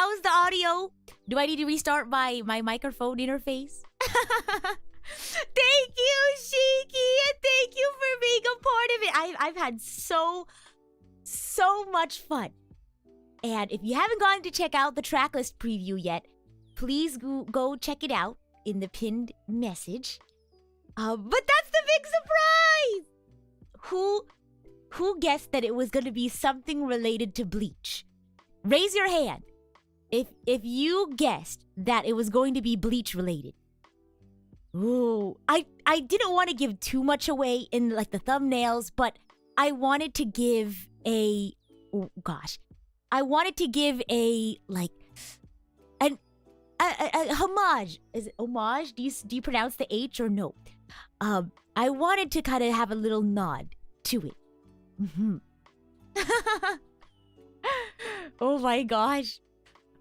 how's the audio? Do I need to restart my microphone interface? Thank you, Shiki, and thank you for being a part of it. I've had so much fun. And if you haven't gone to check out the tracklist preview yet, please go check it out in the pinned message. But that's the big surprise! Who guessed that it was going to be something related to Bleach? Raise your hand if you guessed that it was going to be Bleach related. Ooh, I didn't want to give too much away in like the thumbnails, but I wanted to give a I wanted to give a homage. Is it homage? Do you pronounce the H or no? I wanted to kind of have a little nod to it. Oh my gosh.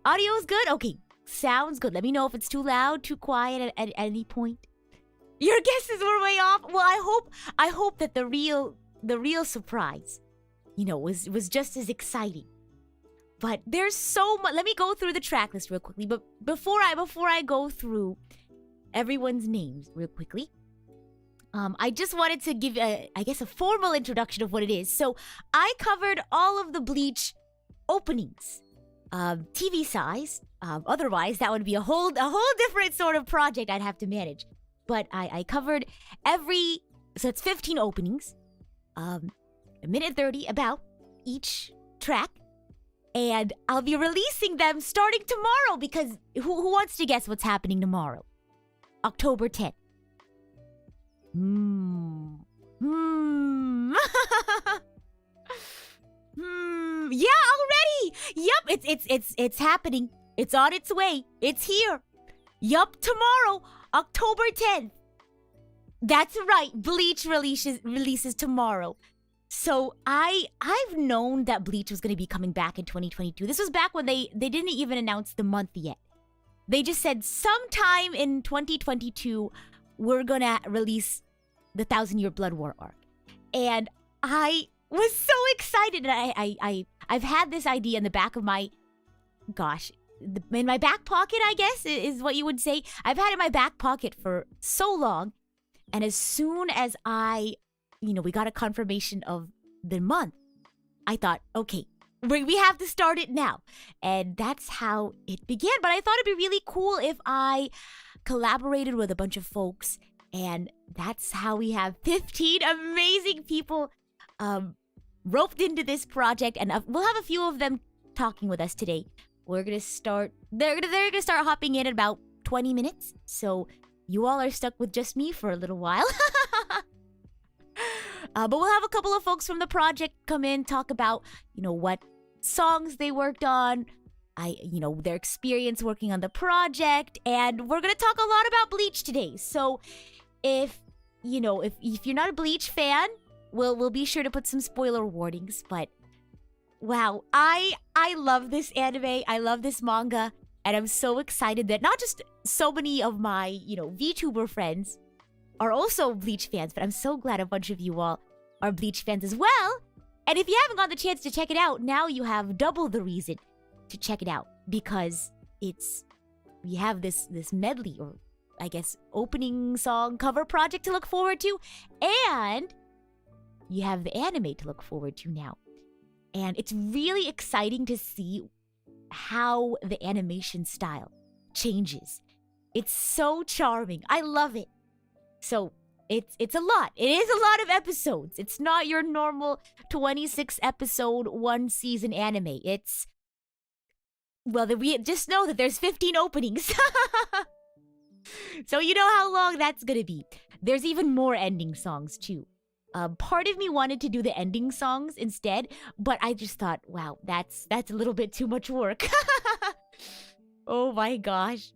Audio's good? Okay, sounds good. Let me know if it's too loud, too quiet at any point. Your guesses were way off. Well, I hope that the real surprise, was just as exciting. But there's so much. Let me go through the track list real quickly. But before I go through everyone's names real quickly, I just wanted to give, a formal introduction of what it is. So I covered all of the Bleach openings, TV size. Otherwise, that would be a whole different sort of project I'd have to manage. But I covered so it's 15 openings, a minute 30 about each track. And I'll be releasing them starting tomorrow because who wants to guess what's happening tomorrow? October 10th. Yeah, already. Yup, it's happening. It's on its way. It's here. Yup, tomorrow, October 10th. That's right. Bleach releases tomorrow. So I've known that Bleach was going to be coming back in 2022. This was back when they didn't even announce the month yet. They just said sometime in 2022 we're going to release the 1,000 Year Blood War arc. And I was so excited. I've had this idea in the back of my in my back pocket, I guess is what you would say. I've had it in my back pocket for so long. And as soon as we got a confirmation of the month, I thought, okay, we have to start it now. And that's how it began. But I thought it'd be really cool if I collaborated with a bunch of folks. And that's how we have 15 amazing people roped into this project. And we'll have a few of them talking with us today. We're going to start, they're going to start hopping in about 20 minutes. So you all are stuck with just me for a little while. But we'll have a couple of folks from the project come in, talk about, what songs they worked on, their experience working on the project, and we're going to talk a lot about Bleach today. So if you're not a Bleach fan, we'll be sure to put some spoiler warnings, but wow, I love this anime, I love this manga, and I'm so excited that not just so many of my, VTuber friends are also Bleach fans, but I'm so glad a bunch of you all are Bleach fans as well. And if you haven't got the chance to check it out, now you have double the reason to check it out, because we have this medley, or I guess opening song cover project to look forward to, and you have the anime to look forward to now. And it's really exciting to see how the animation style changes. It's so charming. I love it. So it's a lot. It is a lot of episodes. It's not your normal 26 episode, one season anime. We just know that there's 15 openings. So you know how long that's gonna be. There's even more ending songs too. Part of me wanted to do the ending songs instead, but I just thought, wow, that's a little bit too much work. Oh my gosh.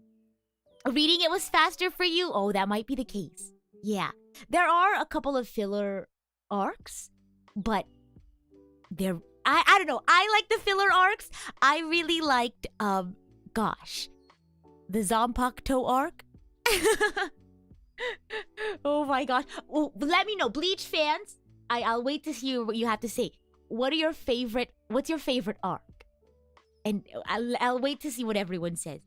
Reading it was faster for you? Oh, that might be the case. Yeah. There are a couple of filler arcs, but I don't know. I like the filler arcs. I really liked, the Zanpakuto arc. Oh my gosh. Oh, let me know, Bleach fans. I'll wait to hear what you have to say. What's your favorite arc? And I'll wait to see what everyone says.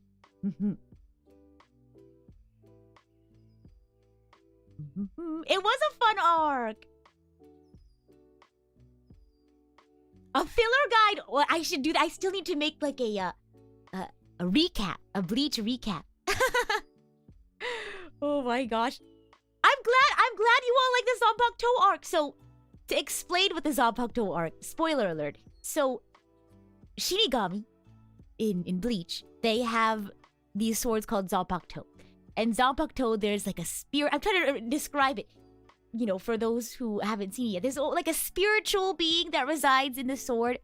It was a fun arc. A filler guide. Well, I should do that. I still need to make like a recap, a Bleach recap. Oh my gosh. I'm glad you all like the Zanpakuto arc. So, to explain what the Zanpakuto arc, spoiler alert. So, Shinigami in Bleach, they have these swords called Zanpakuto. And Zanpakuto, there's like a spirit. I'm trying to describe it, you know, for those who haven't seen it yet. There's like a spiritual being that resides in the sword.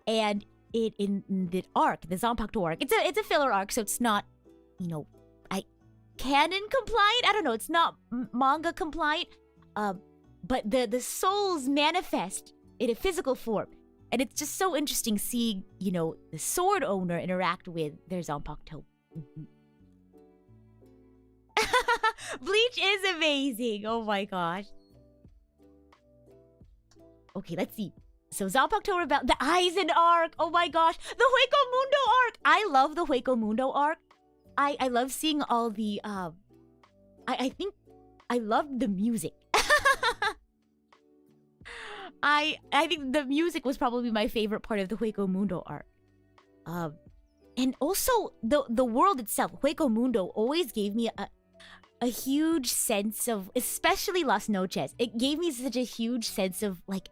And in the arc, the Zanpakuto arc, it's a filler arc, so it's not, you know, canon compliant. I don't know. It's not manga compliant. But the souls manifest in a physical form, and it's just so interesting seeing, you know, the sword owner interact with their Zanpakuto. Bleach is amazing. Oh my gosh. Okay, let's see. So Zanpakuto Rebel, the Aizen arc. Oh my gosh, the Hueco Mundo arc. I love the Hueco Mundo arc. I love seeing all the I think I loved the music. I think the music was probably my favorite part of the Hueco Mundo arc. And also the world itself, Hueco Mundo, always gave me a huge sense of, especially Las Noches, it gave me such a huge sense of like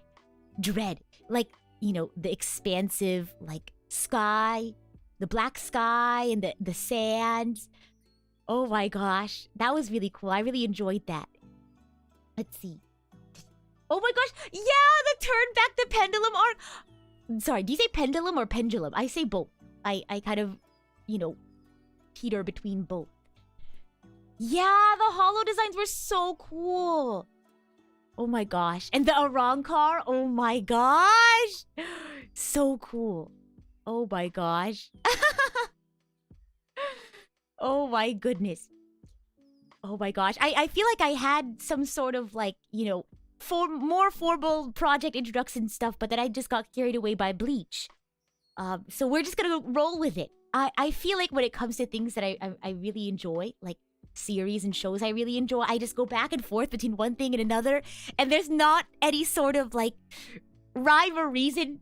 dread. Like, you know, the expansive like sky, the black sky and the sands. Oh my gosh, that was really cool. I really enjoyed that. Let's see. Oh my gosh, yeah, the turn back the pendulum arc. Sorry, do you say pendulum or pendulum? I say both. I kind of, you know, teeter between both. Yeah, the hollow designs were so cool. Oh my gosh. And the Arrancar, oh my gosh. So cool. Oh my gosh. Oh my goodness. Oh my gosh. I feel like I had some sort of like, you know, more formal project introduction stuff, but then I just got carried away by Bleach. So we're just gonna roll with it. I feel like when it comes to things that I really enjoy, like series and shows I really enjoy, I just go back and forth between one thing and another, and there's not any sort of like rhyme or reason.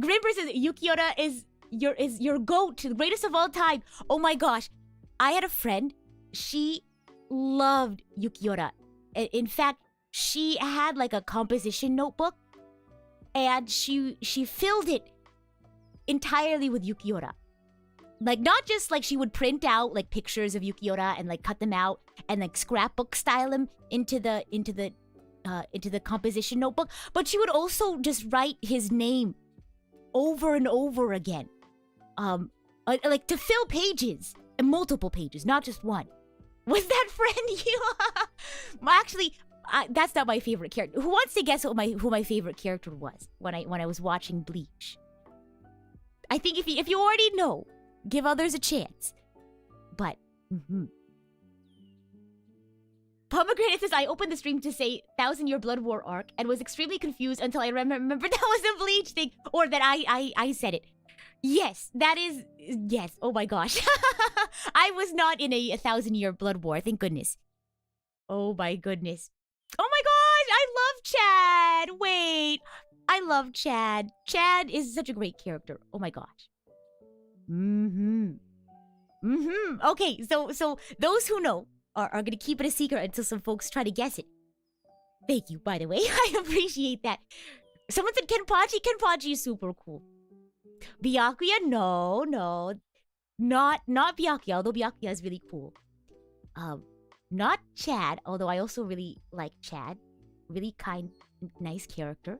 Grimper says Yukiura is your GOAT, the greatest of all time. Oh my gosh. I had a friend, she loved Yukiura. In fact, she had like a composition notebook, and she filled it entirely with Yukiura. Like, not just like she would print out like pictures of Yukiura and like cut them out and like scrapbook style them into the composition notebook, but she would also just write his name over and over again, like to fill pages, and multiple pages, not just one. Was that friend you? Actually, that's not my favorite character. Who wants to guess who my favorite character was when I was watching Bleach? I think if you already know, give others a chance. But Pomegranate says, I opened the stream to say 1,000-Year Blood War arc and was extremely confused until I remembered that was a Bleach thing, or that I said it. Yes, that is, yes. Oh my gosh. I was not in a 1,000-Year Blood War, thank goodness. Oh my goodness. Oh my gosh, I love Chad. Wait, I love Chad. Chad is such a great character. Oh my gosh. Okay, so those who know are gonna keep it a secret until some folks try to guess it. Thank you, by the way. I appreciate that. Someone said Kenpachi. Kenpachi is super cool. Byakuya? No. Not Byakuya, although Byakuya is really cool. Not Chad, although I also really like Chad. Really kind, nice character.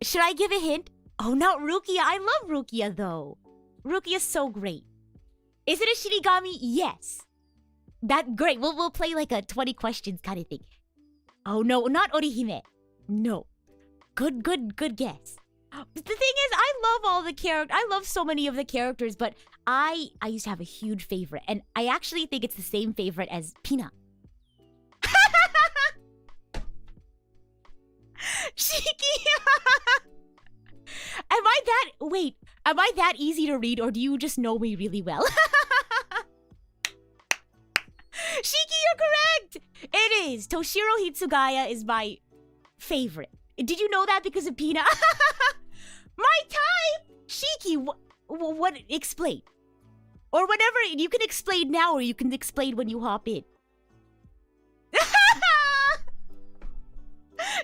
Should I give a hint? Oh, not Rukia. I love Rukia, though. Rukia's so great. Is it a Shinigami? Yes. That great. We'll play like a 20 questions kind of thing. Oh no, not Orihime. No. Good guess. The thing is, I love all the characters. I love so many of the characters, but I used to have a huge favorite, and I actually think it's the same favorite as Pina. Shiki! Am Am I that easy to read, or do you just know me really well? Shiki, you're correct! It is. Toshiro Hitsugaya is my favorite. Did you know that because of Pina? My type! Shiki, what? Explain. Or whatever, you can explain now, or you can explain when you hop in.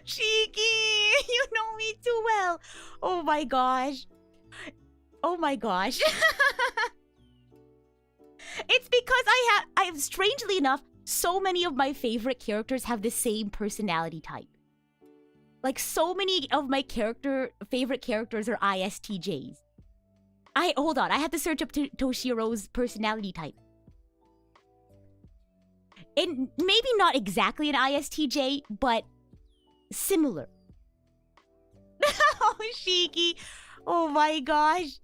Shiki, you know me too well. Oh my gosh. Oh my gosh. It's because I have, strangely enough, so many of my favorite characters have the same personality type. Like, so many of my favorite characters are ISTJs. Hold on, I have to search up Toshiro's personality type. And maybe not exactly an ISTJ, but similar. Oh, Shiki. Oh my gosh.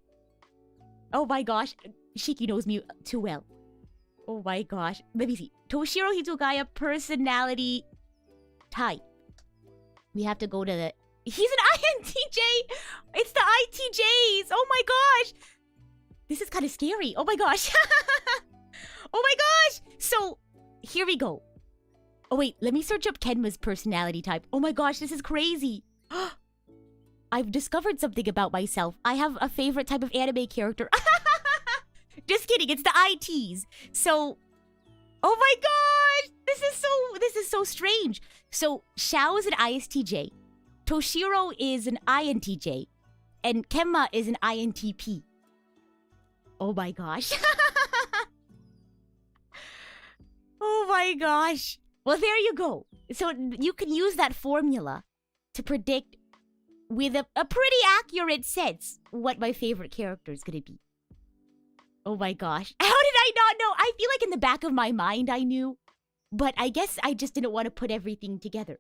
Oh my gosh. Shiki knows me too well. Oh my gosh. Let me see. Toshiro Hitsugaya personality type. We have to go to the... He's an INTJ! It's the ITJs! Oh my gosh! This is kind of scary. Oh my gosh. Oh my gosh! So, here we go. Oh wait, let me search up Kenma's personality type. Oh my gosh, this is crazy. I've discovered something about myself. I have a favorite type of anime character. Just kidding, it's the ITs. So, oh my gosh! This is so strange. So, Xiao is an ISTJ. Toshiro is an INTJ. And Kenma is an INTP. Oh my gosh. Oh my gosh. Well, there you go. So you can use that formula to predict with a pretty accurate sense what my favorite character is going to be. Oh my gosh. How did I not know? I feel like in the back of my mind I knew. But I guess I just didn't want to put everything together.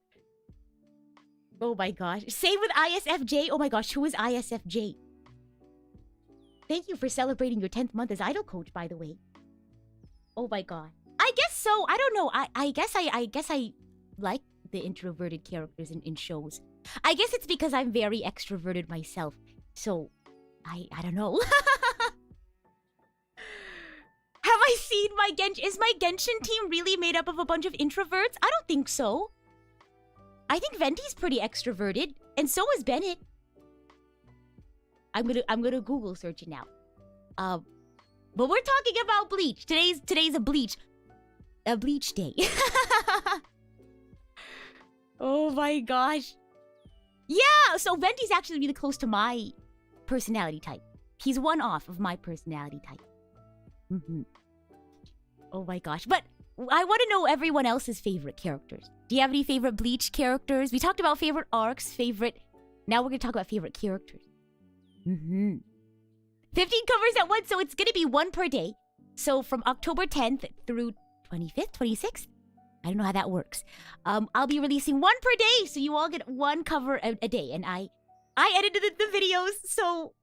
Oh my gosh. Same with ISFJ. Oh my gosh, who is ISFJ? Thank you for celebrating your 10th month as idol coach, by the way. Oh my god. I guess so. I don't know. I guess I like the introverted characters in shows. I guess it's because I'm very extroverted myself. So, I don't know. Have I seen my Genshin? Is my Genshin team really made up of a bunch of introverts? I don't think so. I think Venti's pretty extroverted, and so is Bennett. I'm gonna Google search it now. But we're talking about Bleach. Today's a Bleach day. Oh my gosh. Yeah, so Venti's actually really close to my personality type. He's one off of my personality type. Oh my gosh. But I want to know everyone else's favorite characters. Do you have any favorite Bleach characters? We talked about favorite arcs, Now we're going to talk about favorite characters. 15 covers at once, so it's going to be one per day. So from October 10th through 25th, 26th? I don't know how that works. I'll be releasing one per day, so you all get one cover a day. And I edited the videos, so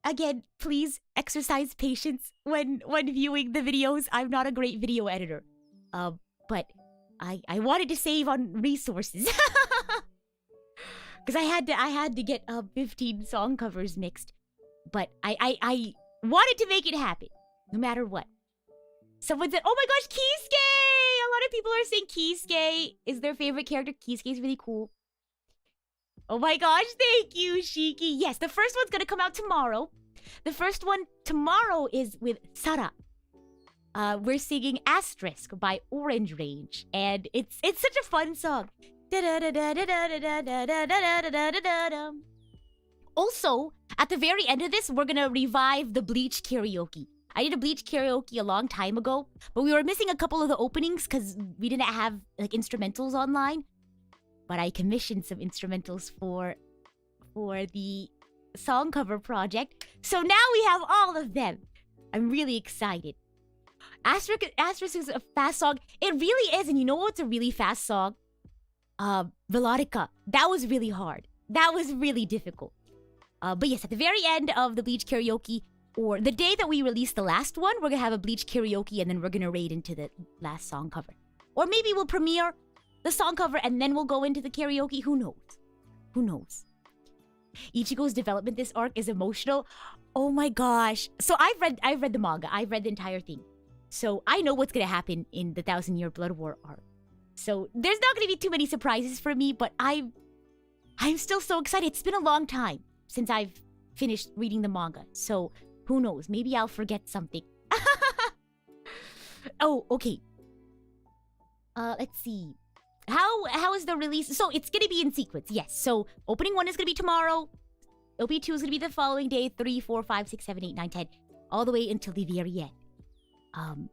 again, please exercise patience when viewing the videos. I'm not a great video editor. But I wanted to save on resources. Because I had to get 15 song covers mixed. But I wanted to make it happen, no matter what. Someone said, oh my gosh, Kisuke! A lot of people are saying Kisuke is their favorite character. Kisuke is really cool. Oh my gosh, thank you, Shiki. Yes, the first one's gonna come out tomorrow. The first one tomorrow is with Sara. We're singing Asterisk by Orange Range. And it's such a fun song. Also, at the very end of this, we're gonna revive the Bleach karaoke. I did a Bleach karaoke a long time ago, but we were missing a couple of the openings because we didn't have like instrumentals online. But I commissioned some instrumentals for the song cover project. So now we have all of them. I'm really excited. Asterisk is a fast song. It really is, and you know what's a really fast song? Velotica. That was really hard. That was really difficult. But yes, at the very end of the Bleach karaoke, or the day that we release the last one, we're gonna have a Bleach karaoke and then we're gonna raid into the last song cover. Or maybe we'll premiere the song cover and then we'll go into the karaoke. Who knows? Who knows? Ichigo's development this arc is emotional. Oh my gosh. So I've read the manga. I've read the entire thing. So I know what's gonna happen in the 1,000-Year Blood War arc. So there's not gonna be too many surprises for me, but I'm still so excited. It's been a long time since I've finished reading the manga. So who knows? Maybe I'll forget something. Oh, okay. Let's see. How is the release? So it's gonna be in sequence, yes. So opening 1 is gonna be tomorrow. OP 2 is gonna be the following day. 3, 4, 5, 6, 7, 8, 9, 10. All the way until the very end.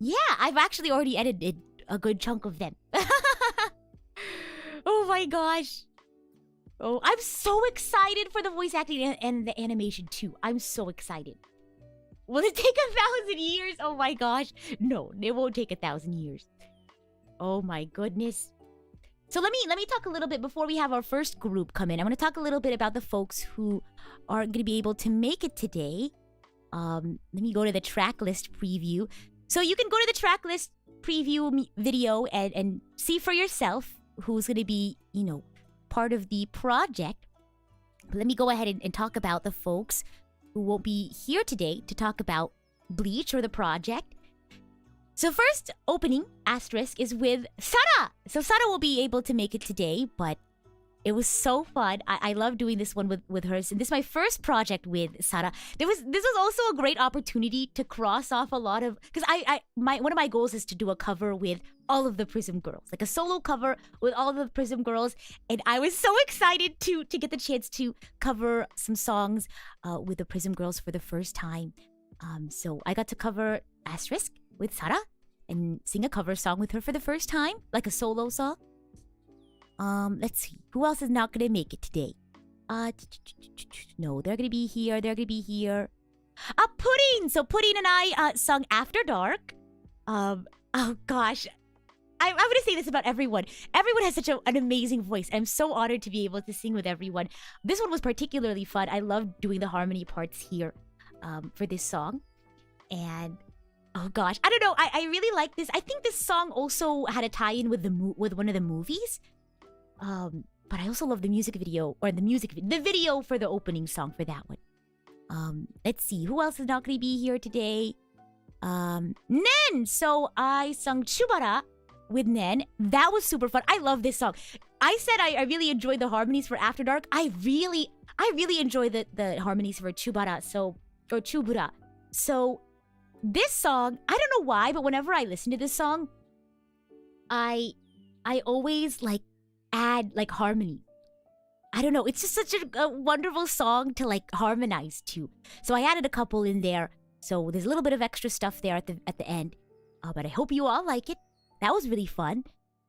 Yeah, I've actually already edited a good chunk of them. Oh my gosh. Oh, I'm so excited for the voice acting and the animation too. I'm so excited. Will it take 1,000 years? Oh my gosh. No, it won't take 1,000 years. Oh my goodness. So let me talk a little bit before we have our first group come in. I want to talk a little bit about the folks who are going to be able to make it today. Let me go to the track list preview. So you can go to the track list preview video and see for yourself who's going to be, you know, part of the project. But let me go ahead and talk about the folks who won't be here today to talk about Bleach or the project. So first opening, asterisk, is with Sara. So Sara will be able to make it today, but it was so fun. I love doing this one with her. And this is my first project with Sara. This was also a great opportunity to cross off a lot of... Because one of my goals is to do a cover with all of the PRISM girls. Like a solo cover with all of the PRISM girls. And I was so excited to get the chance to cover some songs with the PRISM girls for the first time. So I got to cover Asterisk with Sara and sing a cover song with her for the first time. Like a solo song. Let's see. Who else is not gonna make it today? No, they're gonna be here. They're gonna be here. Pudding! So Pudding and I sung After Dark. Oh gosh. I'm gonna say this about everyone. Everyone has such an amazing voice. I'm so honored to be able to sing with everyone. This one was particularly fun. I loved doing the harmony parts here for this song. And oh gosh, I don't know. I really like this. I think this song also had a tie-in with with one of the movies. But I also love the music video, or the video for the opening song for that one. Let's see, who else is not going to be here today? Nen! So I sung Chubara with Nen. That was super fun. I love this song. I said I really enjoyed the harmonies for After Dark. I really enjoy the harmonies for Chubara, or Chubura. So this song, I don't know why, but whenever I listen to this song, I always like add like harmony. I don't know, it's just such a wonderful song to like harmonize to. So I added a couple in there. So there's a little bit of extra stuff there at the end. But I hope you all like it. That was really fun.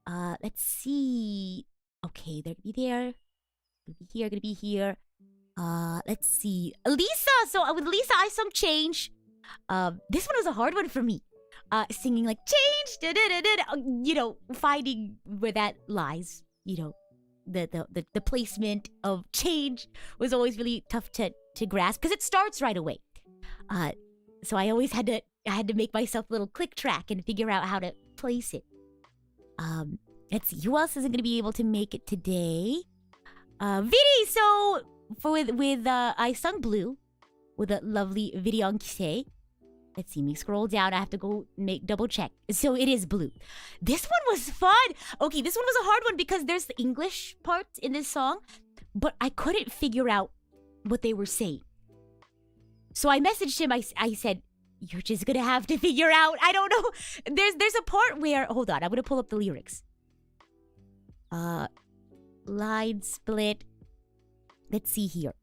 Let's see. Okay, they're gonna be there. Gonna be here, gonna be here. Let's see. Lisa! So with Lisa, I sung Change. This one was a hard one for me. Singing like change, you know, finding where that lies. You know, the placement of change was always really tough to grasp because it starts right away. So I always had to make myself a little click track and figure out how to place it. Let's see, who else isn't gonna be able to make it today? Vidi. So with I sung Blue with a lovely Vidi on Kise. Let's see, me scroll down. I have to go double check. So it is Blue. This one was fun. Okay, this one was a hard one because there's the English parts in this song, but I couldn't figure out what they were saying. So I messaged him. I said, "You're just gonna have to figure out." I don't know. There's a part where, hold on, I'm gonna pull up the lyrics. Line split. Let's see here.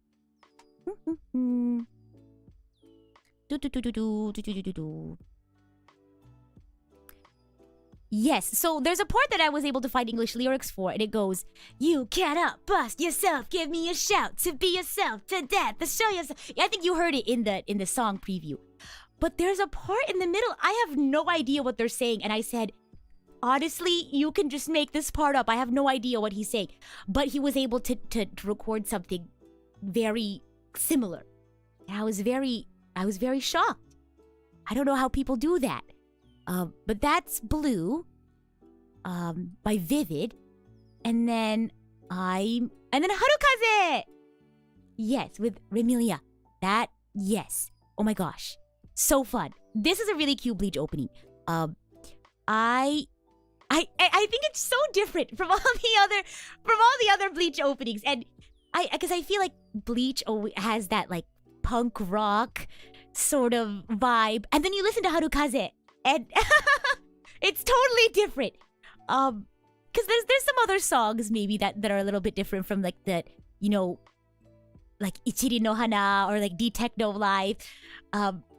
Yes, so there's a part that I was able to find English lyrics for, and it goes, "You cannot bust yourself, give me a shout, to be yourself, to death, to show yourself." I think you heard it in the song preview. But there's a part in the middle, I have no idea what they're saying, and I said, honestly, you can just make this part up. I have no idea what he's saying. But he was able to record something very similar. And I was very shocked. I don't know how people do that. But that's Blue by Vivid. And then Harukaze Yes, with Remilia. That, yes. Oh my gosh. So fun. This is a really cute Bleach opening. I think it's so different from all the other Bleach openings. And because I feel like Bleach has that like punk rock sort of vibe. And then you listen to Harukaze and it's totally different. Because there's some other songs maybe that are a little bit different from like the, you know, like Ichiri no Hana or like D-Techno Live.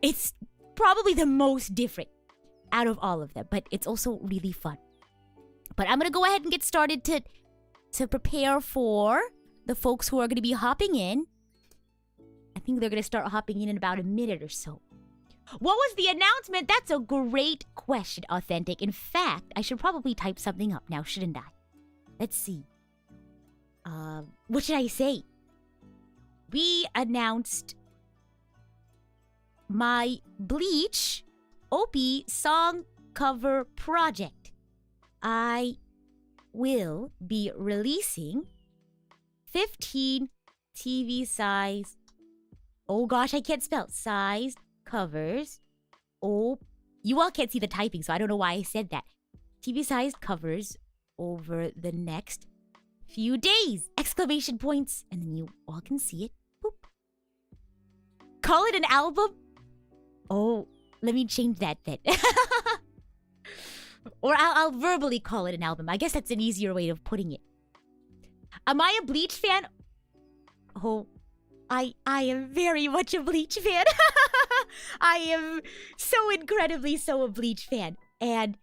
It's probably the most different out of all of them, but it's also really fun. But I'm gonna go ahead and get started to prepare for the folks who are gonna be hopping in. I think they're gonna start hopping in about a minute or so. What was the announcement? That's a great question, Authentic. In fact, I should probably type something up now, shouldn't I? Let's see. What should I say? We announced my Bleach OP song cover project. I will be releasing 15 TV size, oh gosh, I can't spell, sized covers. Oh, you all can't see the typing, so I don't know why I said that. TV sized covers over the next few days! Exclamation points, and then you all can see it. Boop. Call it an album? Oh, let me change that then. Or I'll verbally call it an album. I guess that's an easier way of putting it. Am I a Bleach fan? Oh, I am very much a Bleach fan. I am so incredibly so a Bleach fan. And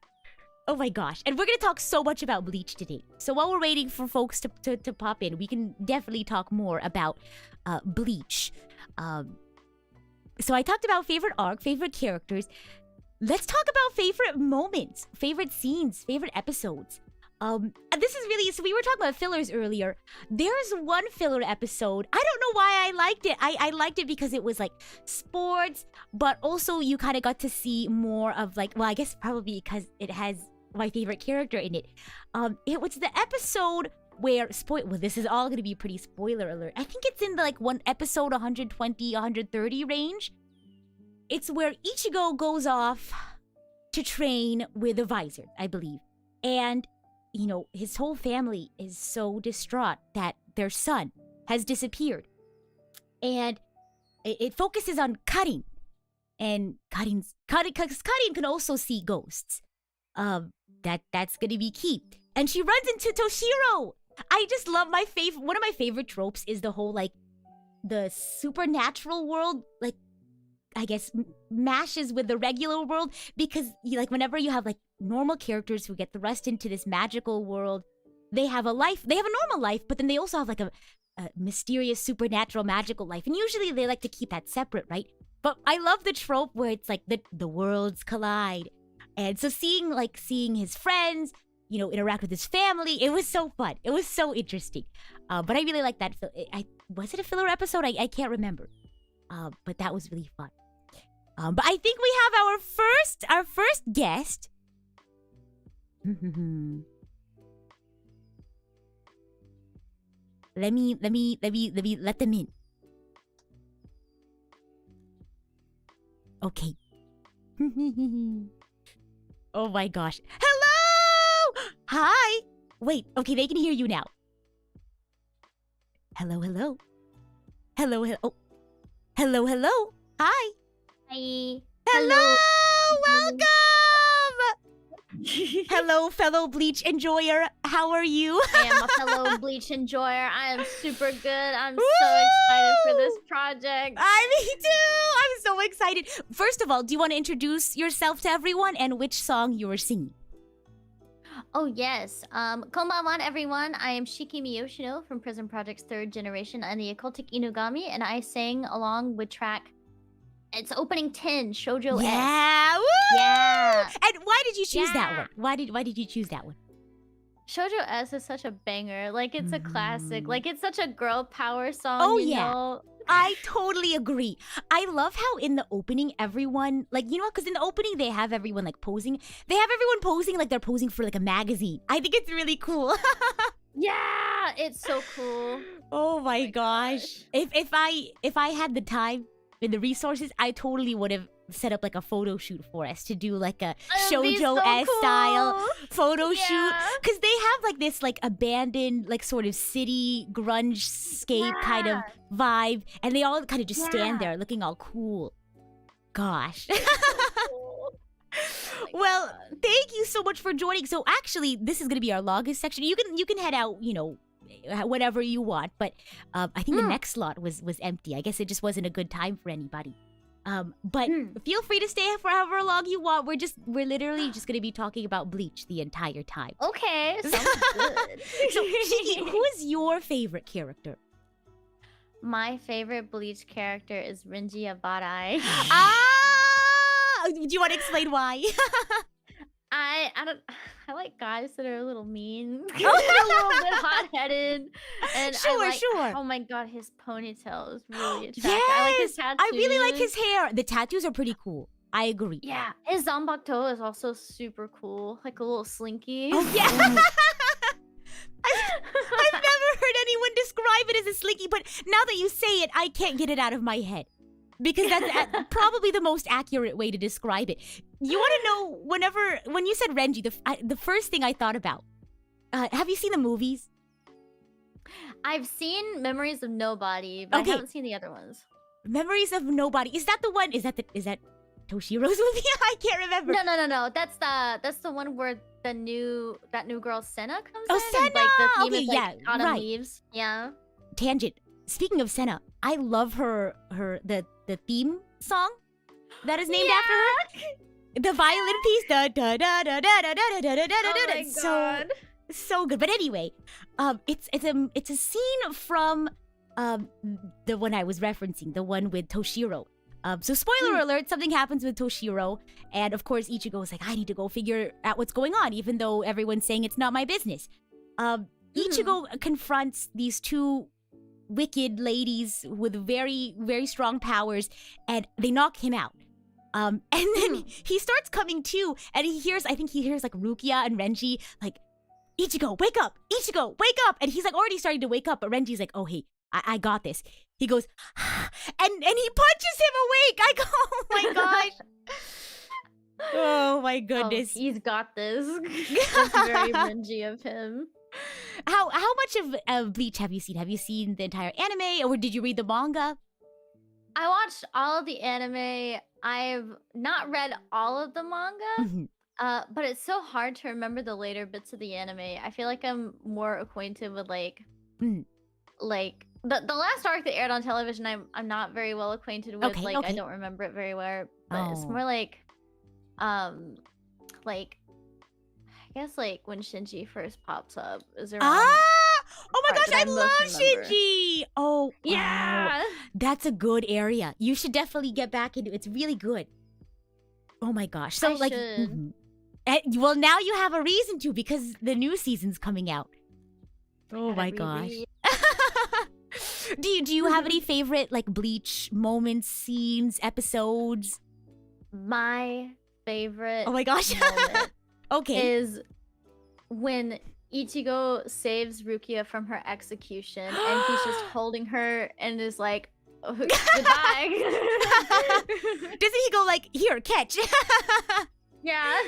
oh my gosh. And we're going to talk so much about Bleach today. So while we're waiting for folks to pop in, we can definitely talk more about Bleach. So I talked about favorite arc, favorite characters. Let's talk about favorite moments, favorite scenes, favorite episodes. And this is really, so we were talking about fillers earlier. There's one filler episode. I don't know why I liked it. I liked it because it was like sports, but also you kind of got to see more of like, well, I guess probably because it has my favorite character in it. It was the episode where, well, this is all going to be pretty spoiler alert. I think it's in the like one episode 120, 130 range. It's where Ichigo goes off to train with a visor, I believe. And you know, his whole family is so distraught that their son has disappeared. And it focuses on Karin. And Karin can also see ghosts. That's gonna be key. And she runs into Toshiro. I just love one of my favorite tropes is the whole like the supernatural world, like I guess mashes with the regular world, because like whenever you have like normal characters who get thrust into this magical world, they have a life, they have a normal life, but then they also have like a mysterious supernatural magical life, and usually they like to keep that separate, right? But I love the trope where it's like the worlds collide, and so seeing his friends, you know, interact with his family, it was so fun, it was so interesting. But I really like that. Was it a filler episode? I can't remember. But that was really fun. But I think we have our first guest. Let me let them in. Okay. Oh my gosh. Hello! Hi! Wait, okay, they can hear you now. Hello, hello. Hello, hello. Oh. Hello, hello. Hi. Hi. Hello! Welcome! Hello, fellow Bleach enjoyer. How are you? I am a fellow Bleach enjoyer. I am super good. I'm so excited for this project. Me too! I'm so excited. First of all, do you want to introduce yourself to everyone and which song you were singing? Oh, yes. Konbanwa, everyone. I am Shikimi Yoshino from PRISM Project's third generation and the Occultic Inugami, and I sang along with track... It's opening 10, Shoujo S. Yeah! Woo! Yeah! And why did you choose that one? Why did you choose that one? Shoujo S is such a banger. Like it's a classic. Like it's such a girl power song. Oh, you yeah. know? I totally agree. I love how in the opening, everyone, like, you know, because in the opening, they have everyone, like, posing. They have everyone posing like they're posing for, like, a magazine. I think it's really cool. Yeah, it's so cool. Oh my gosh. If I had the time and the resources, I totally would have set up like a photo shoot for us to do like a shoujo-esque style photo shoot, because they have like this like abandoned like sort of city grunge scape kind of vibe, and they all kind of just stand there looking all cool. Gosh. Well, thank you so much for joining. So actually, this is gonna be our longest section. You can head out, you know, whatever you want. But I think the next slot was empty. I guess it just wasn't a good time for anybody. But feel free to stay for however long you want. We're literally just gonna be talking about Bleach the entire time. Okay, sounds good. So Shiki, who is your favorite character? My favorite Bleach character is Renji Abarai. Do you want to explain why? I like guys that are a little mean, a little bit hot-headed, and Sure. oh my god, his ponytail is really attractive. Yes, I like his tattoos. I really like his hair. The tattoos are pretty cool. I agree. Yeah, his zanbakuto is also super cool, like a little slinky. Oh yeah. I've never heard anyone describe it as a slinky, but now that you say it, I can't get it out of my head. Because that's probably the most accurate way to describe it. You want to know, when you said Renji, the first thing I thought about, have you seen the movies? I've seen Memories of Nobody, but I haven't seen the other ones. Memories of Nobody. Is that the one? Is that Toshiro's movie? I can't remember. No. That's the one where that new girl Senna comes in. Oh, Senna! And, like, the theme is, like, yeah, autumn right. leaves. Yeah. Tangent. Speaking of Senna, I love the theme song that is named after her. The violin piece. Da da da da da da da da da da da. Oh my god. So good. But anyway, it's a scene from the one I was referencing, the one with Toshiro. So spoiler alert, something happens with Toshiro, and of course Ichigo is like, I need to go figure out what's going on, even though everyone's saying it's not my business. Ichigo confronts these two wicked ladies with very, very strong powers, and they knock him out. And then he starts coming to, and I think he hears like Rukia and Renji like, Ichigo, wake up! Ichigo, wake up! And he's like already starting to wake up, but Renji's like, oh hey, I got this. He goes, and he punches him awake. I go, oh my gosh. Oh my goodness. Oh, he's got this. That's very Renji of him. How much of Bleach have you seen? Have you seen the entire anime, or did you read the manga? I watched all of the anime. I've not read all of the manga. But it's so hard to remember the later bits of the anime. I feel like I'm more acquainted with like the last arc that aired on television. I'm not very well acquainted with. I don't remember it very well. But it's more like I guess like when Shinji first pops up is around. Oh my gosh, I love Shinji! Oh yeah, that's a good area. You should definitely get back into it. It's really good. Oh my gosh. So well, now you have a reason to, because the new season's coming out. Oh my gosh. Do you have any favorite like Bleach moments, scenes, episodes? My favorite oh my gosh moment okay is when Ichigo saves Rukia from her execution and he's just holding her and is like, oh, goodbye. Doesn't he go like, here, catch? Yeah.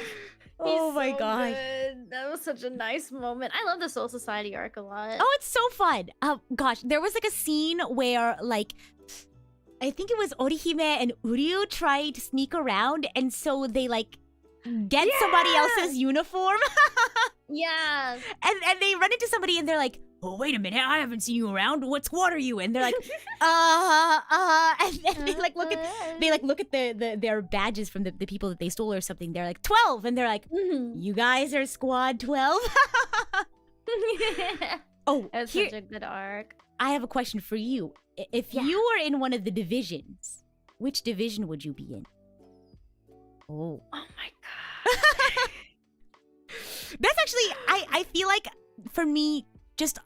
Oh my gosh. Good. That was such a nice moment. I love the Soul Society arc a lot. Oh, it's so fun. Gosh, there was like a scene where like, I think it was Orihime and Uryu tried to sneak around, and so they like get somebody else's uniform. Yeah. And they run into somebody and they're like, oh, wait a minute, I haven't seen you around. What squad are you? And they're like, and then they like look at their badges from the people that they stole or something. They're like 12, and they're like, you guys are squad 12. Oh, that's such a good arc. I have a question for you. If you were in one of the divisions, which division would you be in? Oh my god. That's actually, I feel like for me, just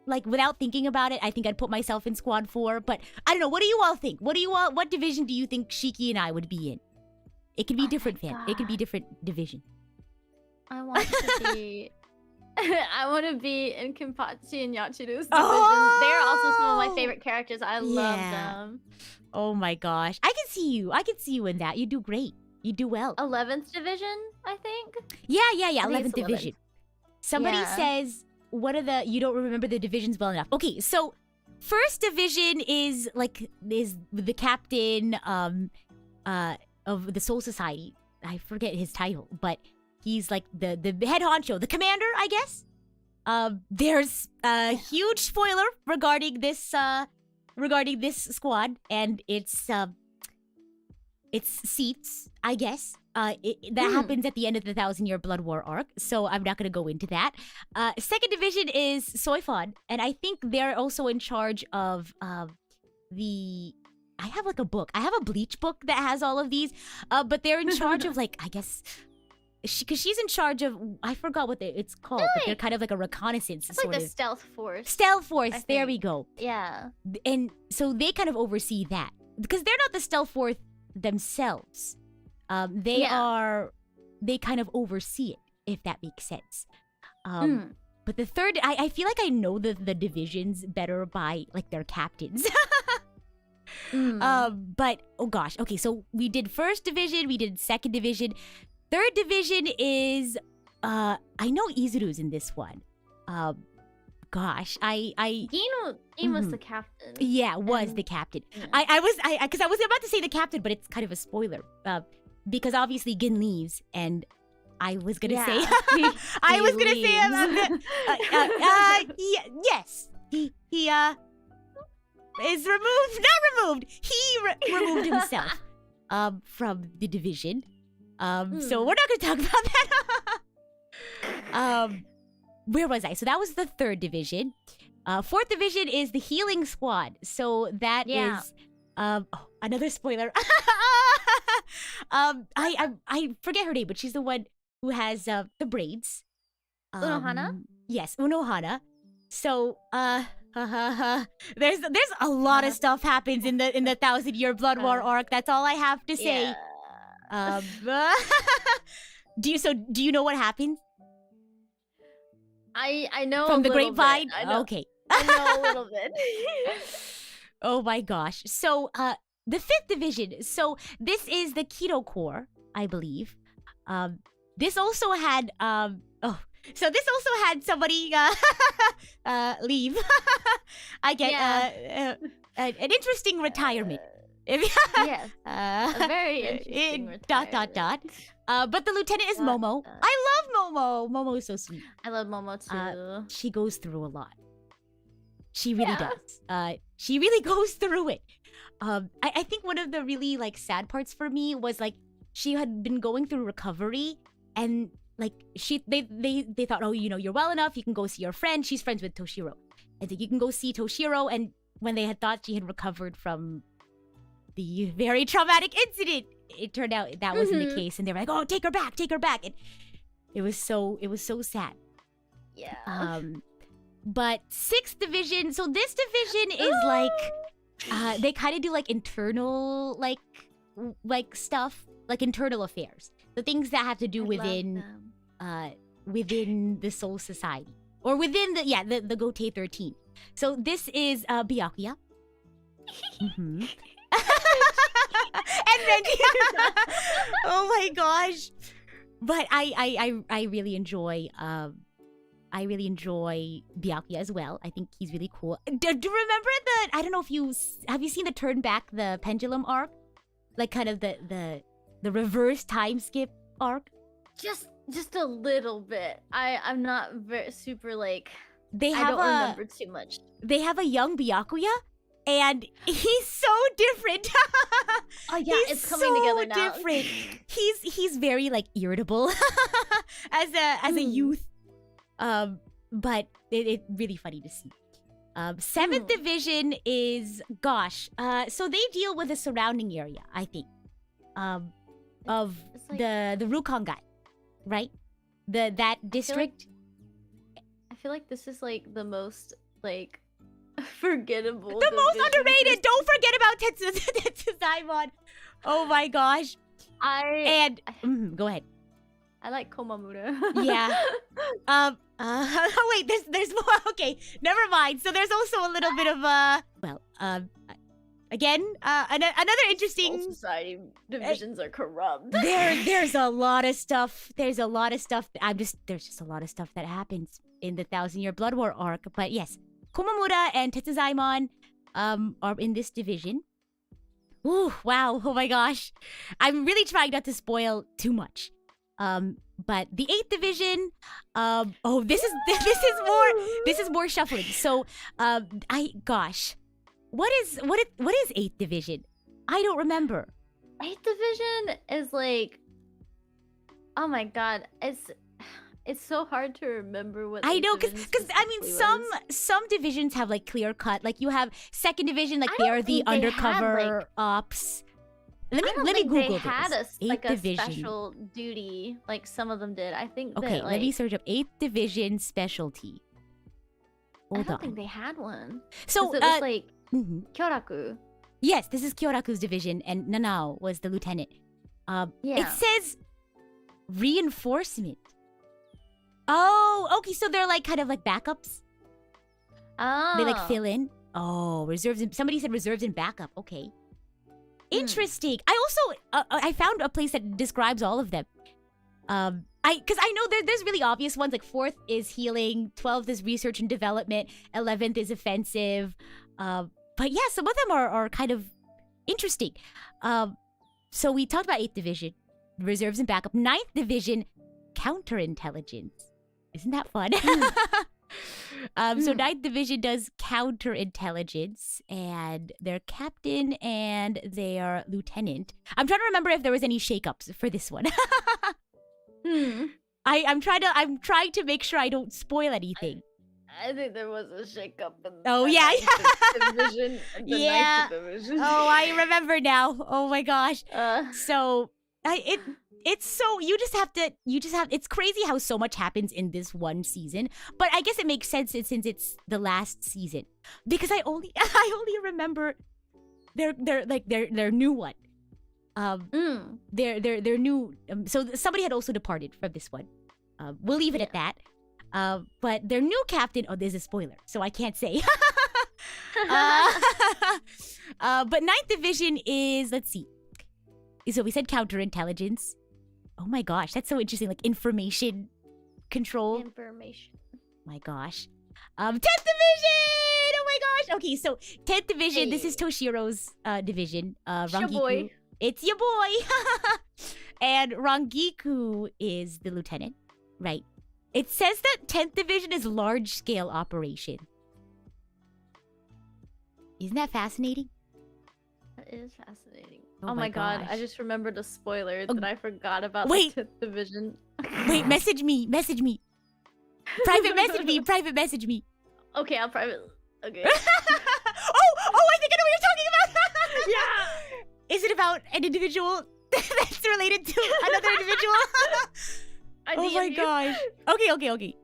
like without thinking about it, I think I'd put myself in squad 4. But I don't know. What do you all think? What division do you think Shiki and I would be in? It can be different, fam. It can be different division. I want to be. I want to be in Kenpachi and Yachiru's division. They're also some of my favorite characters. I love them. Oh my gosh. I can see you. I can see you in that. You do great. You do well. 11th division, I think. Yeah. I think 11th it's 11th. division. Somebody says, what are the... You don't remember the divisions well enough. Okay, so first division is the captain of the Soul Society. I forget his title, but he's like the head honcho, the commander, I guess. There's a huge spoiler regarding this squad and its seats, I guess. That happens at the end of the 1,000-year Blood War arc, so I'm not going to go into that. Second division is Soifon, and I think they're also in charge of the... I have like a book. I have a Bleach book that has all of these, but they're in charge of like, I guess... Because she's in charge of... I forgot what it's called, but they're kind of like a reconnaissance It's like the stealth force. Stealth force, there we go. Yeah. And so they kind of oversee that. Because they're not the stealth force themselves. They kind of oversee it, if that makes sense. But the third, I feel like I know the divisions better by like their captains. But oh gosh, okay, so we did first division, we did second division. Third division is I know Izuru's in this one. Gosh, Gin was the captain. Yeah, was the captain. Yeah. Because I was about to say the captain, but it's kind of a spoiler. Because obviously Gin leaves, and I was gonna say, I was gonna say, yes, he is removed, not removed. He removed himself from the division. So we're not gonna talk about that. Where was I? So that was the third division. Fourth division is the healing squad. So that is another spoiler. I forget her name, but she's the one who has the braids. Unohana? Yes, Unohana. So there's a lot of stuff happens in the 1,000-year Blood War arc. That's all I have to say. Do you know what happens? I know from a the little grapevine. Bit. I know, okay, I know a little bit. Oh my gosh! So the fifth division. So this is the Keto Corps, I believe. This also had So this also had somebody leave. I get an interesting retirement. Yes, a very interesting retirement. But the lieutenant is Momo. I love Momo. Momo is so sweet. I love Momo too. She goes through a lot. She really does. She really goes through it. I think one of the really like sad parts for me was like she had been going through recovery, and like they thought, oh, you know, you're well enough, you can go see your friend. She's friends with Toshiro. I think you can go see Toshiro. And when they had thought she had recovered from the very traumatic incident, it turned out that wasn't the case, and they were like, "Oh, take her back!" And it was so sad. Yeah. But sixth division. So this division is like, they kind of do like internal like stuff, like internal affairs, the things that have to do within the Soul Society or within the Gotei 13. So this is Byakuya. And Renji. Oh my gosh. But I really enjoy Byakuya as well. I think he's really cool. Do you remember I don't know if have you seen the turn back the pendulum arc? Like kind of the reverse time skip arc? Just a little bit. I'm not very super like I don't remember too much. They have a young Byakuya, and he's so different. Oh yeah, it's coming together now. Different. He's very like irritable as a youth. But it's really funny to see. Seventh division is so they deal with the surrounding area, I think. Of like... the Rukongai, right? that district. I feel like this is like the most like forgettable. The most division. underrated. Don't forget about Tetsuzaimon. Oh my gosh. Go ahead. I like Komamura. Yeah. Wait, there's more. Okay, never mind. So there's also a little bit of again, another interesting. All society divisions are corrupt. There's a lot of stuff. There's just a lot of stuff that happens in the 1,000-Year Blood War arc. But yes, Komamura and Tetsuzaimon are in this division. Ooh, wow. Oh my gosh. I'm really trying not to spoil too much. But the 8th division, this is more shuffling. So, what is 8th division? I don't remember. 8th division is like, oh my god, it's so hard to remember what. I know, because I mean, was. some divisions have like clear cut. Like you have 2nd division, like they are the undercover ops. Let me Google this. They had a division. special duty, like some of them did. I think. Okay, that, like, let me search up 8th division specialty. I don't think they had one. So it was like Kyoraku. Yes, this is Kyoraku's division, and Nanao was the lieutenant. It says reinforcement. Oh, okay, so they're like kind of like backups. Oh. They like fill in. Oh, reserves. Somebody said reserves and backup. Okay. Interesting. I also I found a place that describes all of them. Because I know there's really obvious ones, like 4th is healing, 12th is research and development, 11th is offensive. But yeah, some of them are kind of interesting. So we talked about 8th division, reserves and backup. 9th division, counterintelligence. Isn't that fun? So 9th division does counterintelligence, and their captain and their lieutenant. I'm trying to remember if there was any shakeups for this one. I'm trying to make sure I don't spoil anything. I think there was a shakeup in division. The 9th division. Oh, I remember now. Oh my gosh. So it's so you just have it's crazy how so much happens in this one season, but I guess it makes sense since it's the last season, because I only remember their new one. Their new so somebody had also departed from this one. We'll leave it at that. But their new captain, this is a spoiler, so I can't say. But 9th division is, let's see. So we said counterintelligence. Oh my gosh, that's so interesting. Like information control. Information. My gosh. 10th division! Oh my gosh. Okay, so 10th division, this is Toshiro's division. Rangiku. Boy. It's your boy. And Rangiku is the lieutenant, right? It says that 10th division is large-scale operation. Isn't that fascinating? That is fascinating. Oh my god, gosh. I just remembered a spoiler that I forgot about the 10th division. Wait, message me. Private message me. Okay, I'll private. Okay. I think I know what you're talking about. Yeah. Is it about an individual that's related to another individual? Oh my gosh. Okay. Yeah, okay.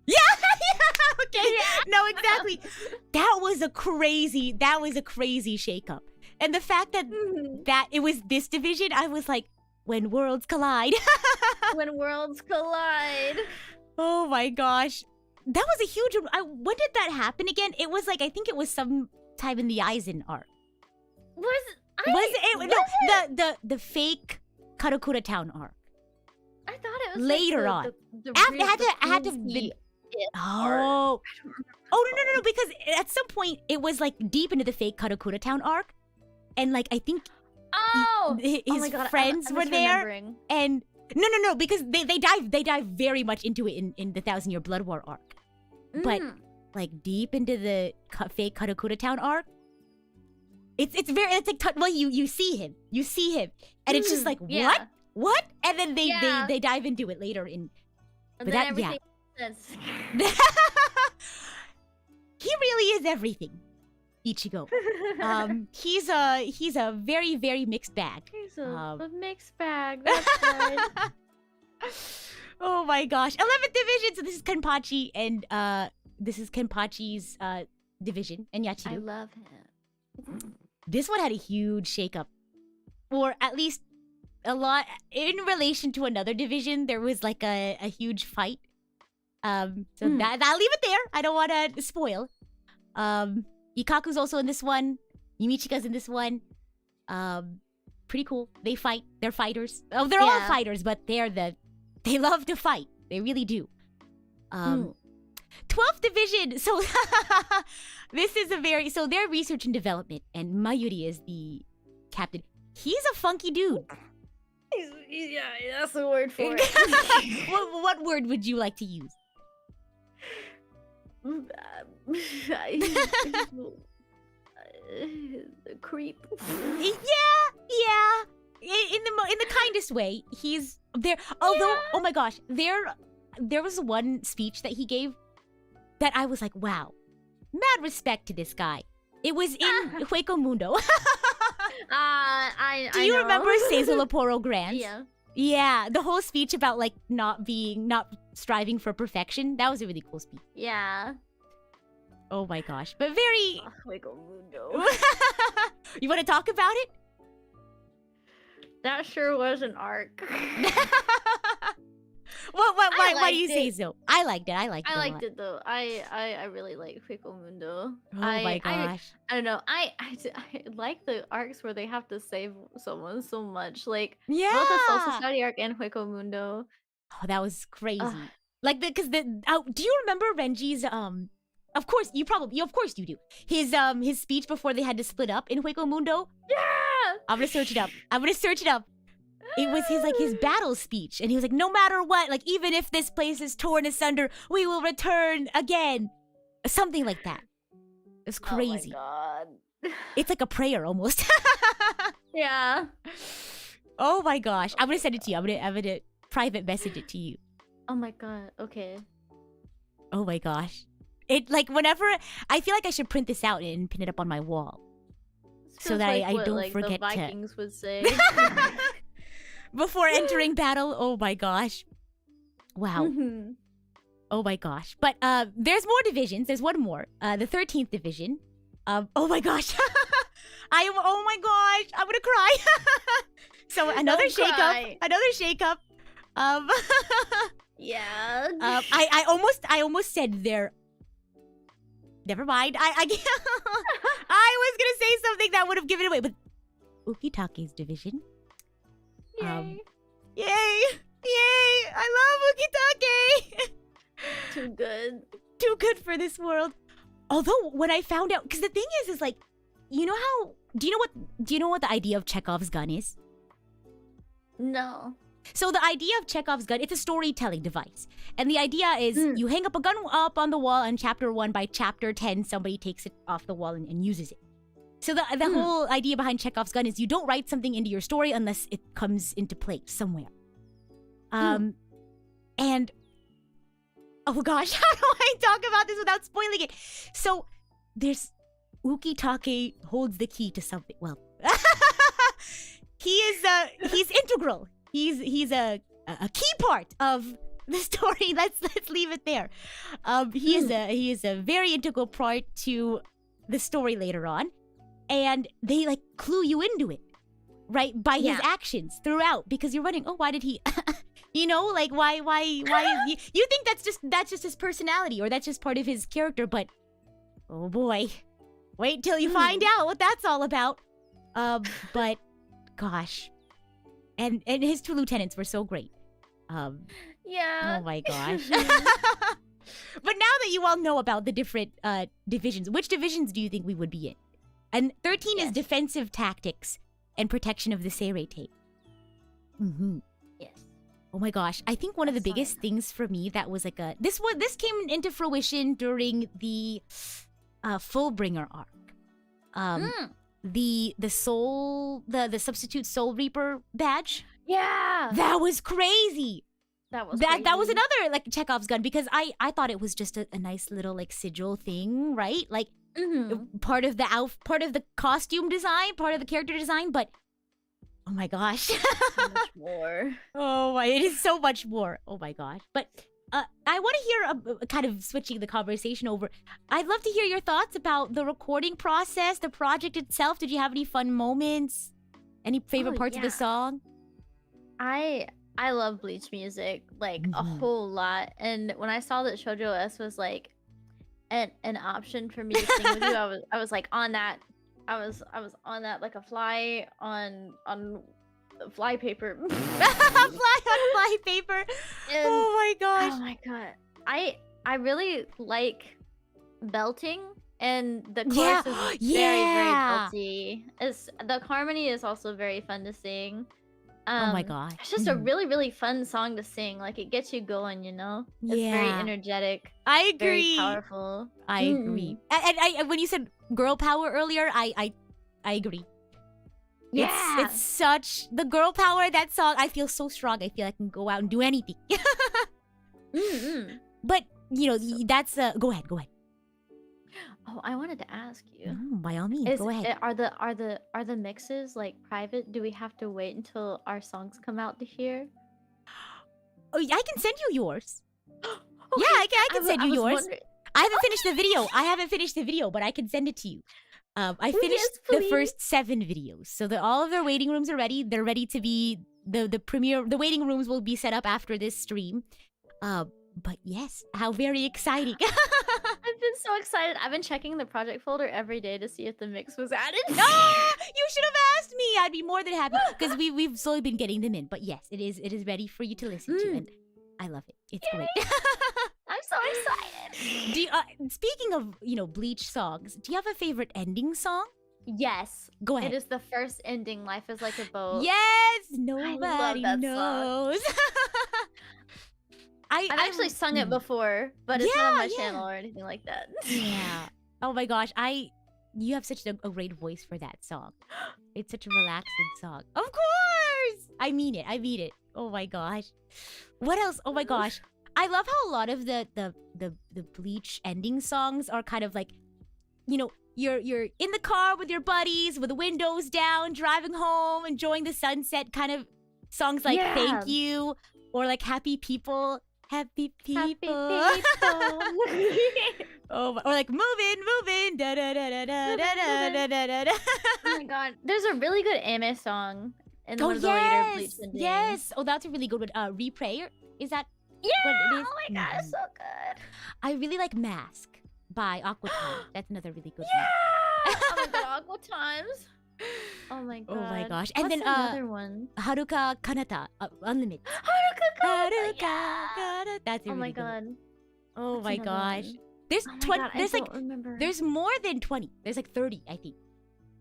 Yeah. No, exactly. That was a crazy shakeup. And the fact that that it was this division, I was like, when worlds collide. When worlds collide. Oh my gosh. That was a huge... when did that happen again? It was like, I think it was sometime in the Aizen arc. The fake Karakura Town arc. I thought it was later like on. I had to have been... Oh. No, because at some point it was like deep into the fake Karakura Town arc. And like, I think his friends were there. And no, because they dive very much into it in the 1,000-Year Blood War arc. But like deep into the fake Karakura Town arc, it's like, well, you see him, and it's just like, what? And then they dive into it later in. And then everything makes sense. He really is everything, Ichigo. He's a very, very mixed bag. He's a mixed bag. That's right. Oh my gosh. 11th division. So this is Kenpachi and this is Kenpachi's division and I Yachiru. love him. This one had a huge shakeup. Or at least a lot in relation to another division. There was like a huge fight. So that I'll leave it there. I don't want to spoil. Ikaku's also in this one. Yumichika's in this one. Pretty cool. They fight. They're fighters. Oh, they're all fighters, but they love to fight. They really do. 12th division. So this is so they're research and development, and Mayuri is the captain. He's a funky dude. Yeah, that's the word for it. What word would you like to use? Creep. Yeah. In the kindest way. He's there. Although, oh my gosh, there was one speech that he gave that I was like, wow, mad respect to this guy. It was in Hueco Mundo. I Do you know. remember Cesar Laporo Grant? Yeah. Yeah, the whole speech about like not striving for perfection. That was a really cool speech. Yeah. Oh my gosh, but very. Wiggle Mundo. You want to talk about it? That sure was an arc. Why do you say so? I liked it. I liked it though. I really like Wiggle Mundo. Oh my gosh. I don't know. I like the arcs where they have to save someone so much. Like Yeah. both the Soul Society arc and Wiggle Mundo. Oh, that was crazy. Like do you remember Renji's Of course you do. His speech before they had to split up in Hueco Mundo. Yeah. I'm gonna search it up. It was his battle speech, and he was like, no matter what, like even if this place is torn asunder, we will return again. Something like that. It's crazy. Oh my god. It's like a prayer almost. Yeah. Oh my gosh. I'm gonna send it to you. I'm gonna private message it to you. Oh my god. Okay. Oh my gosh. It like whenever I feel like I should print this out and pin it up on my wall. So that I don't forget the Vikings would say. Before entering battle. Oh my gosh. Wow. Oh my gosh. But there's more divisions. There's one more. The 13th division. Oh my gosh. Oh my gosh. I'm gonna cry. So another shakeup. Yeah. I almost said they're. Never mind. I was gonna say something that would have given it away, but Ukitake's division. Yay. Yay! I love Ukitake. Too good. Too good for this world. Although when I found out, because the thing is like, you know how? Do you know what the idea of Chekhov's gun is? No. So the idea of Chekhov's gun, it's a storytelling device. And the idea is you hang up a gun up on the wall in chapter 1, by chapter 10, somebody takes it off the wall and uses it. So the whole idea behind Chekhov's gun is you don't write something into your story unless it comes into play somewhere. And, oh gosh, how do I talk about this without spoiling it? So there's, Ukitake holds the key to something. Well, he's integral. He's a key part of the story. Let's leave it there. He is a very integral part to the story later on, and they like clue you into it, right, by his actions throughout, because you're running. Oh, why did he? You know, like why you think that's just his personality, or that's just part of his character, but oh boy, wait till you find out what that's all about. But gosh. And his two lieutenants were so great. Yeah. Oh my gosh. But now that you all know about the different divisions, which divisions do you think we would be in? And 13 is defensive tactics and protection of the Seirei. Yes. Oh my gosh. I think one of the biggest things for me that was like this came into fruition during the Fullbringer arc. The substitute Soul Reaper badge. Yeah. That was crazy. That was another like Chekhov's gun, because I thought it was just a nice little like sigil thing, right? Like part of the costume design, part of the character design, but Oh my gosh. So much more. Oh my, it is so much more. Oh my gosh. But I want to hear, kind of switching the conversation over. I'd love to hear your thoughts about the recording process, the project itself. Did you have any fun moments? Any favorite parts of the song? I love Bleach music like a whole lot, and when I saw that Shoujo S was like an option for me to sing with you, I was like on that. I was on that like a fly on fly paper. Fly on fly paper. And- oh my gosh. Oh my god. I really like belting, and the chorus is very belty. The harmony is also very fun to sing. Oh my gosh. It's just a really fun song to sing. Like it gets you going, you know? It's very energetic. I agree. Very powerful. I agree. And when you said girl power earlier, I agree. Yeah. It's such the girl power, that song. I feel so strong. I feel I can go out and do anything. But you know, that's go ahead. Oh, I wanted to ask you. By all means, go ahead. Are the mixes like private? Do we have to wait until our songs come out to hear? Oh, I can send you yours. Okay. Yeah, I can send you yours. wondering- I haven't finished the video. But I can send it to you. I finished the please. first 7 videos, so all of their waiting rooms are ready. They're ready to be the premiere. The waiting rooms will be set up after this stream. But yes, how very exciting! I've been so excited. I've been checking the project folder every day to see if the mix was added. No, you should have asked me. I'd be more than happy because we've slowly been getting them in. But yes, it is ready for you to listen to, and I love it. It's great. I'm so excited. Do you, speaking of Bleach songs, do you have a favorite ending song? Yes. Go ahead. It is the first ending. Life is like a boat. Yes, love nobody that knows. I've actually sung it before, but it's not on my channel or anything like that. Yeah. Oh my gosh, you have such a great voice for that song. It's such a relaxing song. Of course! I mean it. Oh my gosh. What else? Oh my gosh. I love how a lot of the Bleach ending songs are kind of like, you're in the car with your buddies, with the windows down, driving home, enjoying the sunset, kind of songs like Thank You or like Happy People. Happy people. Oh, or like moving, da da da da da da da da da. Oh my god, there's a really good anime song in one of the later Bleach endings. Yes, oh, that's a really good one. Replay, is that? Yeah. What it is? Oh my god, it's so good. I really like Mask by Aqua Time. That's another really good one. Oh my god, Aqua Times. Oh my god. Oh my gosh. And what's then another one? Haruka Kanata, Unlimited. Haruka Kanata. That's a oh really my good one. god. Oh What's my another gosh. one? There's Oh my 20. god, There's I like don't remember. there's more than 20. There's like 30, I think,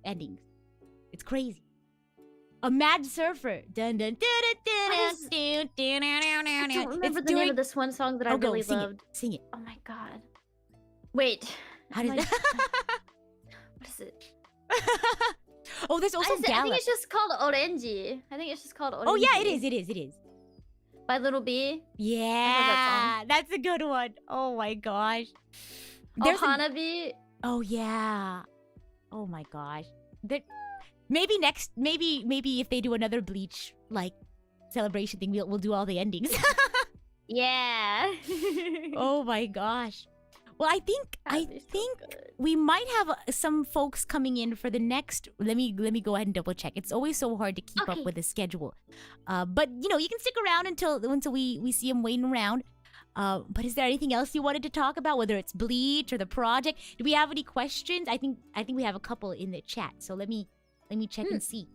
endings. It's crazy. A Mad Surfer. Dun dun dun dun dun dun dun dun. I don't remember the name of this one song that I really loved. Sing it. Oh my god. Wait. How does that? What is it? Oh, there's also I think Gallop. it's just called Orenji. I think it's just called Orenji. Oh yeah, it is. By Little B. Yeah, that's a good one. Oh my gosh. There's Hanabi. Oh yeah. Oh my gosh. Maybe if they do another Bleach like celebration thing, we'll do all the endings. Yeah. Oh my gosh. Well, I think so we might have some folks coming in for the next. Let me go ahead and double check. It's always so hard to keep up with the schedule. But you can stick around until we see them waiting around. But is there anything else you wanted to talk about, whether it's Bleach or the project? Do we have any questions? I think we have a couple in the chat. So let me check and see.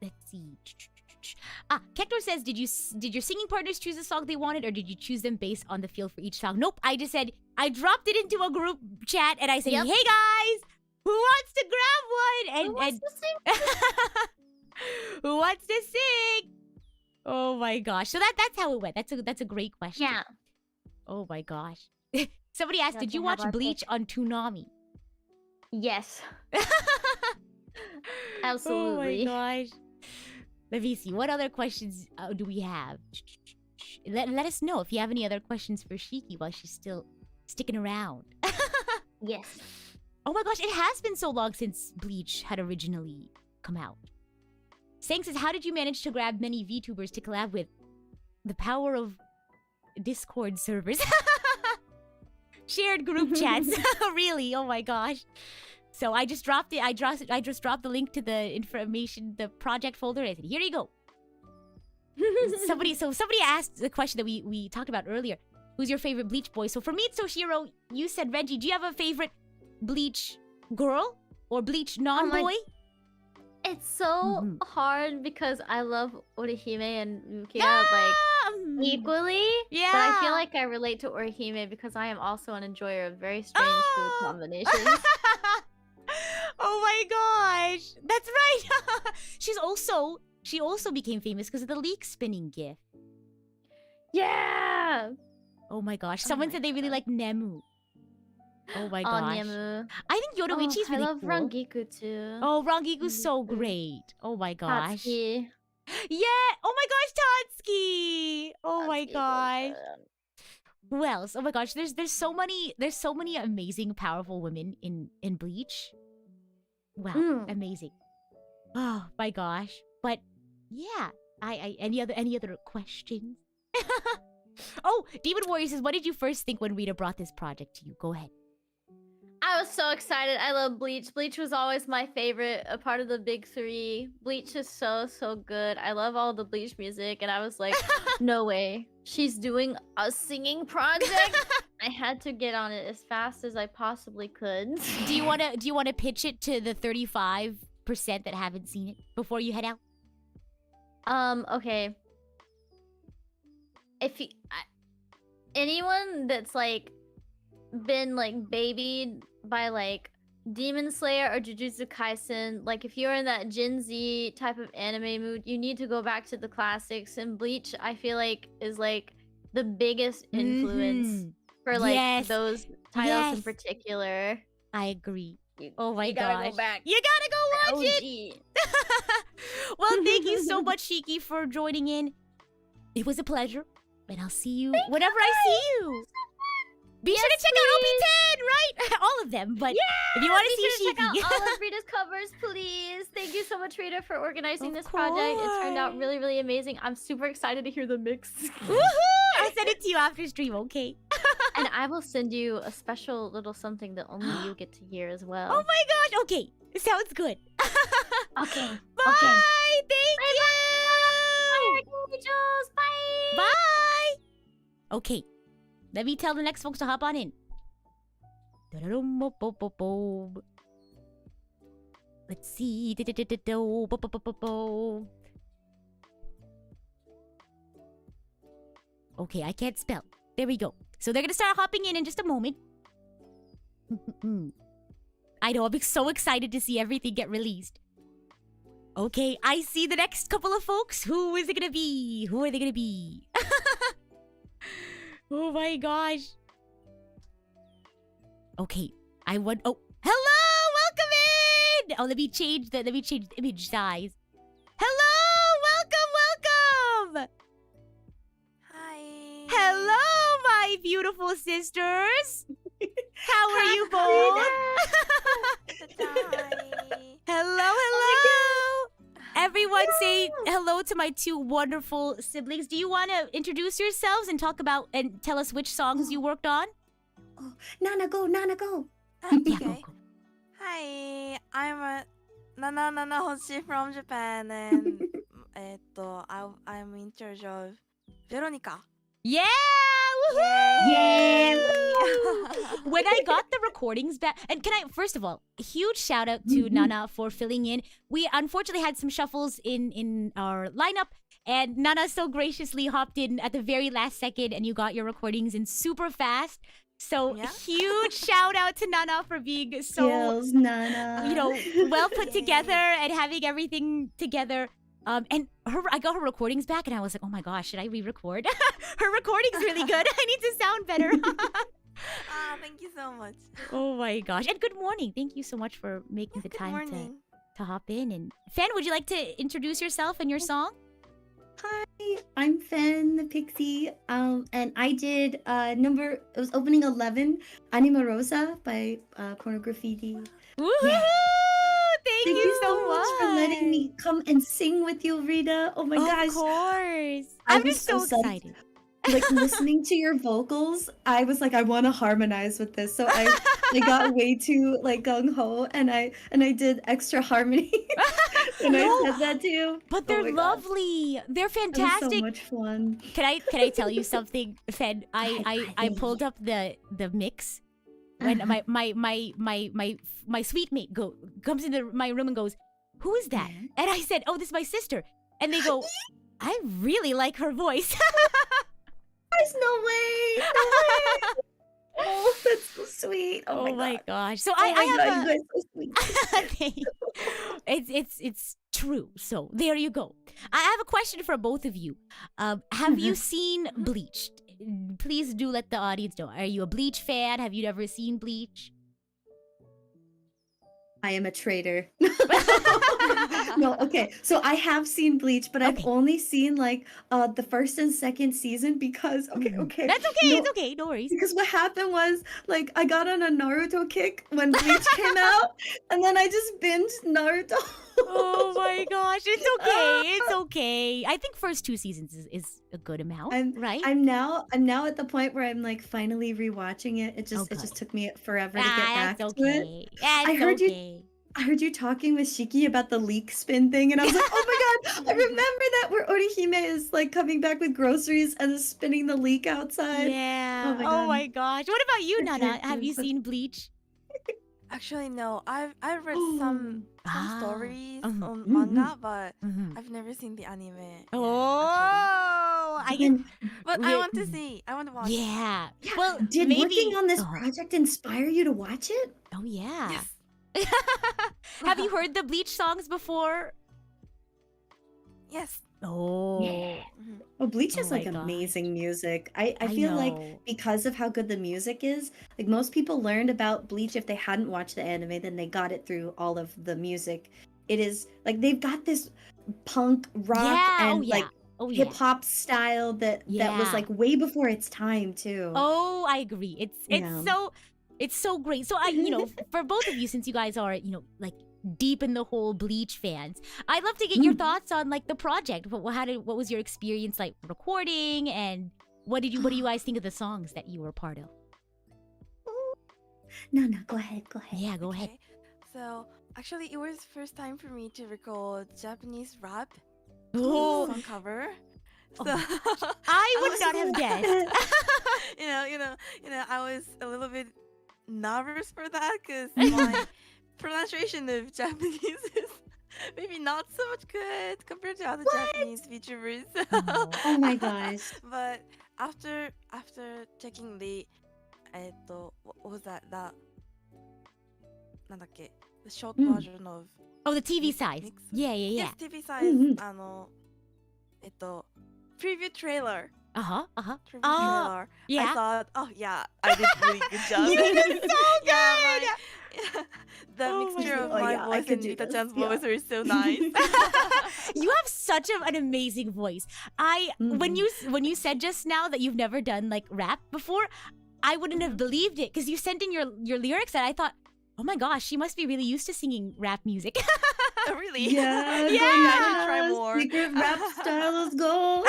Let's see. Kektor says, did your singing partners choose the song they wanted, or did you choose them based on the feel for each song? Nope, I just said, I dropped it into a group chat and I said, hey guys, who wants to grab one? Who wants to sing? Who wants to sing? Oh my gosh. So that's how it went. That's a great question. Yeah. Oh my gosh. Somebody asked, did you watch Bleach on Toonami? Yes. Absolutely. Oh my gosh. Let me see. What other questions do we have? Let us know if you have any other questions for Shiki while she's still sticking around. Yes. Oh my gosh, it has been so long since Bleach had originally come out. Sang says, how did you manage to grab many VTubers to collab with? The power of Discord servers. Shared group chats. Really? Oh my gosh. So I just dropped it. I just dropped the link to the information, the project folder. I said, here you go. somebody asked the question that we talked about earlier. Who's your favorite Bleach boy? So for me, it's Toshiro. You said Reggie. Do you have a favorite Bleach girl or Bleach non-boy? It's so hard because I love Orihime and Yukiya like equally. Yeah. But I feel like I relate to Orihime because I am also an enjoyer of very strange food combinations. Oh my gosh. That's right. She also became famous because of the leek spinning gif. Yeah. Oh my gosh. Someone said they really like Nemu. Oh my gosh. Nemu. I think Yoruichi's really I love cool. Rangiku too. Oh, Rangiku's so great. Oh my gosh. Tatsuki. Yeah. Oh my gosh, Tatsuki. Oh my Tatsuki's so gosh. good. Who else? Oh my gosh. There's so many amazing, powerful women in Bleach. Wow, amazing. Oh my gosh. But yeah, any other questions? Oh, Demon Warrior says, what did you first think when Rita brought this project to you? Go ahead. I was so excited. I love Bleach. Bleach was always my favorite, a part of the big three. Bleach is so good. I love all the Bleach music, and I was like, no way. She's doing a singing project. I had to get on it as fast as I possibly could. Do you wanna pitch it to the 35% that haven't seen it before you head out? Okay. If you, anyone that's like been like babied by like Demon Slayer or Jujutsu Kaisen, like if you're in that Gen Z type of anime mood, you need to go back to the classics. And Bleach, I feel like, is like the biggest influence for like those titles in particular. I agree. Oh my gosh. You gotta go back. You gotta go watch OG. it. Well, thank you so much, Shiki, for joining in. It was a pleasure. And I'll see you whenever I see you. Be sure to check out OP10, right? All of them, but if you want to see check Shiki. out all of Rita's covers, please. Thank you so much, Rita, for organizing this project. It turned out really, really amazing. I'm super excited to hear the mix. Woohoo! I'll send it to you after stream, okay? And I will send you a special little something that only you get to hear as well. Oh my gosh, okay. Sounds good. Okay. Bye! Okay. Thank you! Bye! Bye! Okay. Let me tell the next folks to hop on in. Let's see. Okay, I can't spell. There we go. So they're gonna start hopping in just a moment. I know, I'm so excited to see everything get released. Okay, I see the next couple of folks. Who is it gonna be? Who are they gonna be? Oh my gosh. Okay, I want. Oh, hello, welcome in. Oh, let me change the image size. Hello, welcome. Hi. Hello, my beautiful sisters. How are you both? Hello. Everyone say hello to my two wonderful siblings. Do you want to introduce yourselves and talk about and tell us which songs you worked on? Oh, Nana, go. Yeah, Okay. go. Hi, I'm Nana Hoshi from Japan, and I'm in charge of Veronica. Yeah! Woohoo! Yeah! When I got the recordings back, and can I, first of all, a huge shout out to Nana for filling in. We unfortunately had some shuffles in our lineup, and Nana so graciously hopped in at the very last second, and you got your recordings in super fast. So huge shout out to Nana for being so, Skills, Nana. well put together and having everything together. And I got her recordings back, and I was like, oh my gosh, should I re-record? Her recording's really good. I need to sound better. Thank you so much. Oh my gosh. And good morning. Thank you so much for making the Good time morning. to hop in. And Fan, would you like to introduce yourself and your song? Hi, Hi, I'm Fen the Pixie. And I did it was opening 11, Anima Rosa by Porno Graffiti. Woohoo! Yeah. Thank Thank you you so so much for letting me come and sing with you, Rita. Oh my Of gosh. course. I I'm was just so so excited. Like listening to your vocals, I was like, I want to harmonize with this. So I got way too like gung ho, and I did extra harmony when I No, said that to you. but Oh they're my gosh, lovely. They're it was so fantastic. much fun. Can I tell you something, Fen? I pulled up the mix when Uh-huh. my sweet mate comes into my room and goes, "Who is that?" Yeah. And I said, "Oh, this is my sister." And they go, "I really like her voice." There's no way. No way. Oh, that's so sweet. Oh, Oh my god. gosh. So Oh my I god, have you guys are so sweet. it's true. So there you go. I have a question for both of you. Have you seen Bleach? Please do let the audience know. Are you a Bleach fan? Have you ever seen Bleach? I am a traitor. No, okay. So I have seen Bleach, but I've Okay. only seen like the first and second season because okay. That's okay. No, It's okay. No worries. because what happened was like I got on a Naruto kick when Bleach came out, and then I just binged Naruto. Oh my gosh. It's okay. It's okay. I think first 2 seasons is a good amount, right? I'm now at the point where I'm like finally rewatching it. It just Okay. took me forever to get back That's to it. okay. That's I heard you- okay. I heard you talking with Shiki about the leek spin thing, and I was like, oh my god, I remember that where Orihime is like coming back with groceries and spinning the leek outside. Yeah. Oh my Oh God. my gosh. What about you, Your Nana? Have character you is so- seen Bleach? Actually, no. I've read some Ah. stories Mhm. on Mhm. manga, but Mhm. I've never seen the anime. yet, Oh, I And but Wait. I want to see. I want to watch. yeah. yeah, Well, did maybe working on this Uh-huh. project inspire you to watch it? Oh yeah. Yes. Have you heard the Bleach songs before? Yes. Oh. Yeah. Mhm. Oh, Bleach Oh has my like gosh. amazing music. I I feel like know. because of how good the music is, like most people learned about Bleach if they hadn't watched the anime, then they got it through all of the music. It is like they've got this punk rock Yeah. and Oh yeah. like Oh yeah. hip hop style that was Yeah. like way before its time too. Oh, I agree. Yeah. It's so great. So for both of you, since you guys are, like deep in the whole Bleach fans, I'd love to get your thoughts on like the project. What was your experience like recording, and what do you guys think of the songs that you were part of? No, go ahead. Yeah, go ahead. Okay. So actually, it was first time for me to record Japanese rap Oh, song cover. Oh. So I would was not have guessed. I was a little bit nervous for that because my pronunciation of Japanese is maybe not so much good compared to other Japanese VTubers. Oh. Oh my gosh. But after checking the what was that なんだっけ the short version of Oh, the TV size. mix? Yeah. Yes, TV size Mhm. preview trailer. Uh-huh. Preview Oh, trailer. yeah. I thought, oh yeah, I did really good job. You did so Yeah, the Oh my mixture of God. Oh, my yeah, I voice could and do Rita this, Chan's yeah. voice are so nice. You have such an amazing voice. When you said just now that you've never done like rap before, I wouldn't have believed it because you sent in your lyrics and I thought, oh my gosh, she must be really used to singing rap music. Oh, really? Yeah, Yeah. I should try more. Secret rap style is gold.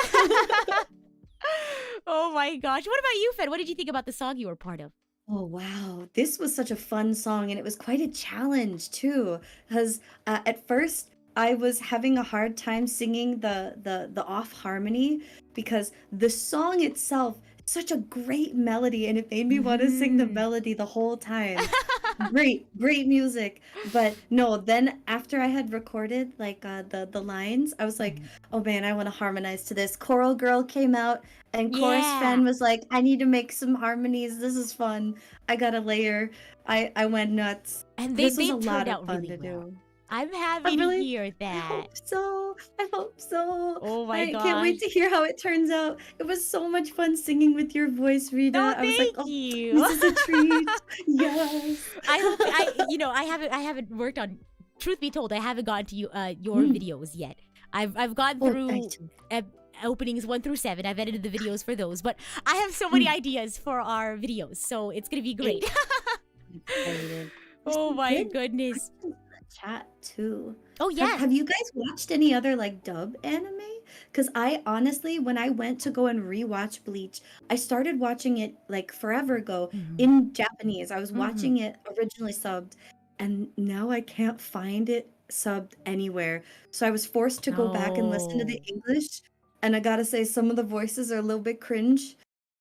Oh my gosh. What about you, Fed? What did you think about the song you were part of? Oh wow, this was such a fun song, and it was quite a challenge too. Because at first I was having a hard time singing the off harmony because the song itself is such a great melody, and it made me want to sing the Mhm. melody the whole time. Great music. But no, then after I had recorded like the lines, I was like, oh man, I want to harmonize to this. Choral Girl came out, and Chorus Yeah. Fan was like, I need to make some harmonies. This is fun. I got a layer. I went nuts. And This they was a turned lot out of fun really to well. do. I'm happy to really- hear I that. hope so. I hope so. Oh my I can't wait gosh. to hear how it turns out. It was so much fun singing with your voice, Rita. No, I was like, thank oh, you. this is a treat. Yes. I hope I haven't worked on. Truth be told, I haven't gotten to you your Mm. videos yet. I've gone Oh, through thank you. openings 1 through 7. I've edited the videos for those, but I have so many ideas for our videos, so it's gonna be great. Excited. Oh my Good goodness. questions in the chat too. Oh yeah. Have you guys watched any other like dub anime? Because I honestly, when I went to go and rewatch Bleach, I started watching it like forever ago in Japanese. I was watching it originally subbed, and now I can't find it subbed anywhere. So I was forced to go back and listen to the No. English, and I gotta say some of the voices are a little bit cringe.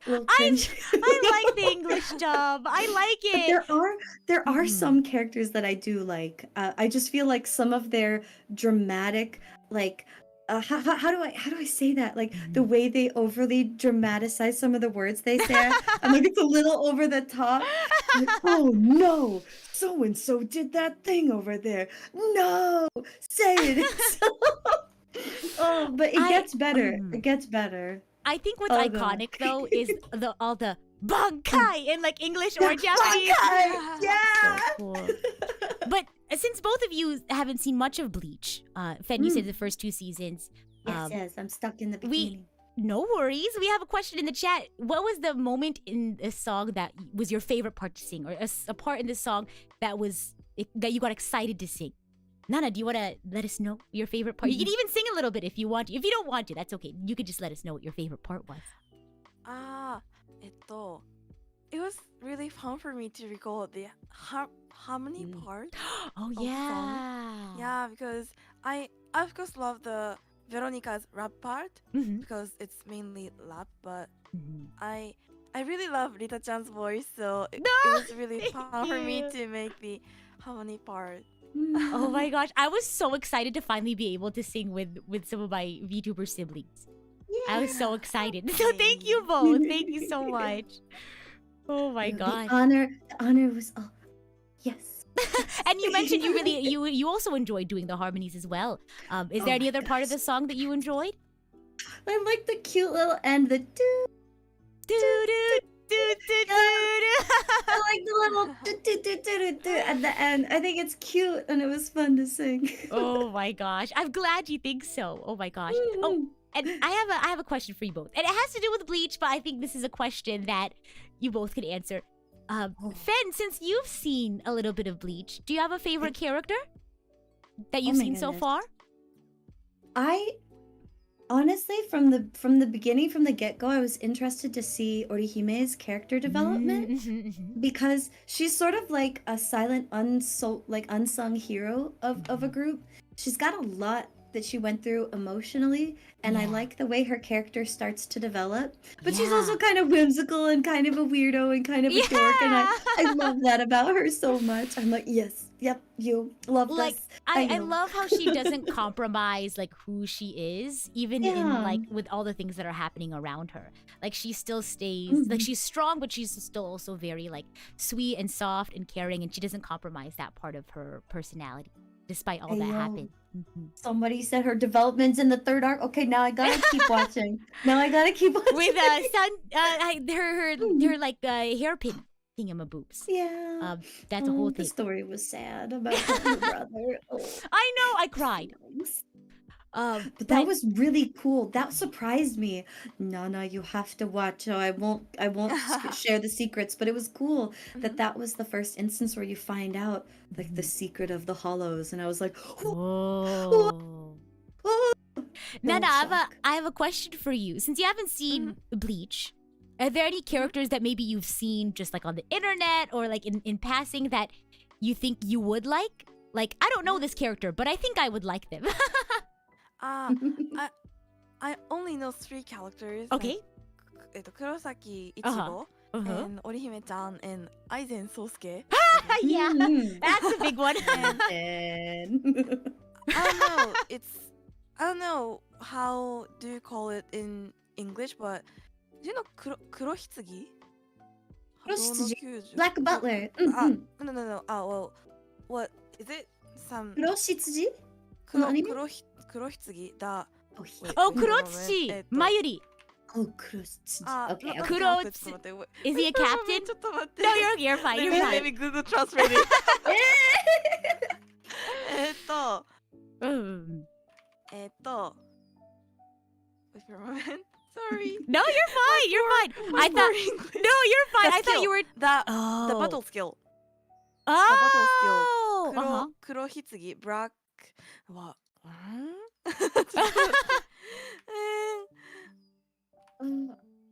A little I cringe. like the English dub. I like But it. there are some characters that I do like. I just feel like some of their dramatic, like, how do I say that? Like the way they overly dramatize some of the words they say. I'm like it's a little over the top. Like, oh no, so and so did that thing over there. No, say it. Oh, but it gets better. It gets better. I think what's Oh, God. iconic though is all the bankai in like English or Japanese. Yeah. So cool. But since both of you haven't seen much of Bleach, Fen, you said the first 2 seasons. Yes, I'm stuck in the beginning. No worries. We have a question in the chat. What was the moment in a song that was your favorite part to sing, or a part in the song that you got excited to sing? Nana, do you want to let us know your favorite part? You can even sing a little bit if you want to. If you don't want to, that's okay. You could just let us know what your favorite part was. It was really fun for me to recall the harmony part. Oh of yeah. Yeah, because I of course love the Veronica's rap part Mhm. because it's mainly rap, but Mhm. I really love Rita-chan's voice, so it No, was really thank fun for me you. to make the harmony part. Oh my gosh, I was so excited to finally be able to sing with some of my VTuber siblings. I was so excited. So thank you both. Thank you so much. Oh my gosh. The honor was yes. And you mentioned you also enjoyed doing the harmonies as well. Is there Oh any my other part of gosh. the song that you enjoyed? I like the cute little end, the doo. Do do do do do. I like the little do at the end. I think it's cute and it was fun to sing. Oh my gosh. I'm glad you think so. Oh my gosh. Oh, and I have a question for you both. And it has to do with Bleach, but I think this is a question that you both could answer. Fen, since you've seen a little bit of Bleach, do you have a favorite character that you've my seen so goodness. far? I honestly, from the beginning, from the get-go, I was interested to see Orihime's character development because she's sort of like a silent, unsung hero of a group. She's got a lot that she went through emotionally, and I Yeah. like the way her character starts to develop. But she's Yeah. also kind of whimsical and kind of a weirdo and kind of a dork, and I love that about her so much. I'm like, yes, yep, you love Like this. I know. love how she doesn't compromise like who she is, even in Yeah. like with all the things that are happening around her. Like she still stays like she's strong, but she's still also very like sweet and soft and caring, and she doesn't compromise that part of her personality despite all that Ayo. happened. Mhm. Somebody said her development's in the third arc. Okay, now I gotta keep watching. Now I gotta keep watching. With her like hairpin thingamaboobs. Yeah. That's a whole The thing. story was sad about her brother. Oh, I know, I cried. feelings. But But that was really cool. That surprised me. Nana, you have to watch. So I won't share the secrets. But it was cool that was the first instance where you find out like the secret of the hollows, and I was like, Whoa. oh, Nana, shock. I have a question for you. Since you haven't seen Bleach, are there any characters that maybe you've seen just like on the internet or like in passing that you think you would like? Like, I don't know this character, but I think I would like them. I only know 3 characters. Okay. Like, Kurosaki Ichigo, Uh-huh. and Orihime-chan, and Aizen Sosuke. Yeah, Mhm. that's a big one. And I don't know how do you call it in English, but do you know Kurohitsugi? Kurohitsugi. Black Butler. No. Well, what is it? Some Kuroshitsuji? anime? Kurohitsugi. The Oh, yeah. Oh, wait a moment. Kurochi! Mayuri! Oh, Kuroshitsuji. Okay, okay. Kuro- Is he a captain? No, you're fine, you're Let fine. me Google translate it. えっと、 Mm. えっと、with for a moment. Sorry. No, you're fine. You're fine. I thought. No, you're fine. I thought you were. the Oh. battle skill. Oh. Uh-huh. 黒棺 black は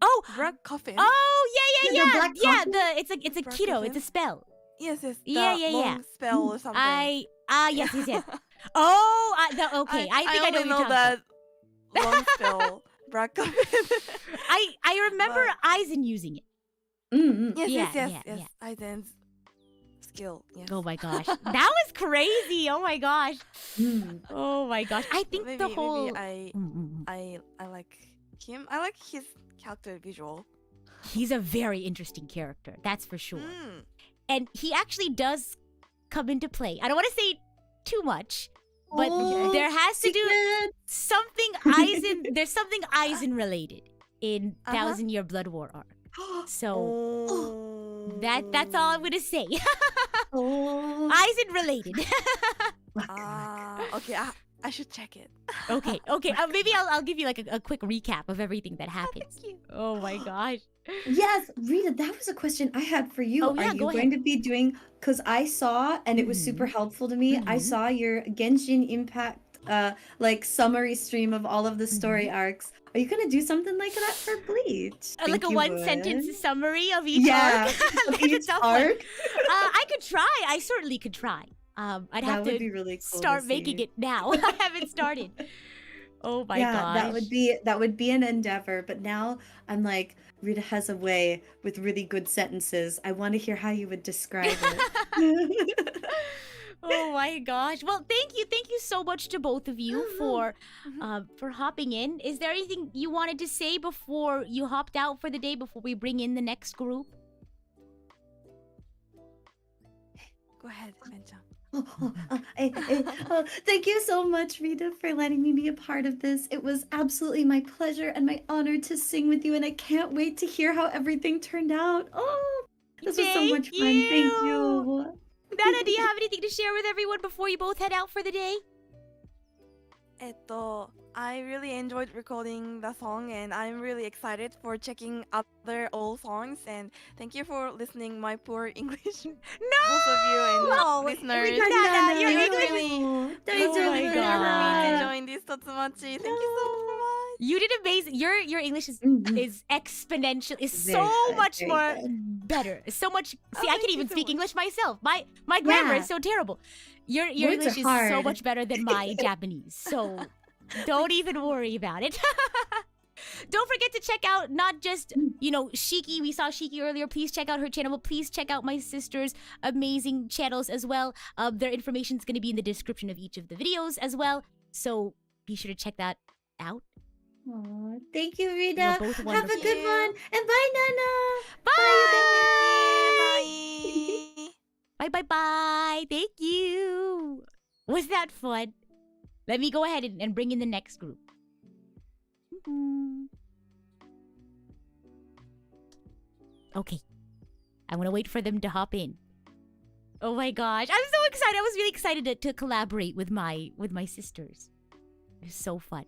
Oh. black coffin. Oh yeah, Yeah, yeah, the yeah. black Yeah, coffin? it's a Black keto. coffin? It's a spell. Yes, yes. Yeah, the yeah, yeah. long spell or something. Yes, yes, yes. Oh, okay. I think I know only what you're know talking that long spell. Black coffin. I remember But- Aizen using it. Mm-hmm. Yes, Yeah, yes, yeah, yes, yeah. yes. Aizen's skill. Yes. Oh my gosh, that was crazy. Oh my gosh. Mm. Oh my gosh. I think maybe, the whole. maybe I like him. I like his character visual. He's a very interesting character. That's for sure. Mm. And he actually does come into play. I don't want to say too much, but Oh, there has to do secret. something Aizen. There's something Aizen related in Uh-huh. Thousand Year Blood War arc. So Oh. that's all I'm gonna say. Oh. Aizen related. Okay. I should check it. Okay. Maybe I'll give you like a quick recap of everything that happens. Thank you. Oh my gosh. Yes, Rita, that was a question I had for you. Oh, yeah, Are you go going ahead. to be doing, because I saw, and it was Mhm. super helpful to me, I Mhm. saw your Genshin Impact like summary stream of all of the story arcs. Are you gonna do something like that for Bleach? Like Think a you one would. sentence summary of each Yeah, arc. of That's a each tough one. arc. I could try. I certainly could try. I'd That have would to be really cool to start making see. it now. I haven't started. Oh my Yeah, gosh. that would be an endeavor. But now I'm like, Rita has a way with really good sentences. I want to hear how you would describe it. Oh my gosh. Well, thank you so much to both of you for hopping in. Is there anything you wanted to say before you hopped out for the day before we bring in the next group? Go ahead, Mencha. Thank you so much, Rita, for letting me be a part of this. It was absolutely my pleasure and my honor to sing with you, and I can't wait to hear how everything turned out. Oh, this was so much fun. Thank you. Nana, do you have anything to share with everyone before you both head out for the day? I really enjoyed recording the song, and I'm really excited for checking other old songs. And thank you for listening my poor English, No! both of you and Oh, listeners. Nana, your Thank English you is- really Oh my for me God. to join this Totsumachi. Thank you so much. You did amazing. Your English Mhm. is exponential. Is Very so good, much very more good. better. So much. See, I thank can't you even so speak much. English myself. My grammar Yeah. is so terrible. Your Words are English is so hard. much better than my Japanese. So don't even worry about it. Don't forget to check out not just, Shiki. We saw Shiki earlier. Please check out her channel. But please check out my sister's amazing channels as well. Their information is going to be in the description of each of the videos as well. So be sure to check that out. Aw, thank you, Rita. both Have a wonderful. good one. And bye, Nana. Bye. Bye. Thank you. Was that fun? Let me go ahead and bring in the next group. Okay. I want to wait for them to hop in. Oh my gosh. I'm so excited. I was really excited to collaborate with my sisters. It was so fun.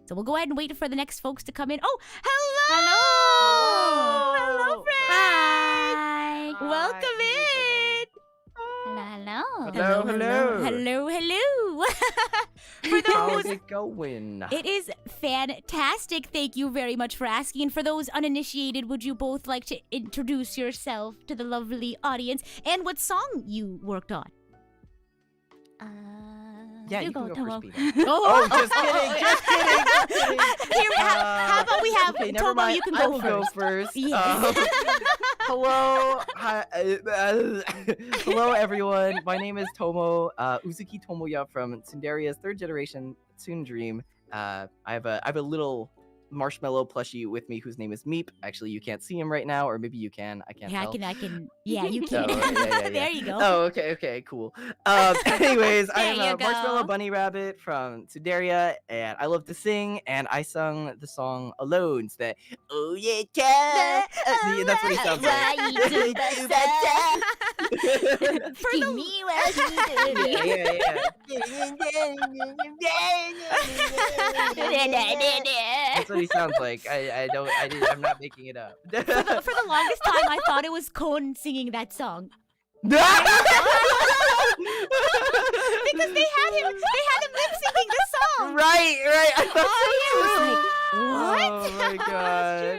So we'll go ahead and wait for the next folks to come in. Oh, hello! Hello, friends! Hi. Welcome in! Hello. Hello. For How's those, it going? it is fantastic. Thank you very much for asking. And for those uninitiated, would you both like to introduce yourself to the lovely audience and what song you worked on? Yeah, you you can go Tomo. first, Peter. Oh, Just kidding. Here, how about we have Okay, never Tomo? mind. You can I go will first. go first. Yes. Hello, hi, hello everyone. My name is Tomo Uzuki Tomoya from Tsunderea's third generation Tsun Dream. I have a little Marshmallow plushie with me whose name is Meep. Actually, you can't see him right now, or maybe you can. I can't Yeah, tell. I can. Yeah, you Oh, can. yeah. There you go. Oh, okay, cool. Anyways, I am There you a Marshmallow go. Bunny Rabbit from Tsunderea, and I love to sing, and I sung the song alone. So that, oh yeah, cat. That's what he sounds like. For the That's what he sounds like. I'm not making it up. For the longest time, I thought it was Kon singing that song No! because they had him lip syncing the song. Right. I thought Oh, so. yeah, I was like, what? Oh my god.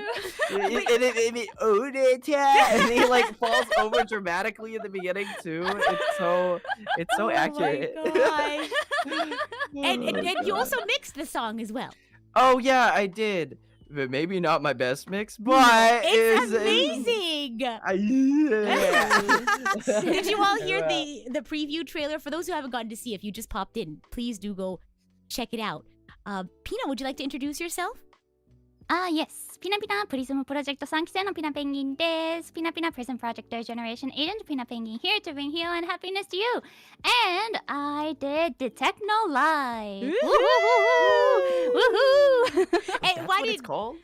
And he like falls over dramatically at the beginning too. It's so accurate. Oh my gosh. and you also mixed the song as well. Oh yeah, I did. But maybe not my best mix, but It's amazing. Yeah. Did you all hear the preview trailer? For those who haven't gotten to see, if you just popped in, please do go check it out. Pina, would you like to introduce yourself? Yes. ピナピナプリズムプロジェクト3期生のピナペンギンです。ピナピナ PRISM Project Third Generation Agent Pina Penguin here to bring heal and happiness to you. And I did the Techno Live. Woohoo! Hey, That's why what did it's called?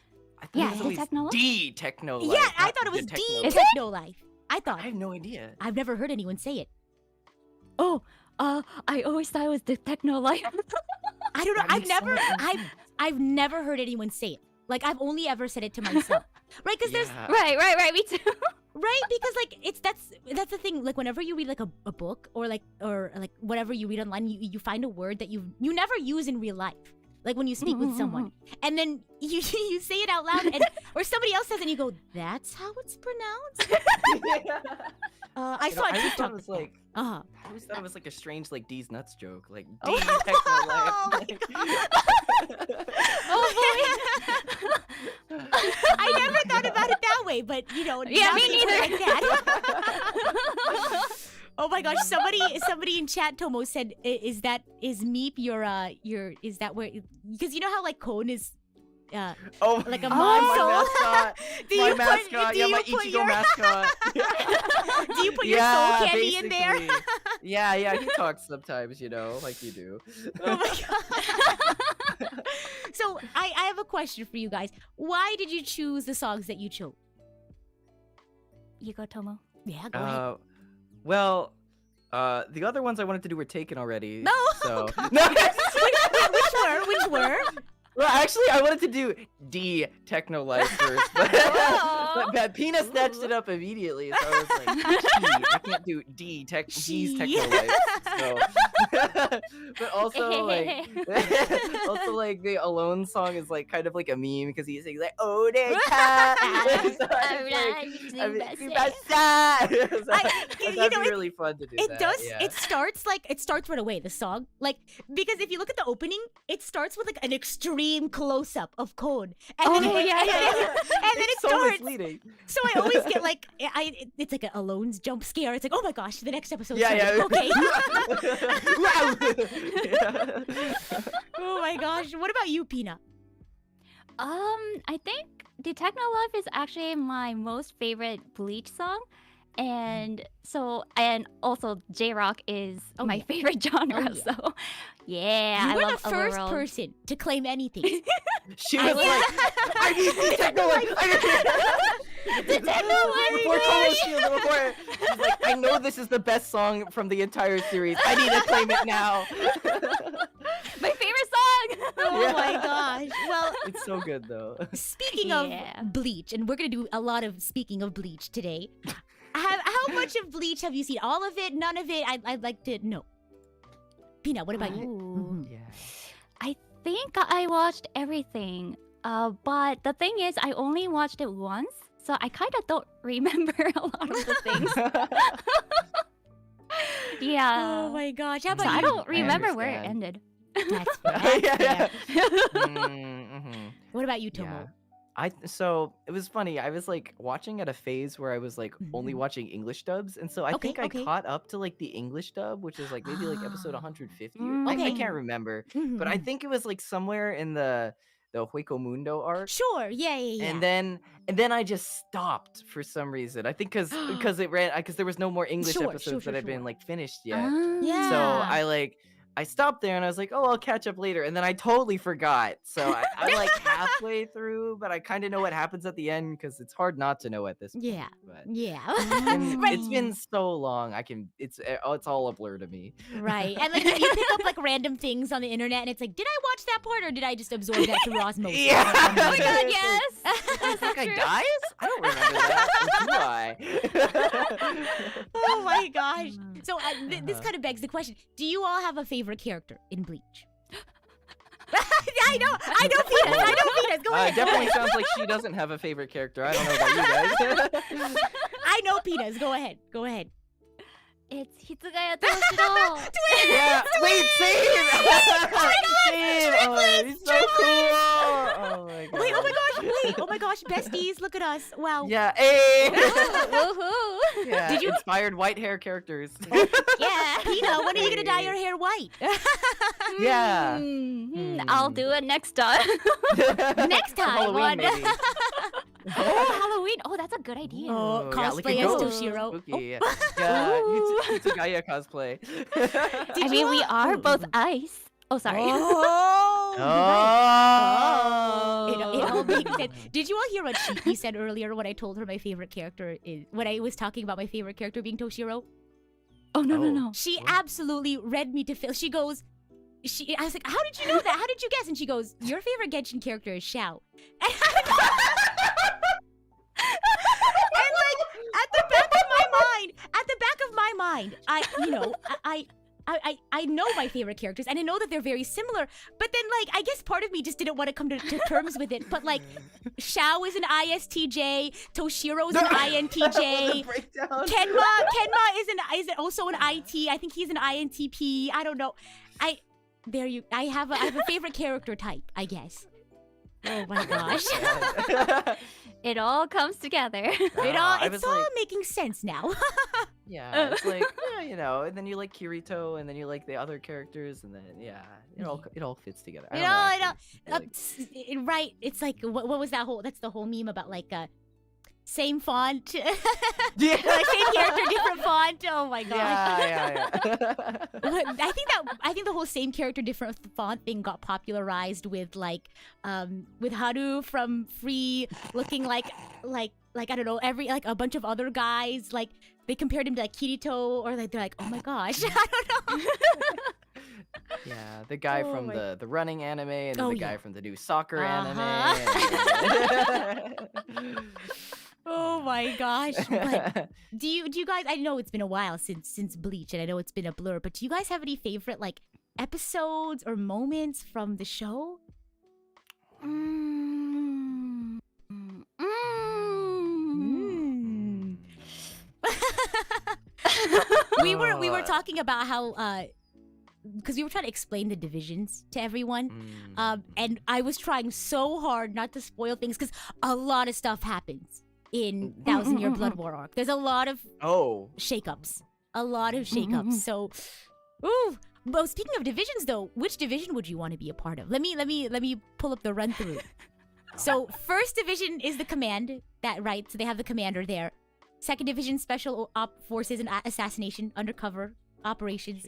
I thought Yeah, it was the always Techno Life? D Techno Life. Yeah, I not thought it was the D Techno Is Life. it? Techno Life. I I thought. have no idea. I've never heard anyone say it. Oh, I always thought it was the Techno Life. I don't know. That makes so much more sense. I've never heard anyone say it. Like I've only ever said it to myself. Right? Because there's Yeah. Right, me too. right because like that's the thing. Like whenever you read like a book or like whatever you read online, you find a word that you never use in real life. Like when you speak with someone, and then you say it out loud, and or somebody else says it, and you go, "That's how it's pronounced." I You know, saw I a always thought TikTok. it was like Uh-huh. I always thought it was like a strange like D's nuts joke, like D Oh, Techno Life. oh my Like- Oh boy! I never thought about it that way, but you know, Yeah, now me that you put it neither. like that. Oh my gosh! Somebody in chat, Tomo said, "Is Meep your is that where? Because you know how like Kon is, Oh, like a my monsoul? mascot. Do My you put- mascot. do Yeah, you my put Ichigo your- mascot. Do you put your soul candy in there? basically. Yeah, he talks sometimes, you know, like you do. Oh my god! So I have a question for you guys. Why did you choose the songs that you chose? You go, Tomo. Yeah, go ahead. Well, the other ones I wanted to do were taken already. No! So Oh, no. Which were? Well, actually, I wanted to do D Techno Life first, but Pina snatched it up immediately, so I was like, T, I can't do D's Techno Life. So, but also like the Alone song is like kind of like a meme because he sings like Oh de ka. So that'd be really fun to do. It that, does. Yeah. It starts right away. The song, like, because if you look at the opening, it starts with like an extreme close-up of Kon, and then it, and then it It's so starts. misleading. So I always get like, it's like a Alone's jump scare. It's like, oh my gosh, the next episode. Yeah. Okay. Wow. Oh my gosh. What about you, Pina? I think the Techno Life is actually my most favorite Bleach song. And also J-Rock is Oh, my yeah. favorite genre, Oh, yeah. so yeah, You I were love the first Overworld. person to claim anything. She was like, I need the Techno Life. The Techno Life. Before Tomo Shield, before she's like, I know this is the best song from the entire series. I need to claim it now. My favorite song! Oh Yeah. my gosh. Well, It's so good though. speaking Yeah. of Bleach, and we're gonna do a lot of speaking of Bleach today. How much of Bleach have you seen? All of it? None of it? I'd like to know. Pina, what about you? Ooh. Mhm. Yeah. I think I watched everything. But the thing is, I only watched it once, so I kind of don't remember a lot of the things. Yeah. Oh my gosh. How So about I you? don't remember where it understand. ended. That's Yeah. fair. Mhm. What about you, Tomo? Yeah. So it was funny. I was like watching at a phase where I was like only Mhm. watching English dubs, and so I Okay, think I okay. caught up to like the English dub, which is like maybe like episode Ah. 150. I Okay. can't remember, but I Mhm. think it was like somewhere in the Hueco Mundo arc. Sure. Yeah. And then I just stopped for some reason. I think because it ran because there was no more English Sure, episodes that had been sure. like finished yet. Ah. Yeah. So I I stopped there and I was like, oh, I'll catch up later. And then I totally forgot. So I'm like halfway through, but I kind of know what happens at the end because it's hard not to know at this point. Yeah. But Yeah. it's been so long. It's all a blur to me. Right. And like you pick up like random things on the internet and it's like, did I watch that part or did I just absorb that through osmosis? Yeah. Oh my god, yes. That guy dies? I don't remember that. Or do I? Oh my gosh. So this kind of begs the question: do you all have a favorite character in Bleach? I know, Penis. Go ahead. It definitely sounds like she doesn't have a favorite character. I don't know about you guys. I know Penis. Go ahead. It's Hitsugaya Toshiro. Yeah, wait, same! Same! Oh, he's so cool! Oh my god. Wait, oh my gosh, besties, look at us. Wow. Yeah, hey! Woohoo. Yeah, Did you- inspired white hair characters. Yeah, Pina, when are you gonna dye your hair white? Yeah. I'll do it next time. Next time Halloween, on- maybe. Oh, Halloween. Oh, that's a good idea. Oh, yeah, like a cosplay as ghost. Toshiro. Spooky. Yeah, Hitsugaya cosplay. I mean, we are both ice. Oh, sorry. Oh, Oh. It all makes sense. Did you all hear what Shiki said earlier when I told her my favorite character is when I was talking about my favorite character being Toshiro? Oh, no, no, Oh. no. She absolutely read me to fill. She goes, I was like, how did you know that? How did you guess? And she goes, your favorite Genshin character is Xiao. And like at the back of my mind, I know my favorite characters and I know that they're very similar, but then like I guess part of me just didn't want to come to terms with it. But like Xiao is an ISTJ, Toshiro's an INTJ, Kenma is also an IT. I think he's an INTP. I don't know. I have a favorite character type, I guess. Oh my gosh. It all comes together. It's all making sense now. Yeah, it's like, yeah, and then you like Kirito, and then you like the other characters, and then it all fits together. Right. It's like what was that whole? That's the whole meme about like same font. Yeah. Like same character, different font. Oh my gosh. Yeah. I think the whole same character, different font thing got popularized with like with Haru from Free looking like I don't know, like a bunch of other guys, like they compared him to like Kirito, or like they're like, oh my gosh, I don't know. Yeah, the guy from the running anime, and then the guy yeah. from the new soccer anime. Oh my gosh. But do you guys, I know it's been a while since Bleach and I know it's been a blur, but do you guys have any favorite like episodes or moments from the show? We were talking about how because we were trying to explain the divisions to everyone, and I was trying so hard not to spoil things because a lot of stuff happens in Thousand Year Blood War arc. There's a lot of shakeups, So, ooh. But speaking of divisions, though, which division would you want to be a part of? Let me pull up the run through. So, first division is the command. So they have the commander there. Second division, special op forces and assassination, undercover operations.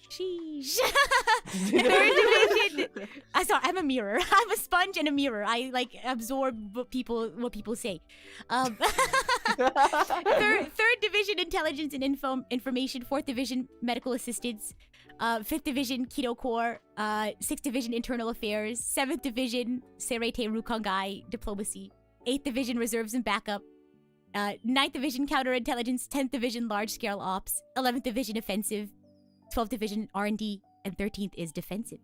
Sheesh. Third division. I'm a mirror. I'm a sponge and a mirror. I like absorb what people say. Third division, intelligence and information. Fourth division, medical assistance. Fifth division, Kido Corps. Sixth division, internal affairs. Seventh division, Seirei Rukongai, diplomacy. Eighth division, reserves and backup. 9th division, counterintelligence. 10th division, large scale ops. 11th division, offensive. 12th division, R&D, and 13th is defensive.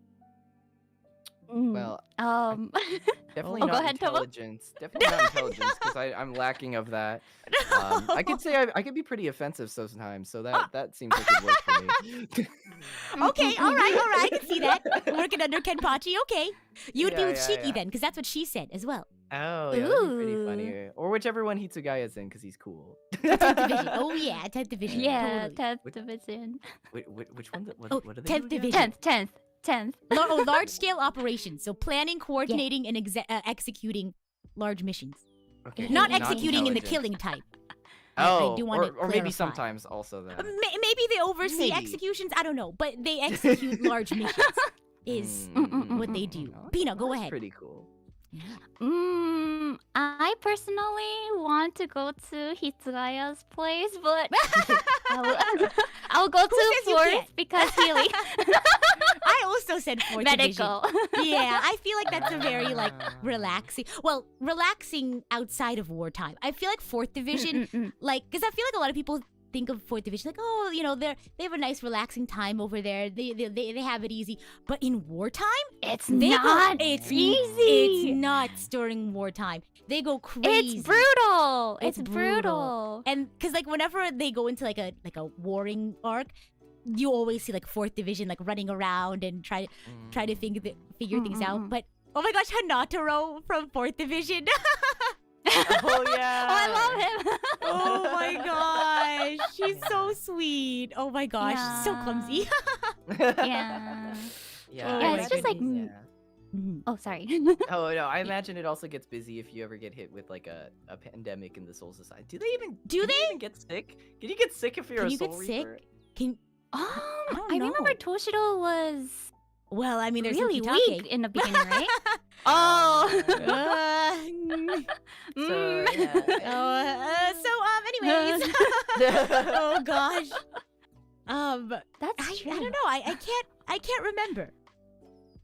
Well, definitely go not ahead, Tomo. intelligence. Definitely not intelligence because I'm lacking of that. I could say I could be pretty offensive sometimes, so that seems like it works for me. Okay, all right, I can see that. Working under Kenpachi, okay. You would be with Shiki yeah. then, because that's what she said as well. Oh, yeah, that'd be pretty funny. Or whichever one Hitsugaya's in, because he's cool. 10th division. Oh yeah, 10th division. Yeah, totally. 10th division. Which one? What are they 10th do again? division. 10th. Large scale operations. So planning, coordinating, and executing large missions. Okay, Not executing in the intelligence. killing type. I do want to or maybe clarify. sometimes also then. Maybe they oversee Maybe. executions. I don't know, but they execute large missions. Is what they do. Okay, Pina, go that's ahead. Pretty cool. I personally want to go to Hitsugaya's place, but I'll go to says you fourth can't? because Healy. I also said fourth division. Medical. Yeah, I feel like that's a very like relaxing. Well, relaxing outside of wartime. I feel like fourth division, like, because I feel like a lot of people think of fourth division like, oh, you know, they have a nice relaxing time over there. They have it easy. But in wartime, It's they not go, it's easy. It's nuts during wartime. They go crazy. It's brutal. It's It's brutal. brutal. And because like whenever they go into like a warring arc, you always see like fourth division like running around and try to figure things out. But oh my gosh, Hanataro from fourth division. Oh yeah. Oh, I love him. Oh my gosh, she's so sweet. Oh my gosh, she's so Yeah. clumsy. Yeah. Yeah, Yeah, I it's just imagine- like- Mhm. Oh, sorry. Oh no, I imagine it also gets busy if you ever get hit with like a pandemic in the Soul Society. Do they even even get sick? Can you get sick if you're Can a you Soul get Reaper? sick? Can I don't remember know. Toshiro was well, I mean, there's really Ukitake. weak in the beginning, right? Oh. So, yeah. Anyways. Oh gosh. That's I true. don't know. I can't remember.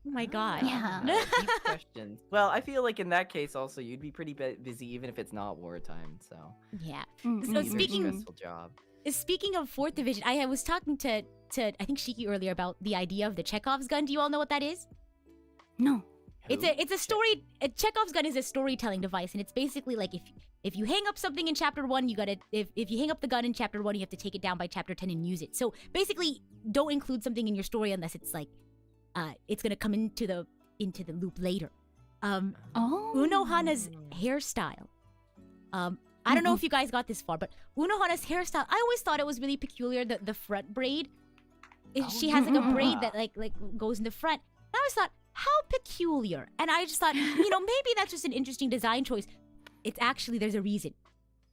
Oh my god. Yeah. Deep questions. Well, I feel like in that case also you'd be pretty busy even if it's not wartime. So Yeah. Mm, So mm, very speaking- stressful job. Speaking of fourth division, I was talking to I think Shiki earlier about the idea of the Chekhov's gun. Do you all know what that is? No. It's a story. A Chekhov's gun is a storytelling device, and it's basically like if you hang up something in chapter 1, you gotta if you hang up the gun in chapter 1, you have to take it down by chapter 10 and use it. So basically, don't include something in your story unless it's like it's gonna come into the loop later. Oh. Unohana's hairstyle. I don't know if you guys got this far, but Unohana's hairstyle, I always thought it was really peculiar. The front braid. She has like a braid that like goes in the front. And I always thought, how peculiar. And I just thought, maybe that's just an interesting design choice. It's actually, there's a reason.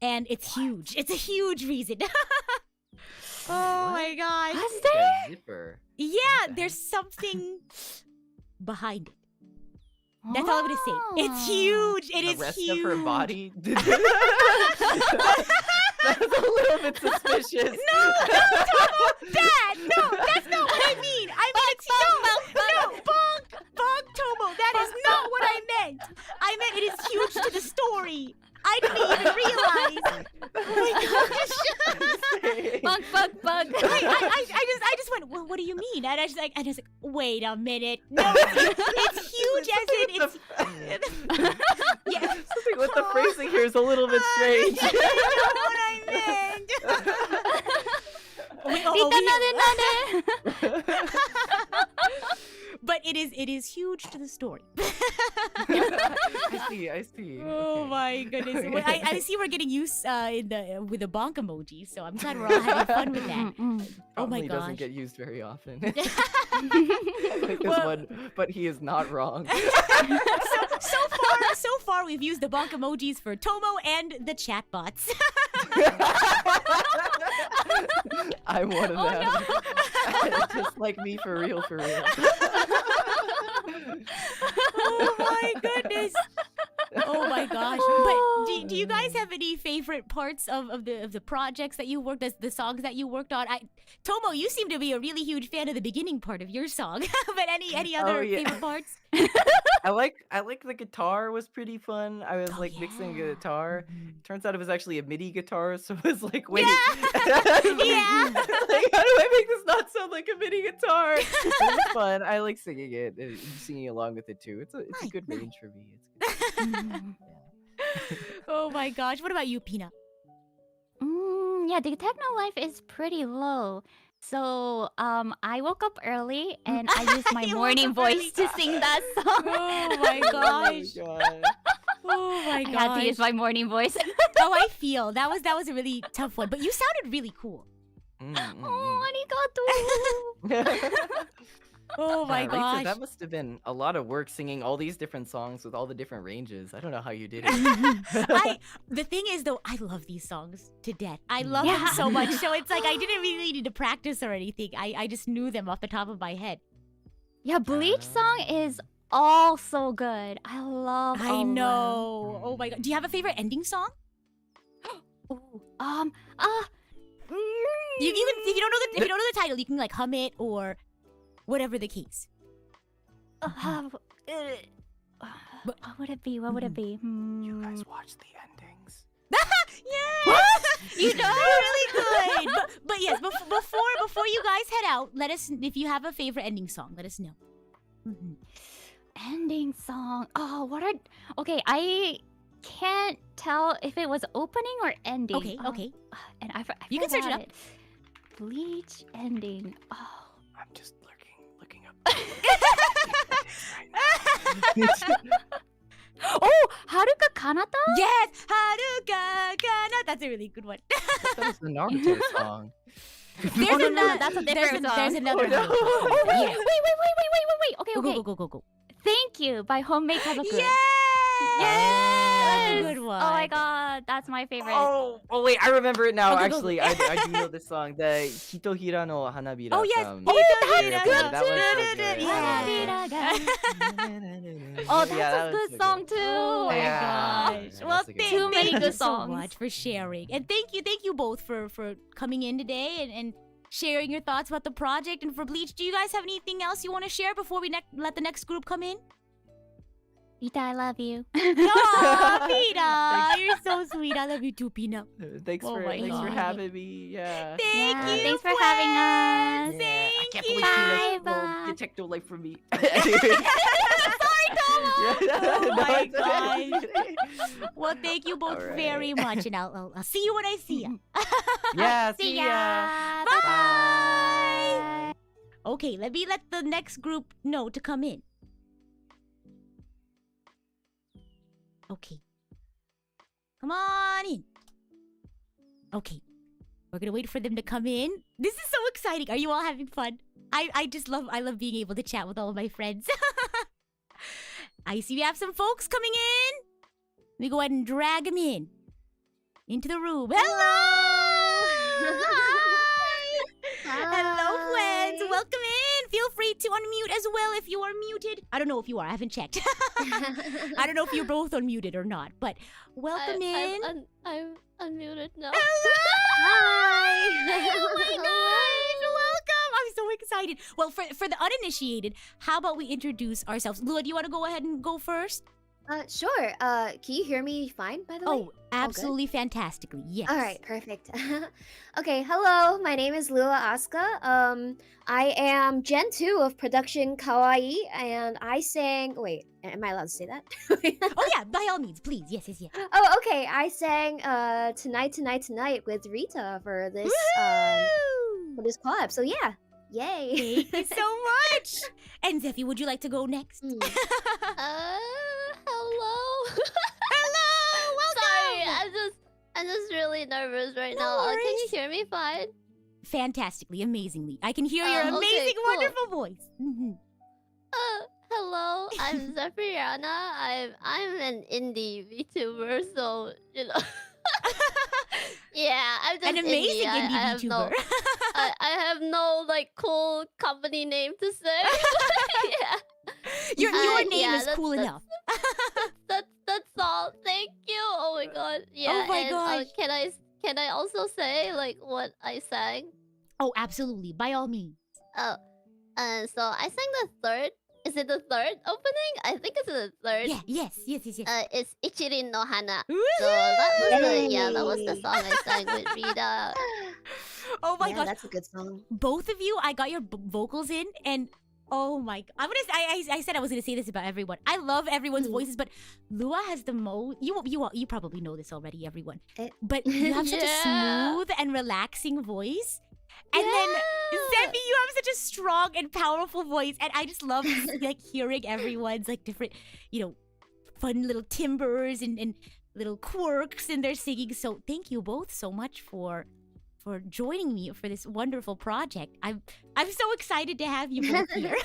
And it's huge. It's a huge reason. Oh my gosh. Was Like there? a zipper. Yeah, What the there's something behind it. That's all I'm gonna say. It's huge. It The is rest huge. of her body. That's a little bit suspicious. No, Tomo, Dad, no, that's not what I mean. I mean it's bonk, Tomo. That is not what I meant. I meant it is huge to the story. I didn't even realize. Oh my gosh. Bug. I just went, well, what do you mean? And I was like, wait a minute. No, it's huge as in it's. Yeah. Something with the phrasing here is a little bit strange. That's not what I meant. But it is huge to the story. I see. Oh Okay. my goodness! Well, I see we're getting used with the bonk emoji, so I'm glad we're all having fun with that. Oh my Probably doesn't gosh! get used very often. Like this Well- one, but he is not wrong. So far we've used the bonk emojis for Tomo and the chatbots. I'm one of Oh, them. Just like me, for real. Oh my goodness! Oh my gosh! But do you guys have any favorite parts of the projects that you worked, the songs that you worked on? Tomo, you seem to be a really huge fan of the beginning part of your song. But any other yeah. favorite parts? I like the guitar was pretty fun. I was Oh, like mixing a yeah. guitar. Turns out it was actually a MIDI guitar, so it was like, wait. Yeah. Like, how do I make this not sound like a MIDI guitar? It was fun. I like singing it and singing along with it too. It's a Nice, good nice. range for me. It's good. Oh my gosh! What about you, Pina? Yeah, the techno life is pretty low. So, I woke up early and I used my You woke morning up early. voice to sing that song. Oh my Oh gosh! my god. Oh my I gosh! had to use my morning voice. Oh, I feel that was a really tough one, but you sounded really cool. Mm, mm, Oh, arigato. Oh my Yeah, Rita, gosh. that must have been a lot of work singing all these different songs with all the different ranges. I don't know how you did it. The thing is though, I love these songs to death. I love them Yeah. so much. So it's like I didn't really need to practice or anything. I just knew them off the top of my head. Yeah, Bleach song is also good. I love all I of them. know. Oh my god. Do you have a favorite ending song? Ooh, You can, if you don't know the title, you can like hum it or whatever the case. what would it be? What would it be? You guys watch the endings. Yes! You know, really good. But yes, before you guys head out, let us if you have a favorite ending song, let us know. Mhm. Ending song. Oh, what are... Okay, I can't tell if it was opening or ending. Okay, okay. And I You can search it forgot up. Bleach ending. Oh. I'm just looking up. Oh, Haruka Kanata? Yes, Haruka Kana. That's a really good one. That was the Naruto song. There's Oh, no, another. that's a different song. There's another. Oh, no. Haruka. Oh, wait, Yes. wait. Okay, Go, okay. go. Thank You by Homemade Kazoku. Yes. That's a good one. Oh my god, that's my favorite. Oh wait, I remember it now. Okay, go, Actually, I do know this song. The Hitohira no Hanabira. Oh yes. From... Hitohira good no That was so good. Yeah. Oh, that's Yeah, a that good was so song too. Oh my Yeah. gosh. Yeah, Well, that's a good Too one. many thank good you so songs. much for sharing. And thank you both for coming in today and sharing your thoughts about the project. And for Bleach, do you guys have anything else you want to share before we let the next group come in? Rita, I love you. Aw, Pina, you're so sweet. I love you too, Pina. Thanks Oh for my thanks for God. having me. Yeah. Thank Yeah, you. thanks for having us. Yeah, I Thank can't you. believe Tina's Bye. little techno life from me. Sorry, Tomo. Oh No, my it's okay. gosh. Well, thank you both All right. very much, and I'll see you when I see you. Yeah, See ya. Bye. Bye. Okay, let me let the next group know to come in. Okay. Come on in. Okay. We're gonna wait for them to come in. This is so exciting. Are you all having fun? I love being able to chat with all of my friends. I see we have some folks coming in. Let me go ahead and drag them in. Into the room. Hello! Hi! Hello, friends. Welcome in. Feel free to unmute as well if you are muted. I don't know if you are. I haven't checked. I don't know if you're both unmuted or not, but welcome in. I'm unmuted now. Hello! Oh my gosh! Welcome! I'm so excited. Well, for the uninitiated, how about we introduce ourselves? Lua, do you want to go ahead and go first? Sure. Can you hear me fine, by the way? Oh, absolutely fantastically. Yes. All right, perfect. Okay, hello. My name is Lua Asuka. I am Gen 2 of production Kawaii, and I sang. Wait, am I allowed to say that? Oh yeah, by all means, please. Yes. Oh, okay. I sang Tonight with Rita for this Woohoo! for this collab. So yeah, yay. Thank you so much. And Zephy, would you like to go next? Mm. Hello. Hello, welcome. Sorry, I'm just really nervous right No now. Can you worries. hear me fine? Fantastically, amazingly. I can hear your okay, amazing, cool. wonderful voice. Mhm. Hello, I'm Zephyriana. I'm an indie VTuber, so you know. Yeah, I'm just An amazing indie. indie I have no, VTuber. I have no like cool company name to say. Yeah. Your name yeah, is cool that's- enough. That's all. Thank you. Oh my god. Yeah. my and, gosh. can I also say like what I sang? Oh, absolutely. By all means. Oh, so I sang the third. Is it the third opening? I think it's the third. Yeah, yes. It's Ichirin no Hana. So Woohoo! that was the song I sang with Rita. Oh my Yeah, gosh. that's a good song. Both of you, I got your vocals in, and oh my! I said I was gonna say this about everyone. I love everyone's Mhm. voices, but Lua has the most. You probably know this already, everyone. Eh. But you have such a Yeah. smooth and relaxing voice, and then Zephy, you have such a strong and powerful voice, and I just love like hearing everyone's like different, fun little timbres and little quirks in their singing. So thank you both so much for for joining me for this wonderful project. I'm so excited to have you both here.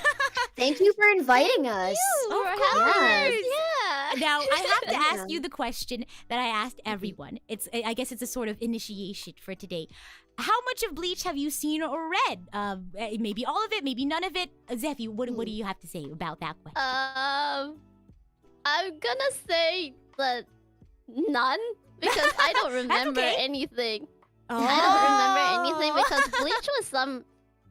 Thank you for inviting us. Of for course. having us. Yeah. Now I have to Yeah. ask you the question that I asked everyone. I guess it's a sort of initiation for today. How much of Bleach have you seen or read? Maybe all of it, maybe none of it. Zephy, what do you have to say about that question? I'm gonna say that none because I don't remember okay. anything. Oh. I don't remember anything because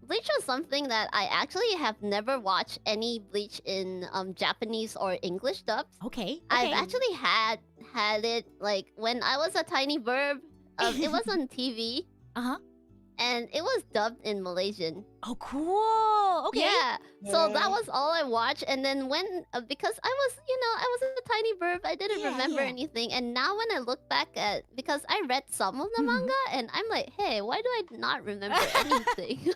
Bleach was something that I actually have never watched any Bleach in Japanese or English dubs. Okay. I've actually had it like when I was a tiny verb. It was on TV. Uh-huh. And it was dubbed in Malaysian. Oh, cool. Okay. Yeah. So that Yeah. was all I watched. And then when, because I was a tiny verb, I didn't Yeah, remember yeah. anything. And now when I look back at, because I read some of the Mhm. manga, and I'm like, hey, why do I not remember anything?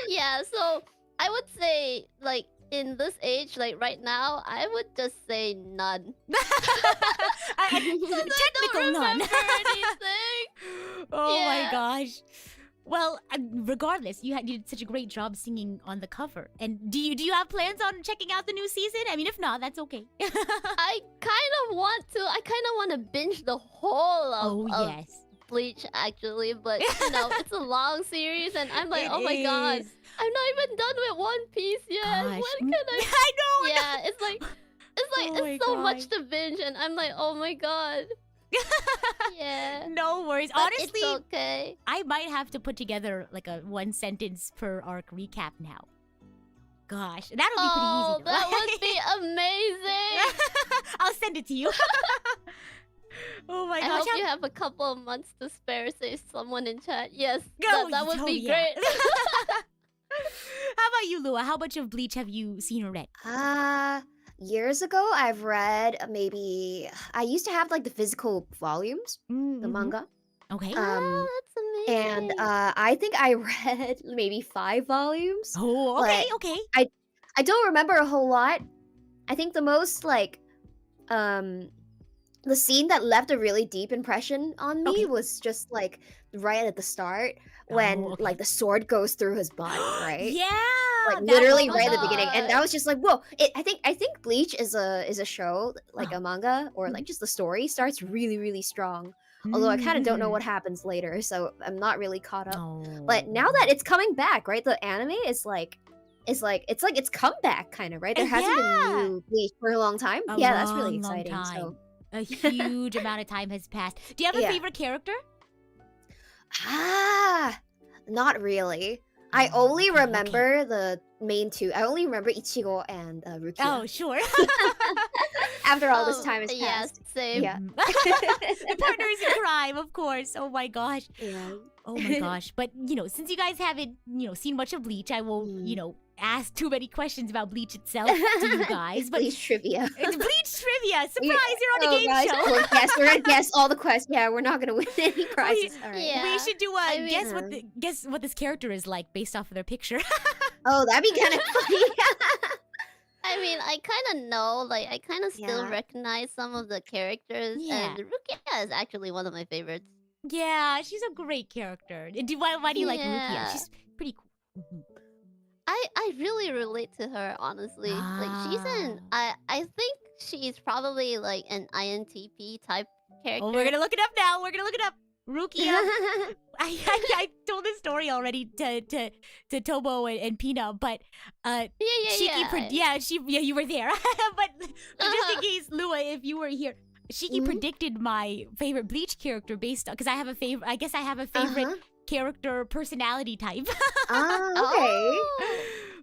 Yeah. So I would say, like, in this age, like right now, I would just say none. Technical none. anything. Oh my Yeah. gosh. Well, regardless, you did such a great job singing on the cover. And do you have plans on checking out the new season? I mean, if not, that's okay. I kind of want to. I kind of want to binge the whole of, Oh yes. Bleach, actually, but you know, it's a long series, and I'm like, oh my god, It is. I'm not even done with One Piece yet. Gosh. When can I? I know. Yeah, it's like, Oh my it's so God. much to binge, and I'm like, oh my god. Yeah. No worries. But Honestly, it's okay. I might have to put together like a one sentence per arc recap now. Gosh, that'll be pretty Oh, easy. Though, that right? would be amazing. I'll send it to you. Oh my I gosh. hope you have a couple of months to spare, says someone in chat. Yes, Oh, that would be yeah. great. How about you, Lua? How much of Bleach have you seen or read? Years ago, I've read maybe. I used to have like the physical volumes, the Mhm. manga. Okay. Oh, that's amazing. And I think I read maybe 5 volumes. Oh, okay, but okay. I don't remember a whole lot. I think the most like the scene that left a really deep impression on me Okay. was just like right at the start when Oh, okay. like the sword goes through his body, right? Yeah. Like that literally one right at was- the beginning, and that was just like whoa! I think Bleach is a show like Uh-huh. a manga or like just the story starts really strong. Although I kind of don't know what happens later, so I'm not really caught up. But now that it's coming back, right? The anime is like it's comeback kind of, right? There hasn't Yeah. been new Bleach for a long time. A Yeah, that's really long exciting. time. So A huge amount of time has passed. Do you have a Yeah. favorite character? not really. I Oh, only okay, remember the main two. I only remember Ichigo and Rukia. Oh, sure. After all this Oh, time has yeah, passed. same. Yeah. The partners in crime, of course. Oh my gosh. Yeah. Oh my gosh. But, since you guys haven't, seen much of Bleach, I won't, ask too many questions about Bleach itself to you guys. But Bleach trivia. it's Bleach trivia. Surprise, you're on a game guys, show. we're gonna guess all the questions. Yeah, we're not gonna win any prizes. All right. Yeah. We should do a I mean- guess what this character is like based off of their picture. Oh, that'd be kind of funny. I mean, I kind of know, like, I kind of still Yeah. recognize some of the characters, Yeah. and Rukia is actually one of my favorites. Yeah, she's a great character. Why do you like Rukia? Yeah. She's pretty cool. Mhm. I really relate to her, honestly. Like, she's I think she's probably like an INTP type character. Oh, we're gonna look it up now. We're gonna look it up. Rukia. I told this story already to Tobo and Pina, but yeah. you were there. but just Uh-huh. in case, Lua, if you were here, Shiki Mhm. predicted my favorite Bleach character based on because I have a favorite. I guess I have a favorite Uh-huh. character personality type. Okay.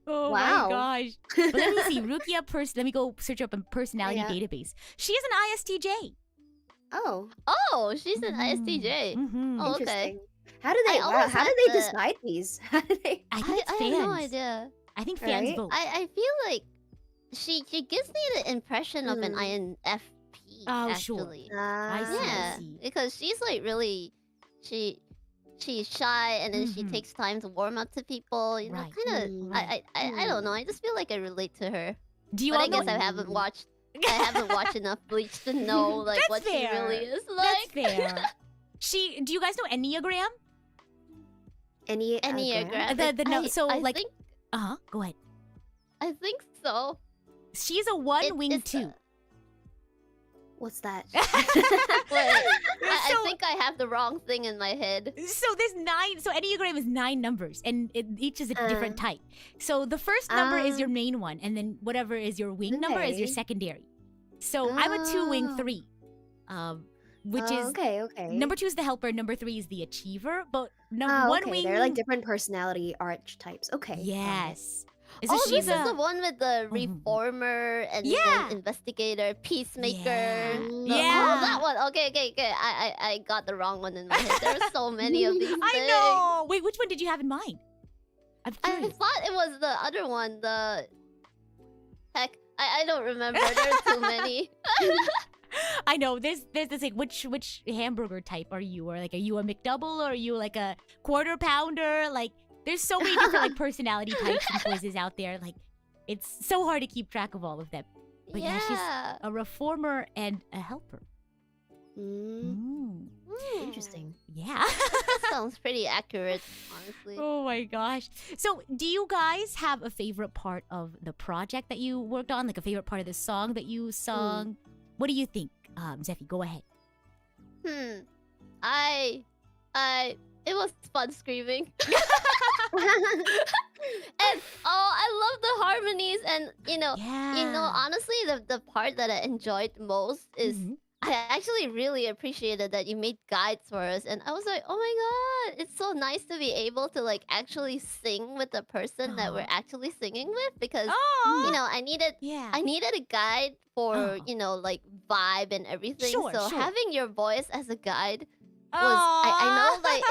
Oh Wow. my gosh. But let me see. Rukia let me go search up a personality Yeah. database. She is an ISTJ. Oh, Oh, she's an ISTJ. Mhm. Oh, okay. interesting. How do they? I always How do had they the- decide these? How do they? I think it's I fans. have no idea. I think fans Right? vote. I feel like she gives me the impression of an Mm. INFP. Oh, sure. actually. I see, Yeah, see. because she's like really, she's shy, and then she Mhm. takes time to warm up to people. You know, Right. kind of. Mm. I don't know. I just feel like I relate to her. Do you But all I guess know? I haven't watched. I haven't watched enough Bleach to know like That's what fair. she really is That's like. fair. Do you guys know Enneagram? Enneagram. So like think, go ahead. I think so. She's a 1 wing it's 2. What's that? Wait, I So- think I have the wrong thing in my head. So there's 9. So Enneagram is 9 numbers, and each is a different type. So the first number is your main one, and then whatever is your wing number is your Okay. secondary. So I'm a 2 wing Oh. 3, which is okay. number 2 is the helper, number 3 is the achiever, but Oh, 1 okay. wing. They're like different personality archetypes. Okay. got it. Yes. So Oh, she's this is the one with the Mhm. reformer and Yeah. then investigator, peacemaker. Yeah. Oh, Yeah. that one. Okay. I got the wrong one in my head. There are so many of these I things. know. Wait, which one did you have in mind? I'm I curious. thought it was the other one. The heck, I don't remember. There are too many. I know. There's this like which hamburger type are you? Or like are you a McDouble or are you like a quarter pounder? Like there's so many different like personality types and quizzes out there. Like it's so hard to keep track of all of them. But yeah, she's a reformer and a helper. Mm, Mm. interesting. Yeah. Sounds pretty accurate, honestly. Oh my gosh. So, do you guys have a favorite part of the project that you worked on? Like a favorite part of the song that you sung? What do you think? Zephy, go ahead. It was fun screaming. And I love the harmonies, and Yeah. honestly, the part that I enjoyed most is Mhm. I actually really appreciated that you made guides for us, and I was like, oh my god, it's so nice to be able to like actually sing with the person that we're actually singing with, because Oh. I needed Yeah. I needed a guide for Oh. like vibe and everything. Sure, so sure. having your voice as a guide was I know like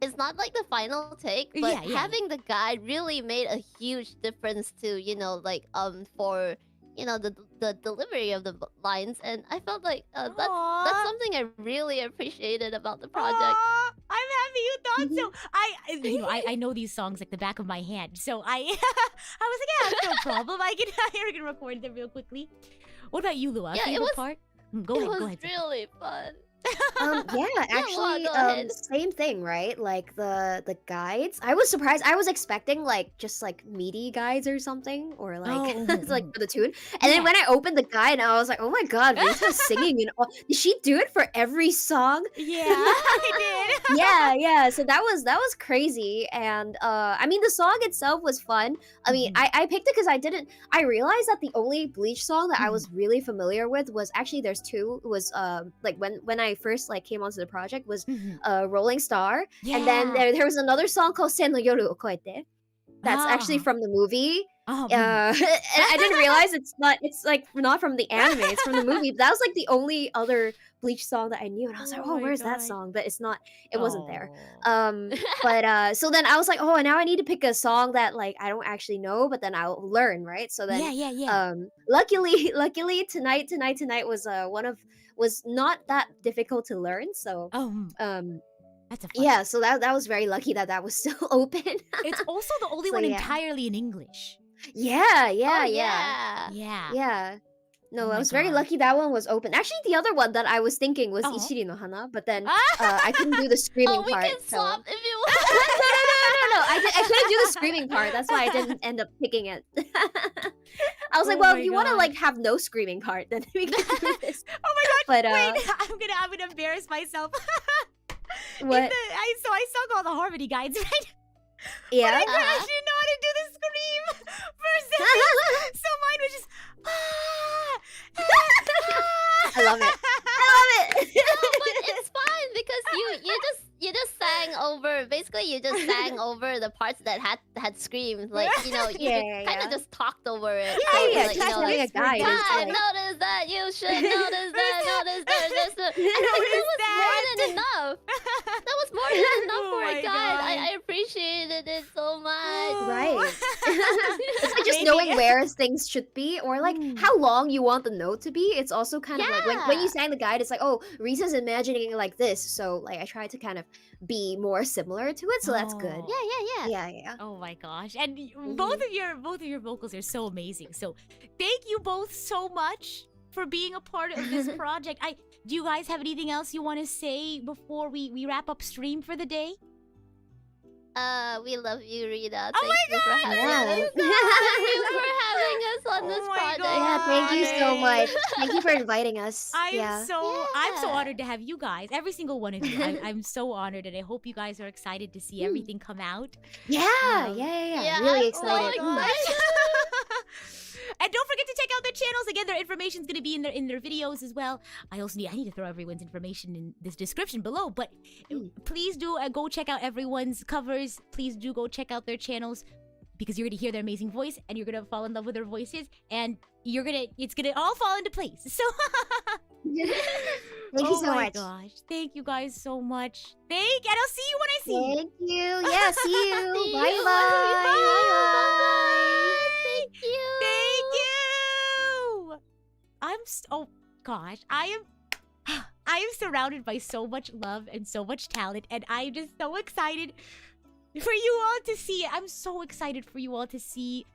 it's not like the final take, but Yeah, yeah, having the guide really made a huge difference to for the delivery of the lines, and I felt like that's Aw. something I really appreciated about the project. Aw, I'm happy you thought so. I know these songs like the back of my hand, so I I was like, yeah, no problem. I can record them real quickly. What about you, Lua? Yeah, it Favorite was- part? Go It ahead. was Go ahead. Zephy. really fun. Yeah, actually, go ahead. same thing, right? Like the guides. I was surprised. I was expecting like just like meaty guides or something, or like Oh, it's like mhm. for the tune. And then when I opened the guide, I was like, oh my god, Rita's singing and all. Did she do it for every song? Yeah, I did. Yeah. So that was crazy, and I mean the song itself was fun. I mean, Mhm. I picked it because I realized that the only Bleach song that I was really familiar with was actually there's two. It was like when I first like came onto the project was Mhm. Rolling Star, Yeah. and then there was another song called Sen no Yoru o Koete. That's actually Ah. from the movie. Oh, And I didn't realize it's like not from the anime, it's from the movie. But that was like the only other Bleach song that I knew, and I was like, Oh oh, my where's that gosh. song? But it wasn't there. Oh. But so then I was like, oh, now I need to pick a song that like I don't actually know, but then I'll learn, right? So then yeah. luckily tonight was not that difficult to learn. So Oh, that's a fun. yeah, so that was very lucky that was still open. It's also the only So, one yeah. entirely in English. yeah. Yeah. Yeah. No, Oh I my was very God. lucky that one was open. Actually, the other one that I was thinking was Oh. Ichiri no Hana, but then Ah! I couldn't do the screaming Oh, we part. can so- swap if you no, want. I couldn't do the screaming part. That's why I didn't end up picking it. I was like, Oh well, my if you want to God. like have no screaming part, then we can do this. Oh my god! But Wait, I'm gonna embarrass myself. what? So I sung all the harmony guides, right? Yeah. I didn't know how to do the scream for a second. So mine was just. I love it. I love it. No, but it's fine because you just sang over. Basically, you just sang over the parts that had screams. Like you Yeah. kind of just talked over it. Yeah, So, yeah, like, just having a guide. I It's like- noticed that you should notice that. Notice that. Notice that. And that was more than enough. That was more than enough Oh for my a guide. God. I appreciated it so much. Right. It's like just Maybe- knowing where things should be, or like Mm. how long you want the note to be. It's also kind of like when you Yeah. sang the guide, it's like, oh, Risa's imagining it like this. So like I tried to kind of be more similar to it. So that's good. Oh. Yeah. Oh my gosh! And both of your vocals are so amazing. So thank you both so much for being a part of this project. Do you guys have anything else you want to say before we wrap up stream for the day? We love you, Rita. Oh Thank my you for God, having yeah. us. Thank you for having us on Oh this my project. God. Yeah, thank you so much. Honest. Thank you for inviting us. I'm Yeah. so Yeah. honored to have you guys, every single one of you. I'm so honored, and I hope you guys are excited to see everything come out. Yeah, Um, yeah. yeah, Really I'm so excited. excited. And don't forget to check out their channels. Again, their information's gonna be in their videos as well. I need to throw everyone's information in this description below. But please do go check out everyone's covers. Please do go check out their channels, because you're gonna hear their amazing voice and you're gonna fall in love with their voices, and it's gonna all fall into place. So Thank you so oh my much. gosh. Thank you guys so much. And I'll see you when I see you. Thank you. Yeah, see you. See you. Bye bye. Thank you. Thank you. Oh gosh, I am surrounded by so much love and so much talent, and I'm just so excited for you all to see it. I'm so excited for you all to see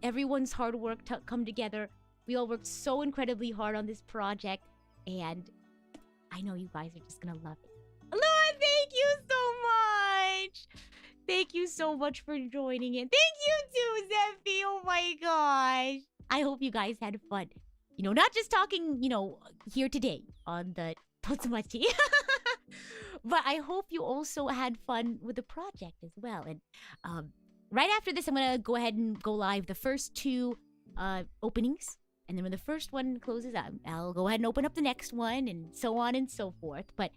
everyone's hard work come together. We all worked so incredibly hard on this project, and I know you guys are just gonna love it. Lord, thank you so much. Thank you so much for joining in. Thank you too, Zephy. Oh my gosh. I hope you guys had fun. Not just talking, here today on the Totsumachi. But I hope you also had fun with the project as well. And right after this, I'm going to go ahead and go live the first two openings. And then when the first one closes out, I'll go ahead and open up the next one, and so on and so forth. But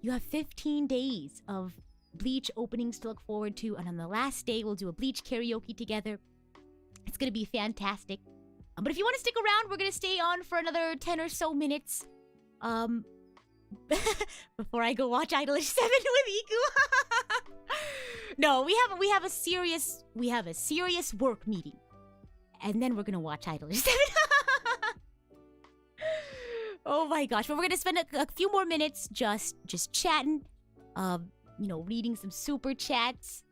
you have 15 days of Bleach openings to look forward to. And on the last day, we'll do a Bleach karaoke together. It's going to be fantastic. But if you want to stick around, we're going to stay on for another 10 or so minutes. Before I go watch Idolish 7 with Iku. No, we have a serious work meeting. And then we're going to watch Idolish 7. Oh my gosh. But we're going to spend a few more minutes just chatting, reading some super chats.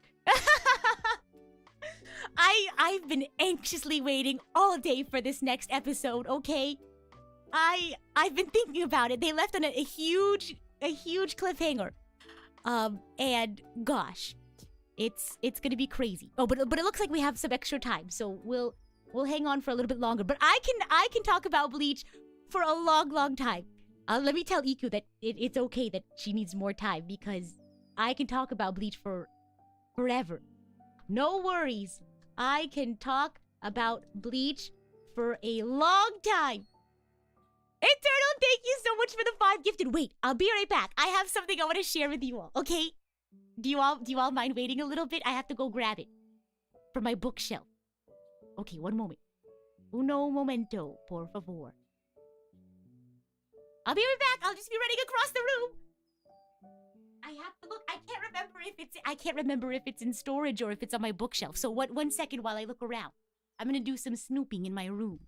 I've been anxiously waiting all day for this next episode, okay? I've been thinking about it. They left on a huge cliffhanger. And gosh, it's gonna be crazy. Oh, but it looks like we have some extra time, so we'll hang on for a little bit longer. But I can talk about Bleach for a long time. Let me tell Iku that it's okay that she needs more time, because I can talk about Bleach for forever. No worries. I can talk about Bleach for a long time. Eternal, thank you so much for the 5 gifted. Wait, I'll be right back. I have something I want to share with you all, okay? Do you all mind waiting a little bit? I have to go grab it from my bookshelf. Okay, one moment. Uno momento, por favor. I'll be right back. I'll just be running across the room. I have to look. I can't remember if it's in storage or if it's on my bookshelf. So 1 second while I look around. I'm gonna do some snooping in my room.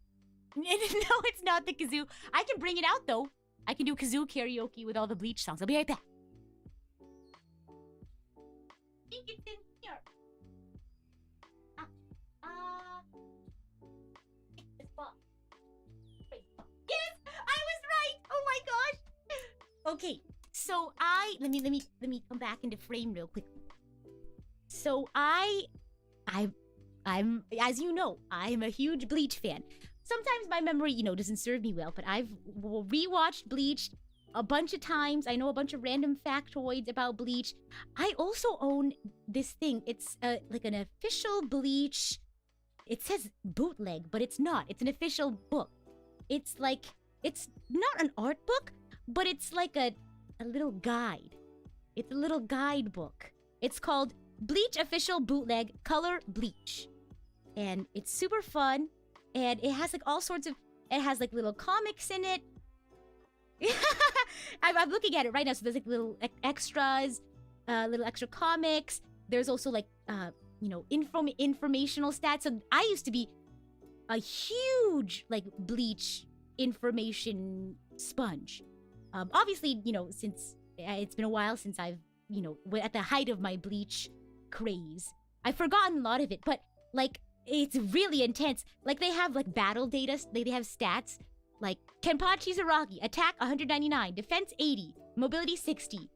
No, it's not the kazoo. I can bring it out though. I can do kazoo karaoke with all the Bleach songs. I'll be right back. I think it's in here. This box. Wait. Yes, I was right. Oh my gosh. Okay. So let me come back into frame real quick. So I'm as you know, I'm a huge Bleach fan. Sometimes my memory, doesn't serve me well, but I've rewatched Bleach a bunch of times. I know a bunch of random factoids about Bleach. I also own this thing. It's like an official Bleach. It says bootleg, but it's not. It's an official book. It's not an art book, but it's like a little guide. It's a little guidebook. It's called Bleach Official Bootleg Color Bleach. And it's super fun. And it has like all sorts of, it has like little comics in it. I'm looking at it right now. So there's like little extras, little extra comics. There's also like, informational stats. So I used to be a huge like Bleach information sponge. Obviously, since it's been a while since I've, at the height of my Bleach craze, I've forgotten a lot of it, but like, it's really intense. Like, they have like battle data, they have stats Like Kenpachi Zaragi, attack 199, defense 80, mobility 60,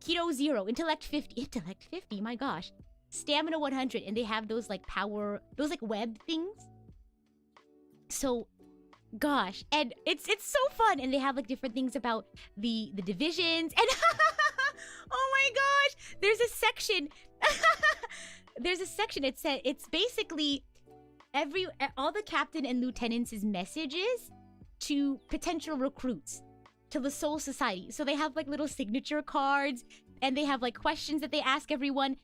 keto 0, intellect 50. Intellect 50, my gosh. Stamina 100, and they have those like power, those like web things. So, gosh, and it's so fun, and they have like different things about the divisions, and oh my gosh, there's a section. There's a section. It's basically all the captain and lieutenants' messages to potential recruits to the Soul Society. So they have like little signature cards, and they have like questions that they ask everyone.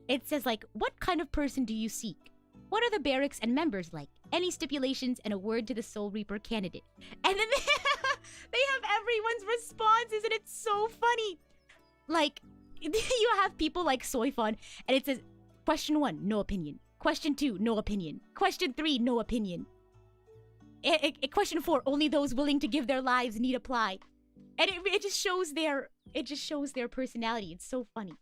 It says like, what kind of person do you seek? What are the barracks and members like? Any stipulations and a word to the Soul Reaper candidate. And then they have everyone's responses, and it's so funny. Like, you have people like Soifon, and it says, question 1, no opinion. Question 2, no opinion. Question 3, no opinion. Question 4, only those willing to give their lives need apply. And it just shows their personality. It's so funny.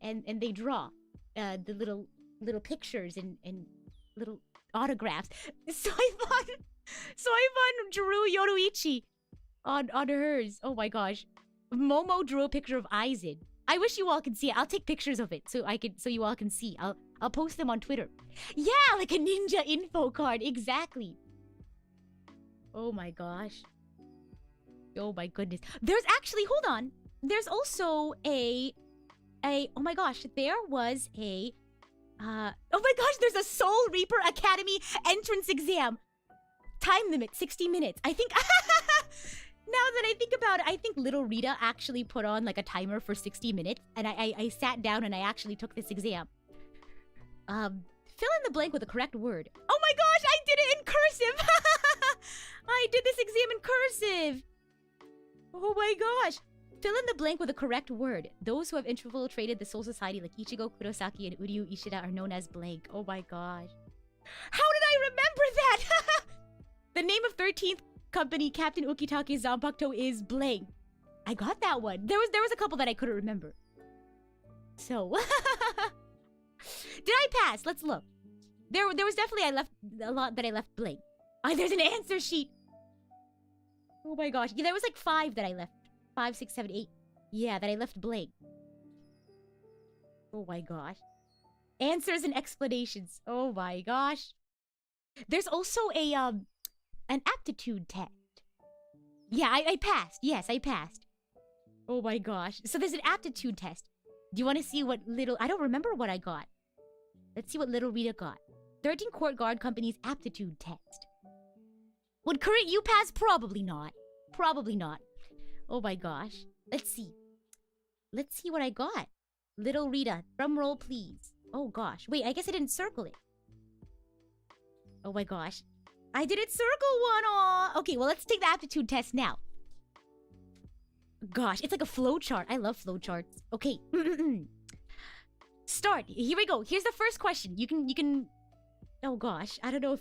And they draw the little pictures and little autographs. Soifon drew Yoruichi on hers. Oh my gosh. Momo drew a picture of Aizen. I wish you all could see it. I'll take pictures of it so you all can see. I'll post them on Twitter. Yeah, like a ninja info card. Exactly. Oh my gosh. Oh my goodness. There's actually, hold on. There's also oh my gosh, there was oh my gosh, there's a Soul Reaper Academy entrance exam. Time limit, 60 minutes. I think, now that I think about it, I think little Rita actually put on like a timer for 60 minutes, and I sat down and I actually took this exam. Fill in the blank with the correct word. Oh my gosh, I did it in cursive! I did this exam in cursive! Oh my gosh! Fill in the blank with the correct word. Those who have infiltrated the Soul Society like Ichigo Kurosaki and Uryu Ishida are known as blank. Oh my gosh. How did I remember that? The name of 13th company Captain Ukitake Zanpakuto is blank. I got that one. There was a couple that I couldn't remember. So did I pass? Let's look. There was definitely a lot that I left blank. Oh, there's an answer sheet. Oh my gosh. Yeah, there was like 5 that I left. 5, 6, 7, 8. Yeah, that I left blank. Oh my gosh. Answers and explanations. Oh my gosh. There's also an aptitude test. Yeah, I passed. Yes, I passed. Oh my gosh. So there's an aptitude test. Do you want to see what little... I don't remember what I got. Let's see what little Rita got. 13 Court Guard Company's aptitude test. Would current you pass? Probably not. Probably not. Oh my gosh. Let's see. Let's see what I got. Little Rita, drum roll please. Oh gosh. Wait, I guess I didn't circle it. Oh my gosh. I didn't circle one. Aw. Okay, well let's take the aptitude test now. Gosh, it's like a flowchart. I love flowcharts. Okay. Start. Here we go. Here's the first question. You can... Oh gosh. I don't know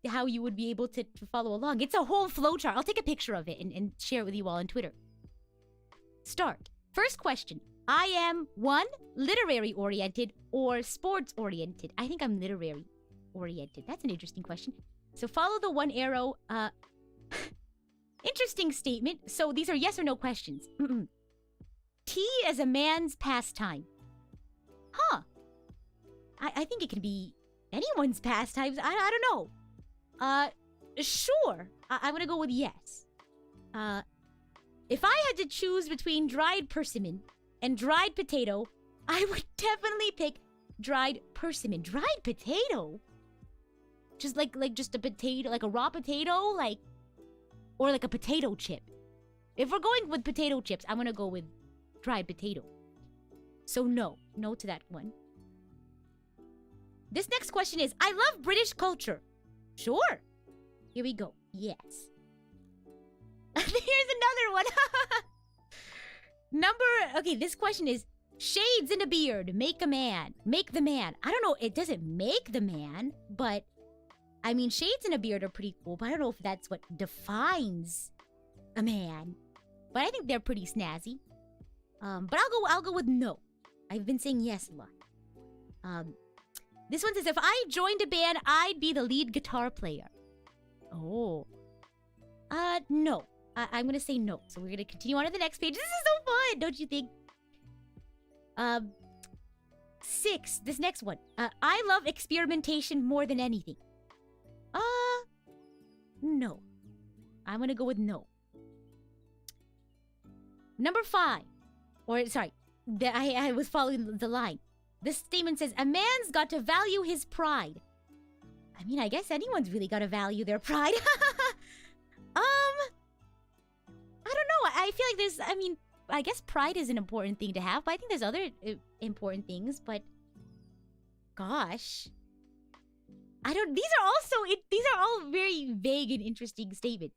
how you would be able to follow along. It's a whole flowchart. I'll take a picture of it and share it with you all on Twitter. Start. First question. I am 1, literary oriented or sports oriented. I think I'm literary oriented. That's an interesting question. So follow the 1 arrow. Interesting statement. So these are yes or no questions. Tea is a man's pastime. Huh. I think it can be anyone's pastimes. I don't know. Sure. I'm gonna go with yes. If I had to choose between dried persimmon and dried potato, I would definitely pick dried persimmon. Dried potato? Just like just a potato, like a raw potato, like, or like a potato chip. If we're going with potato chips, I'm gonna go with dried potato. So no to that one. This next question is, I love British culture. Sure. Here we go. Yes. Here's another one. Okay, this question is, shades in a beard make a man. Make the man. I don't know, it doesn't make the man, but I mean, shades in a beard are pretty cool, but I don't know if that's what defines a man. But I think they're pretty snazzy. But I'll go with no. I've been saying yes a lot. This one says, if I joined a band, I'd be the lead guitar player. Oh. no. I'm gonna say no. So we're gonna continue on to the next page. This is so fun, don't you think? 6. This next one. I love experimentation more than anything. No. I'm gonna go with no. Number 5. Or sorry, I was following the line. This statement says, a man's got to value his pride. I mean, I guess anyone's really got to value their pride. I don't know. I feel like there's, I mean, I guess pride is an important thing to have, but I think there's other important things, but gosh. These are all very vague and interesting statements.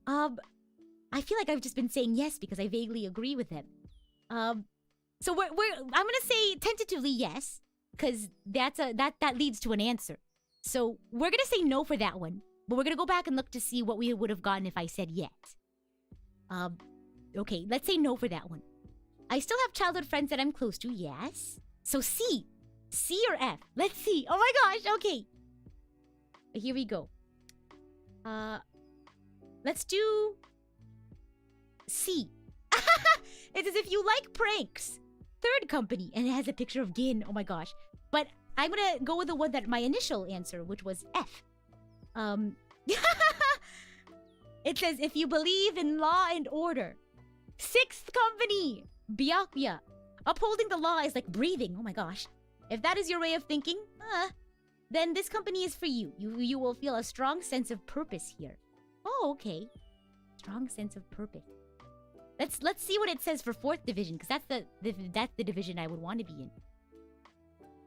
I feel like I've just been saying yes because I vaguely agree with them. So I'm gonna say tentatively yes, because that leads to an answer. So we're gonna say no for that one, but we're gonna go back and look to see what we would have gotten if I said yes. Okay, let's say no for that one. I still have childhood friends that I'm close to, yes. So C or F? Let's see. Oh my gosh, okay. Here we go. Let's do C. It says if you like pranks. Third company, and it has a picture of Gin. Oh my gosh. But I'm gonna go with the one that my initial answer, which was F. It says if you believe in law and order. Sixth company, Byakuya. Upholding the law is like breathing. Oh my gosh. If that is your way of thinking, then this company is for you. You will feel a strong sense of purpose here. Oh, okay. Strong sense of purpose. Let's see what it says for 4th division, because that's the division I would want to be in.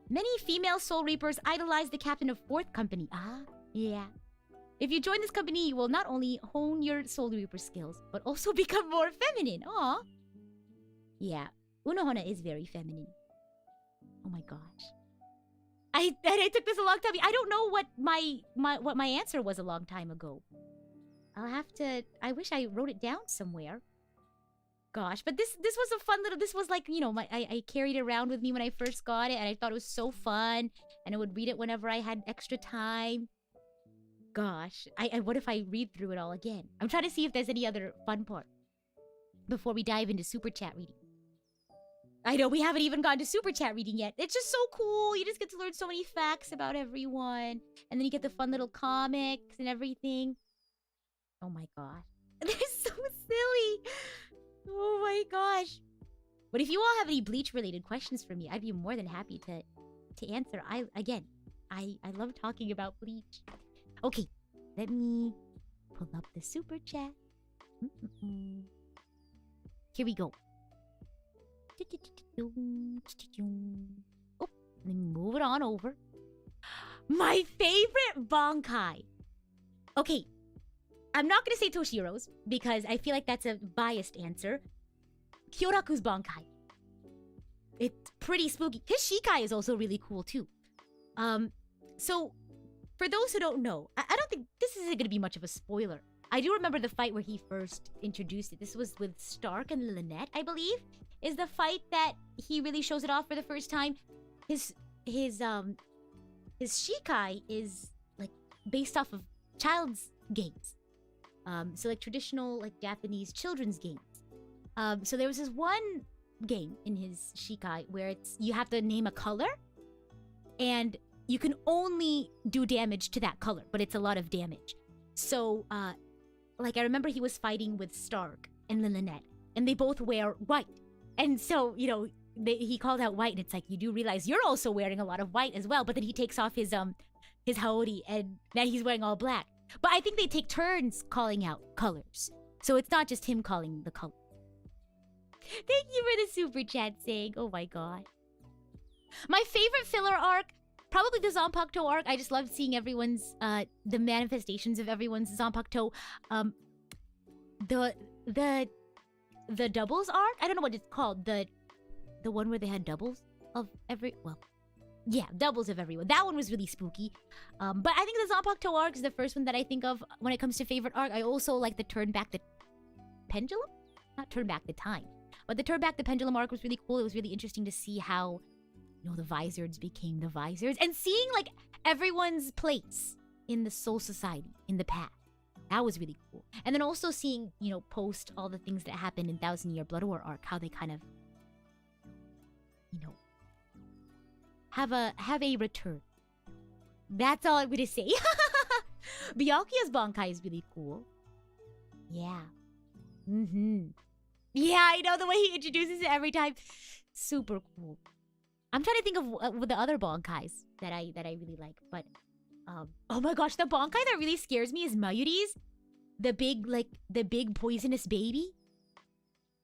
Many female soul reapers idolize the captain of 4th company. Yeah. If you join this company, you will not only hone your soul reaper skills, but also become more feminine. Aw. Yeah, Unohana is very feminine. Oh my gosh. I took this a long time. I don't know what my answer was a long time ago. I'll have to. I wish I wrote it down somewhere. Gosh, but this was a fun little. This was like, you know, I carried it around with me when I first got it, and I thought it was so fun, and I would read it whenever I had extra time. Gosh, what if I read through it all again? I'm trying to see if there's any other fun part before we dive into super chat reading. I know we haven't even gone to super chat reading yet. It's just so cool. You just get to learn so many facts about everyone, and then you get the fun little comics and everything. Oh my gosh, they're so silly. Oh my gosh. But if you all have any Bleach related questions for me, I'd be more than happy to answer. I love talking about Bleach. Okay, let me pull up the super chat. Here we go. Oh, let me move it on over. My favorite Bankai. Okay, I'm not going to say Toshiro's because I feel like that's a biased answer. Kyoraku's Bankai. It's pretty spooky. His Shikai is also really cool too. So, for those who don't know, I don't think this isn't going to be much of a spoiler. I do remember the fight where he first introduced it. This was with Stark and Lynette, I believe, is the fight that he really shows it off for the first time. His Shikai is like based off of child's games. So like traditional like Japanese children's games. So there was this one game in his Shikai where you have to name a color, and you can only do damage to that color, but it's a lot of damage. So like I remember he was fighting with Stark and Lynette, and they both wear white. And so, you know, he called out white, and it's like, you do realize you're also wearing a lot of white as well. But then he takes off his haori, and now he's wearing all black. But I think they take turns calling out colors. So it's not just him calling the color. Thank you for the super chat saying, oh my god. My favorite filler arc, probably the Zanpakuto arc. I just loved seeing everyone's, the manifestations of everyone's Zanpakuto. The doubles arc? I don't know what it's called. The one where they had doubles of doubles of everyone. That one was really spooky. But I think the Zanpakuto arc is the first one that I think of when it comes to favorite arc. I also like the turn back the pendulum? Not turn back the time. But the turn back the pendulum arc was really cool. It was really interesting to see how, you know, the Vizards became the Vizards. And seeing, like, everyone's place in the Soul Society in the past. That was really cool. And then also seeing, post all the things that happened in Thousand Year Blood War arc, how they kind of, have a return. That's all I'm gonna say. Byakuya's Bankai is really cool. Yeah. Yeah, I know the way he introduces it every time. Super cool. I'm trying to think of the other Bankais that I really like, but oh my gosh, the Bankai that really scares me is Mayuri's. The big poisonous baby.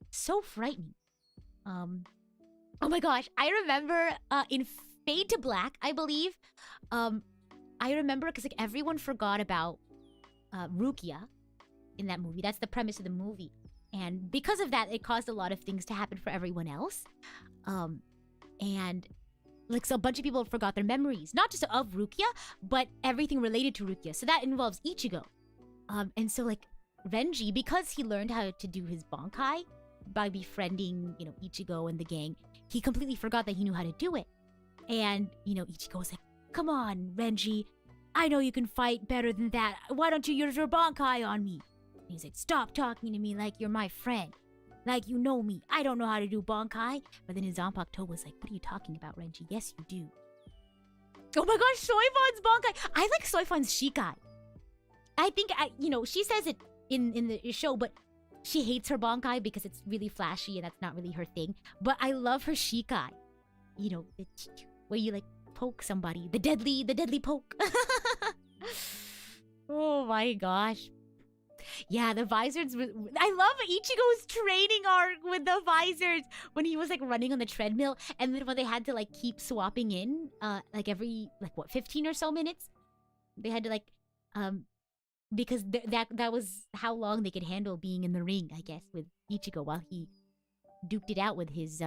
So frightening. Oh my gosh, I remember in Fade to Black, I believe. I remember because everyone forgot about Rukia in that movie. That's the premise of the movie. And because of that, it caused a lot of things to happen for everyone else. And so a bunch of people forgot their memories, not just of Rukia, but everything related to Rukia. So that involves Ichigo. And so Renji, because he learned how to do his Bankai by befriending, Ichigo and the gang, he completely forgot that he knew how to do it. And, Ichigo was like, come on, Renji. I know you can fight better than that. Why don't you use your Bankai on me? And he's like, stop talking to me like you're my friend. Like you know me. I don't know how to do Bankai. But then his Zanpakuto was like, what are you talking about, Renji? Yes, you do. Oh my gosh, Soifon's Bankai. I like Soifon's Shikai. I think, she says it in the show, but she hates her Bankai because it's really flashy and that's not really her thing. But I love her Shikai. Where you poke somebody. The deadly poke. Oh my gosh. Yeah, the visors. I love Ichigo's training arc with the visors when he was running on the treadmill, and then when they had to keep swapping in, every 15 or so minutes, they had to because that was how long they could handle being in the ring, I guess, with Ichigo while he duked it out with his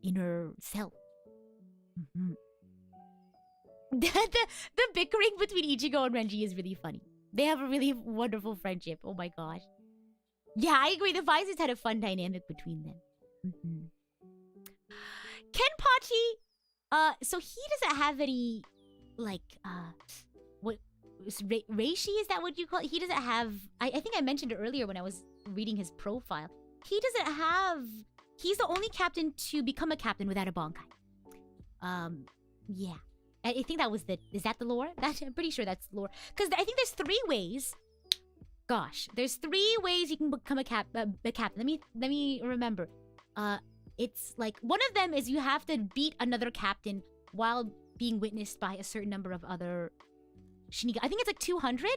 inner self. The bickering between Ichigo and Renji is really funny. They have a really wonderful friendship. Oh my gosh. Yeah, I agree. The Visors had a fun dynamic between them. Kenpachi, so he doesn't have any, what, Reishi, is that what you call it? He doesn't have, I think I mentioned it earlier when I was reading his profile. He doesn't have, he's the only captain to become a captain without a Bankai. Yeah. I think that was is that the lore? I'm pretty sure that's lore. Because I think there's 3 ways. Gosh, there's 3 ways you can become a captain. Let me remember. It's one of them is you have to beat another captain while being witnessed by a certain number of other Shinigami. I think it's 200.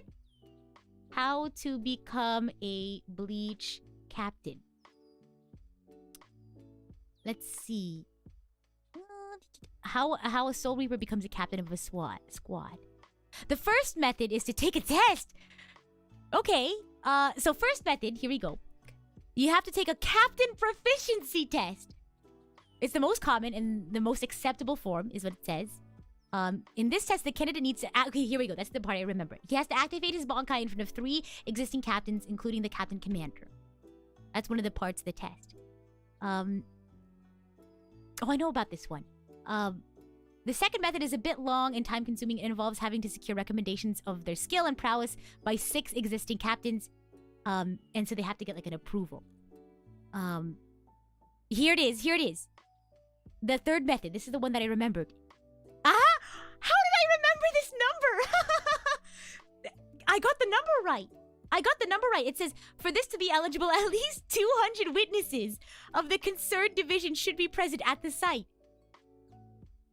How to become a Bleach captain. Let's see. How a Soul Reaper becomes a captain of a squad. The first method is to take a test. Okay. So first method, here we go. You have to take a captain proficiency test. It's the most common and the most acceptable form, is what it says. In this test, the candidate needs to... Okay, here we go. That's the part I remember. He has to activate his Bankai in front of 3 existing captains, including the captain commander. That's one of the parts of the test. Oh, I know about this one. The second method is a bit long and time-consuming. It involves having to secure recommendations of their skill and prowess by 6 existing captains. And so they have to get an approval. Here it is. The third method. This is the one that I remembered. How did I remember this number? I got the number right. It says, for this to be eligible, at least 200 witnesses of the concerned division should be present at the site.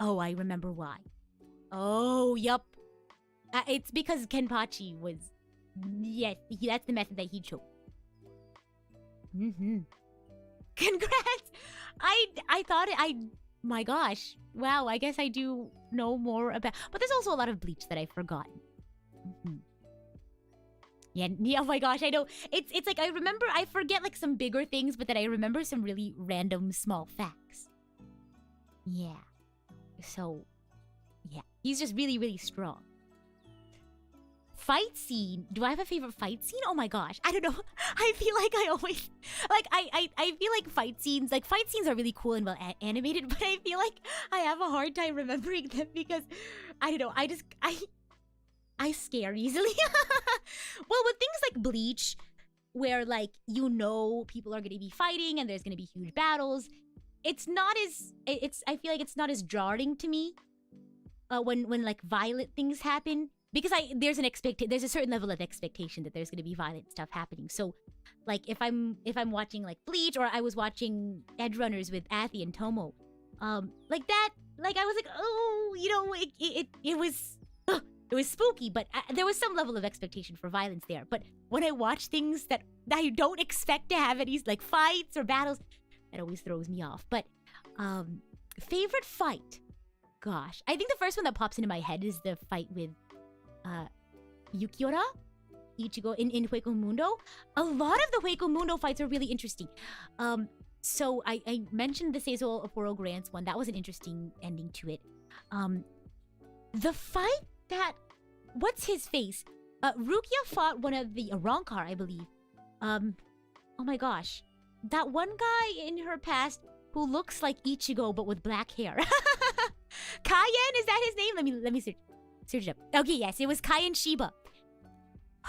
Oh, I remember why. Oh, yup. It's because Kenpachi was... Yes, that's the method that he chose. Congrats! I thought it... My gosh. Wow, I guess I do know more about... But there's also a lot of Bleach that I've forgotten. Yeah, oh my gosh, I know. It's I remember... I forget some bigger things, but then I remember some really random small facts. Yeah. So, yeah. He's just really, really strong. Fight scene. Do I have a favorite fight scene? Oh my gosh. I don't know. I feel like I always... I feel like fight scenes are really cool and well animated, but I feel like I have a hard time remembering them because... I don't know. I scare easily. Well, with things like Bleach, where like people are gonna be fighting and there's gonna be huge battles, it's not as I feel like it's not as jarring to me when like violent things happen, because there's a certain level of expectation that there's gonna be violent stuff happening. So like if I'm watching like Bleach, or I was watching Edge Runners with Athi and Tomo, like that, like I was like, oh, it was spooky, but there was some level of expectation for violence there. But when I watch things that I don't expect to have any like fights or battles, that always throws me off. But favorite fight, gosh, I think the first one that pops into my head is the fight with Yukiora Ichigo in Hueco Mundo. A lot of the Hueco Mundo fights are really interesting. So I mentioned the Seizo Oporo Grants one. That was an interesting ending to it. The fight that... What's his face? Rukia fought one of the Arankar, I believe. Oh my gosh. That one guy in her past who looks like Ichigo but with black hair. Kaien, is that his name? Let me search it up. Okay, yes, it was Kaien Shiba.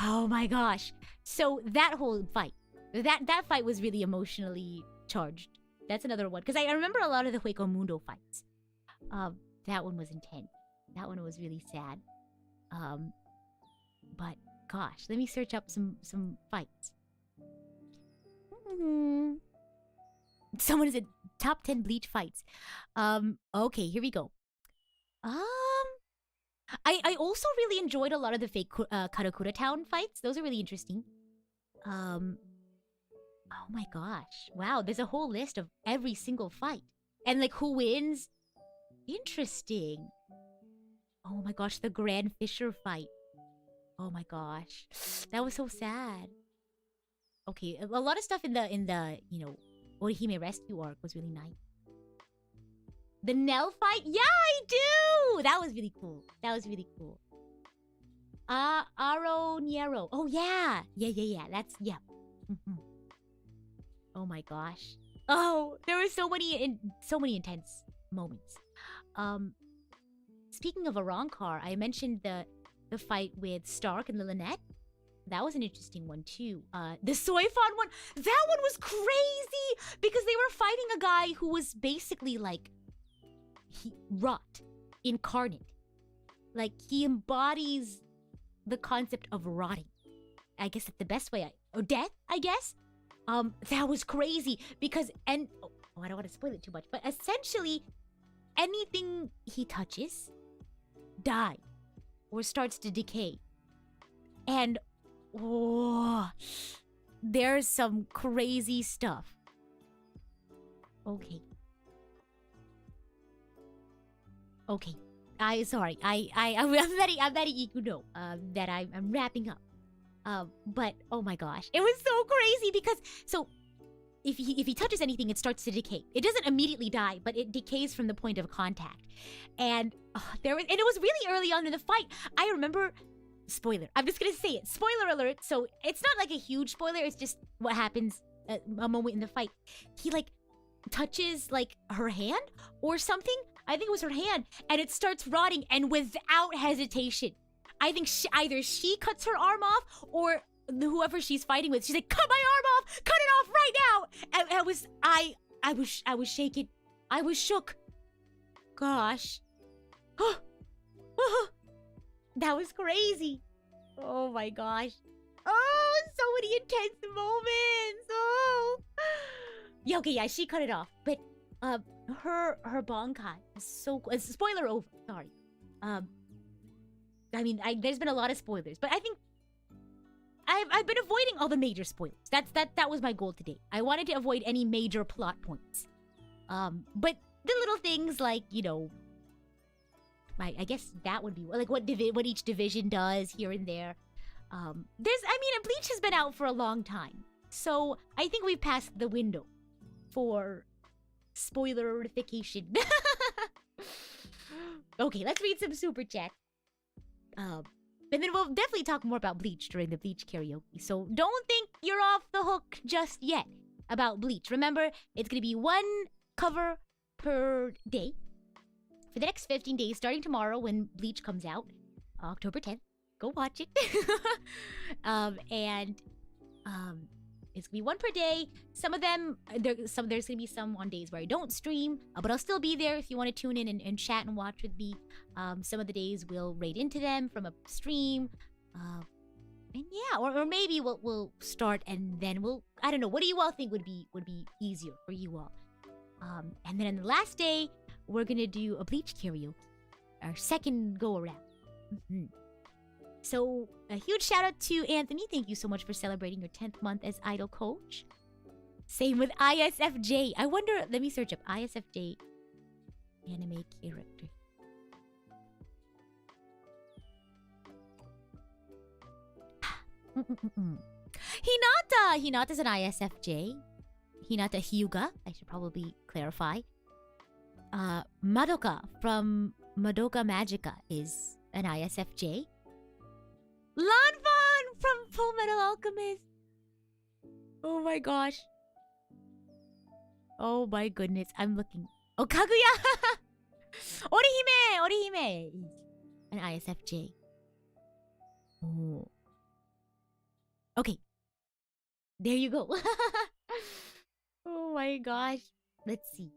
Oh my gosh. So that whole fight, that fight was really emotionally charged. That's another one, because I remember a lot of the Hueco Mundo fights. That one was intense. That one was really sad. But gosh, let me search up some fights. Someone is at top 10 Bleach fights. Okay, here we go. I also really enjoyed a lot of the fake Karakura Town fights. Those are really interesting. Oh my gosh. Wow, there's a whole list of every single fight. And like who wins? Interesting. Oh my gosh, the Grand Fisher fight. Oh my gosh. That was so sad. Okay, a lot of stuff in the Orihime rescue arc was really nice. The Nell fight? Yeah, I do! That was really cool. Aro Niero. Oh yeah. Yeah. That's Oh my gosh. Oh, there were so many intense moments. Speaking of Arankar, I mentioned the fight with Stark and Lynette. That was an interesting one too. The Soifon one, that one was crazy because they were fighting a guy who was basically like rot incarnate. Like he embodies the concept of rotting. I guess that's the best way or death, I guess. That was crazy because I don't want to spoil it too much, but essentially anything he touches dies or starts to decay. And there's some crazy stuff. Okay. I'm letting you know that I'm wrapping up. But oh my gosh, it was so crazy because if he touches anything, it starts to decay. It doesn't immediately die, but it decays from the point of contact. And it was really early on in the fight. I remember, spoiler. I'm just gonna say it. Spoiler alert. So it's not like a huge spoiler. It's just what happens at a moment in the fight. He like touches like her hand or something. I think it was her hand, and it starts rotting. And without hesitation, I think either she cuts her arm off or whoever she's fighting with, she's like, cut my arm off, cut it off right now. And I was shaken. I was shook. Gosh. That was crazy. Oh my gosh. Oh, so many intense moments. Oh. Yeah, okay, yeah, she cut it off. But her Bankai is so cool. Spoiler over, sorry. I mean, there's been a lot of spoilers, but I think I've been avoiding all the major spoilers. That was my goal today. I wanted to avoid any major plot points. But the little things like, I guess that would be like what each division does here and there. Bleach has been out for a long time, so I think we've passed the window for spoilerification. Okay, let's read some super chat. And then we'll definitely talk more about Bleach during the Bleach karaoke. So don't think you're off the hook just yet about Bleach. Remember, it's gonna be one cover per day for the next 15 days, starting tomorrow when Bleach comes out, October 10th. go watch it. And it's gonna be one per day. Some of them, there's gonna be some on days where I don't stream, but I'll still be there if you want to tune in and chat and watch with me. Some of the days we'll raid into them from a stream. And yeah, or maybe we'll start and then I don't know. What do you all think would be easier for you all? And then on the last day, we're gonna do a Bleach karaoke, our second go around. So a huge shout out to Anthony. Thank you so much for celebrating your 10th month as idol coach. Same with ISFJ. I wonder. Let me search up ISFJ anime character. Hinata's an ISFJ. Hinata Hyuga, I should probably clarify. Madoka from Madoka Magica is an ISFJ. Lanvan from Full Metal Alchemist. Oh my gosh. Oh my goodness, I'm looking. Oh, Kaguya! Orihime is an ISFJ. Oh. Okay. There you go. Oh my gosh. Let's see.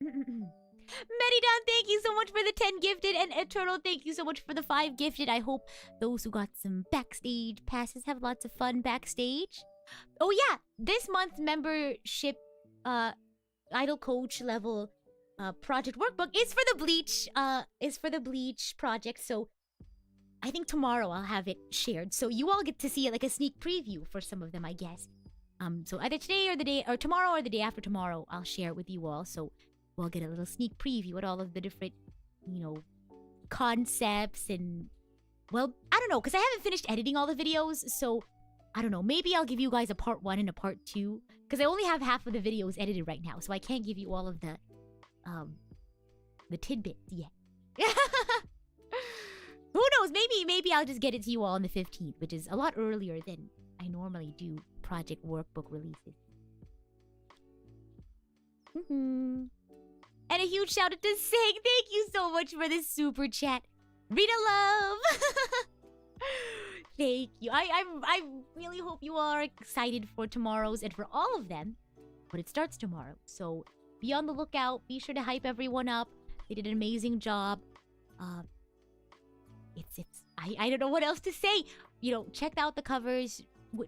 Meridan, thank you so much for the 10 gifted. And Eternal, thank you so much for the 5 gifted. I hope those who got some backstage passes have lots of fun backstage. Oh yeah, this month's membership idol coach level project workbook is for the Bleach project. So I think tomorrow I'll have it shared, so you all get to see it like a sneak preview for some of them, I guess. So either today or tomorrow or the day after tomorrow, I'll share it with you all. So we'll get a little sneak preview at all of the different, concepts and, well, I don't know, because I haven't finished editing all the videos, so I don't know. Maybe I'll give you guys a part 1 and a part 2, because I only have half of the videos edited right now, so I can't give you all of the tidbits yet. Who knows? Maybe I'll just get it to you all on the 15th, which is a lot earlier than I normally do project workbook releases. And a huge shout out to Sig. Thank you so much for this super chat. Rita Love. Thank you. I really hope you all are excited for tomorrow's and for all of them. But it starts tomorrow, so be on the lookout. Be sure to hype everyone up. They did an amazing job. I don't know what else to say. Check out the covers.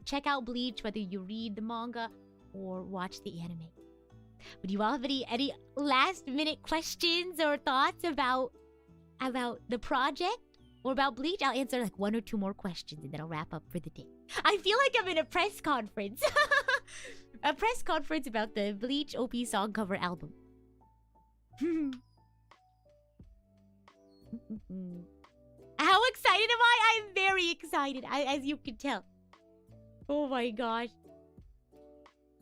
Check out Bleach, whether you read the manga or watch the anime. Would you all have any last minute questions or thoughts about the project or about Bleach? I'll answer like 1 or 2 more questions and then I'll wrap up for the day. I feel like I'm in a press conference. A press conference about the Bleach OP song cover album. How excited am I? I'm very excited, as you can tell. Oh my gosh.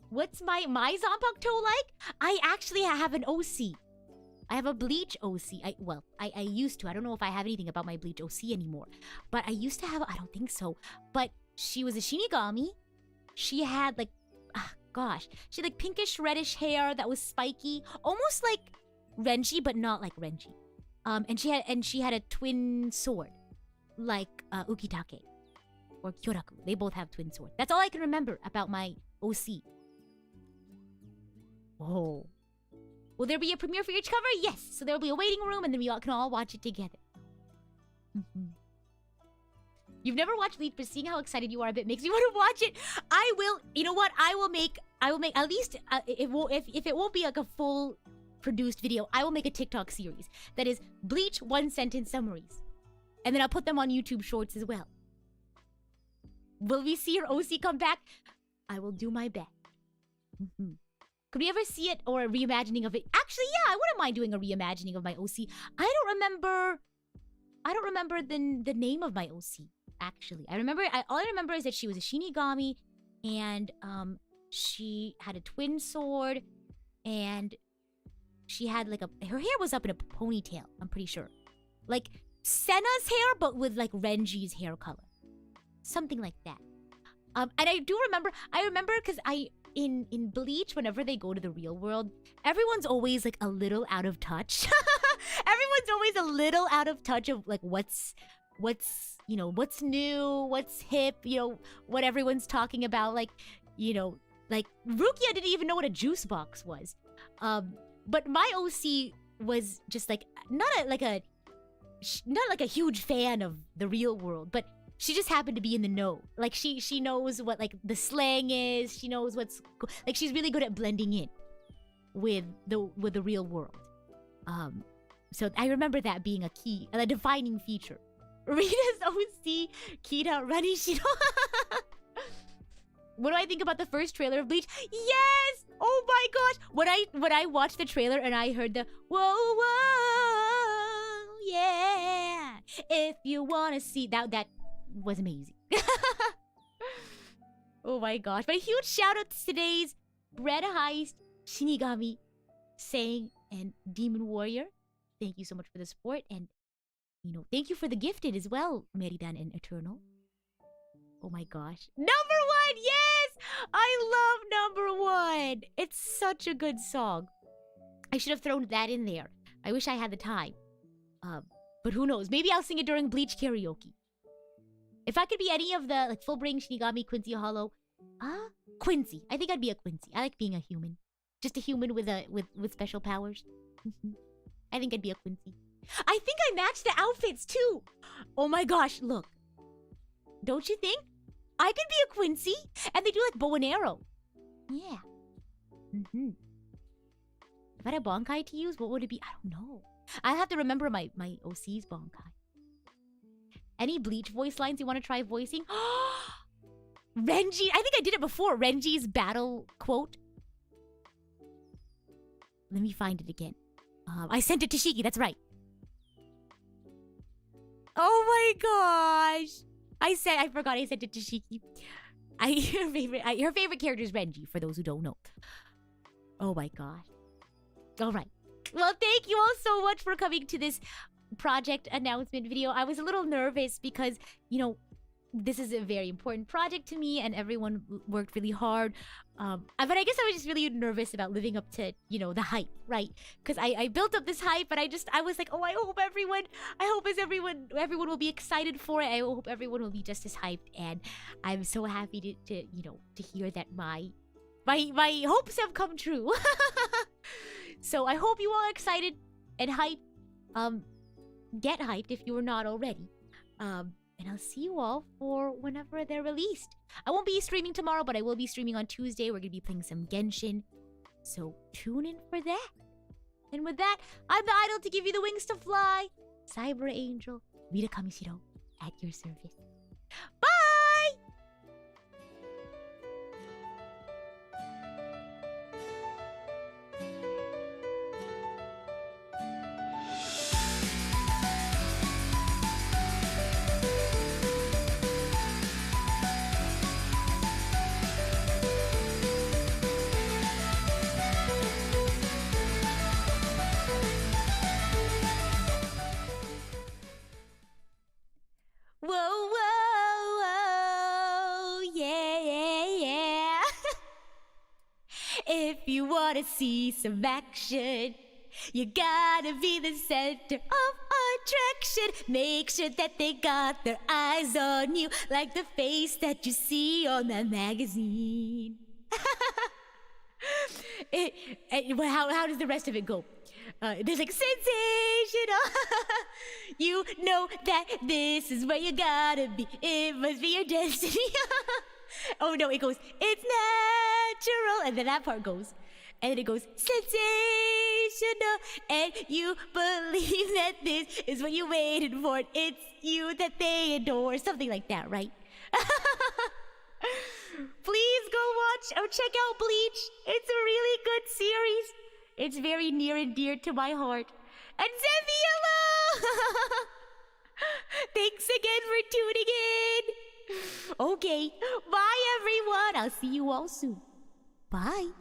What's my Zanpakuto like? I actually have an OC. I have a Bleach OC. I used to. I don't know if I have anything about my Bleach OC anymore. But I used to have, I don't think so. But she was a Shinigami. She had like, she had like pinkish reddish hair that was spiky. Almost like Renji, but not like Renji. And she had a twin sword. Like Ukitake. Or Kyoraku. They both have twin swords. That's all I can remember about my OC. Oh. Will there be a premiere for each cover? Yes. So there will be a waiting room and then we all can all watch it together. You've never watched Bleach, but seeing how excited you are a bit makes me want to watch it. I will. You know what? I will make at least if it won't be like a full produced video, I will make a TikTok series that is Bleach 1-sentence summaries. And then I'll put them on YouTube Shorts as well. Will we see your OC come back? I will do my best. Could we ever see it or a reimagining of it? Actually, yeah, I wouldn't mind doing a reimagining of my OC. I don't remember the name of my OC. Actually, all I remember is that she was a Shinigami, and she had a twin sword, and she had like her hair was up in a ponytail. I'm pretty sure, like Senna's hair, but with like Renji's hair color. Something like that. And I remember because in Bleach, whenever they go to the real world, everyone's always like a little out of touch. Everyone's always a little out of touch of like what's what's new, what's hip, what everyone's talking about. Like Rukia didn't even know what a juice box was. But my OC was just like not like a huge fan of the real world, but she just happened to be in the know. Like she knows what like the slang is. She knows like she's really good at blending in with the real world. So I remember that being a defining feature. Rita's OC, Kita Ranishiro. What do I think about the first trailer of Bleach? Yes! Oh my gosh! When I watched the trailer and I heard the whoa whoa yeah, if you wanna see that was amazing. Oh my gosh! But a huge shout out to today's Bread Heist, Shinigami, Sang, and Demon Warrior. Thank you so much for the support, and thank you for the gifted as well, Meridan and Eternal. Oh my gosh. Number 1! Yes! I love Number 1! It's such a good song. I should have thrown that in there. I wish I had the time. But who knows? Maybe I'll sing it during Bleach karaoke. If I could be any of the Fullbring, Shinigami, Quincy Hollow. Quincy. I think I'd be a Quincy. I like being a human. Just a human with special powers. I think I'd be a Quincy. I think I matched the outfits too. Oh my gosh, look. Don't you think? I could be a Quincy, and they do like bow and arrow. Yeah. If I had a Bonkai to use, what would it be? I don't know. I have to remember my OC's Bonkai. Any Bleach voice lines you want to try voicing? Renji, I think I did it before. Renji's battle quote. Let me find it again. I sent it to Shiki, that's right. Oh my gosh. I forgot I sent it to Shiki. Her favorite character is Renji, for those who don't know. Oh my gosh. All right. Well, thank you all so much for coming to this project announcement video. I was a little nervous because, this is a very important project to me and everyone worked really hard. But I guess I was just really nervous about living up to, the hype, right? Because I built up this hype, but I was like, oh, I hope everyone will be excited for it. I hope everyone will be just as hyped. And I'm so happy to hear that my hopes have come true. So I hope you all are excited and hyped. Get hyped if you are not already. And I'll see you all for whenever they're released. I won't be streaming tomorrow, but I will be streaming on Tuesday. We're going to be playing some Genshin. So tune in for that. And with that, I'm the idol to give you the wings to fly. Cyber Angel, Rita Kamishiro, at your service. Bye! Whoa, whoa, whoa, yeah, yeah, yeah. If you want to see some action, you gotta be the center of attraction. Make sure that they got their eyes on you, like the face that you see on that magazine. How does the rest of it go? There's like sensational. You know that this is where you gotta be. It must be your destiny. Oh no, it goes, it's natural. And then that part goes. And then it goes, sensational. And you believe that this is what you waited for. It's you that they adore. Something like that, right? Please go watch or check out Bleach. It's a really good series. It's very near and dear to my heart. And Zeviello! Thanks again for tuning in. Okay, bye everyone. I'll see you all soon. Bye.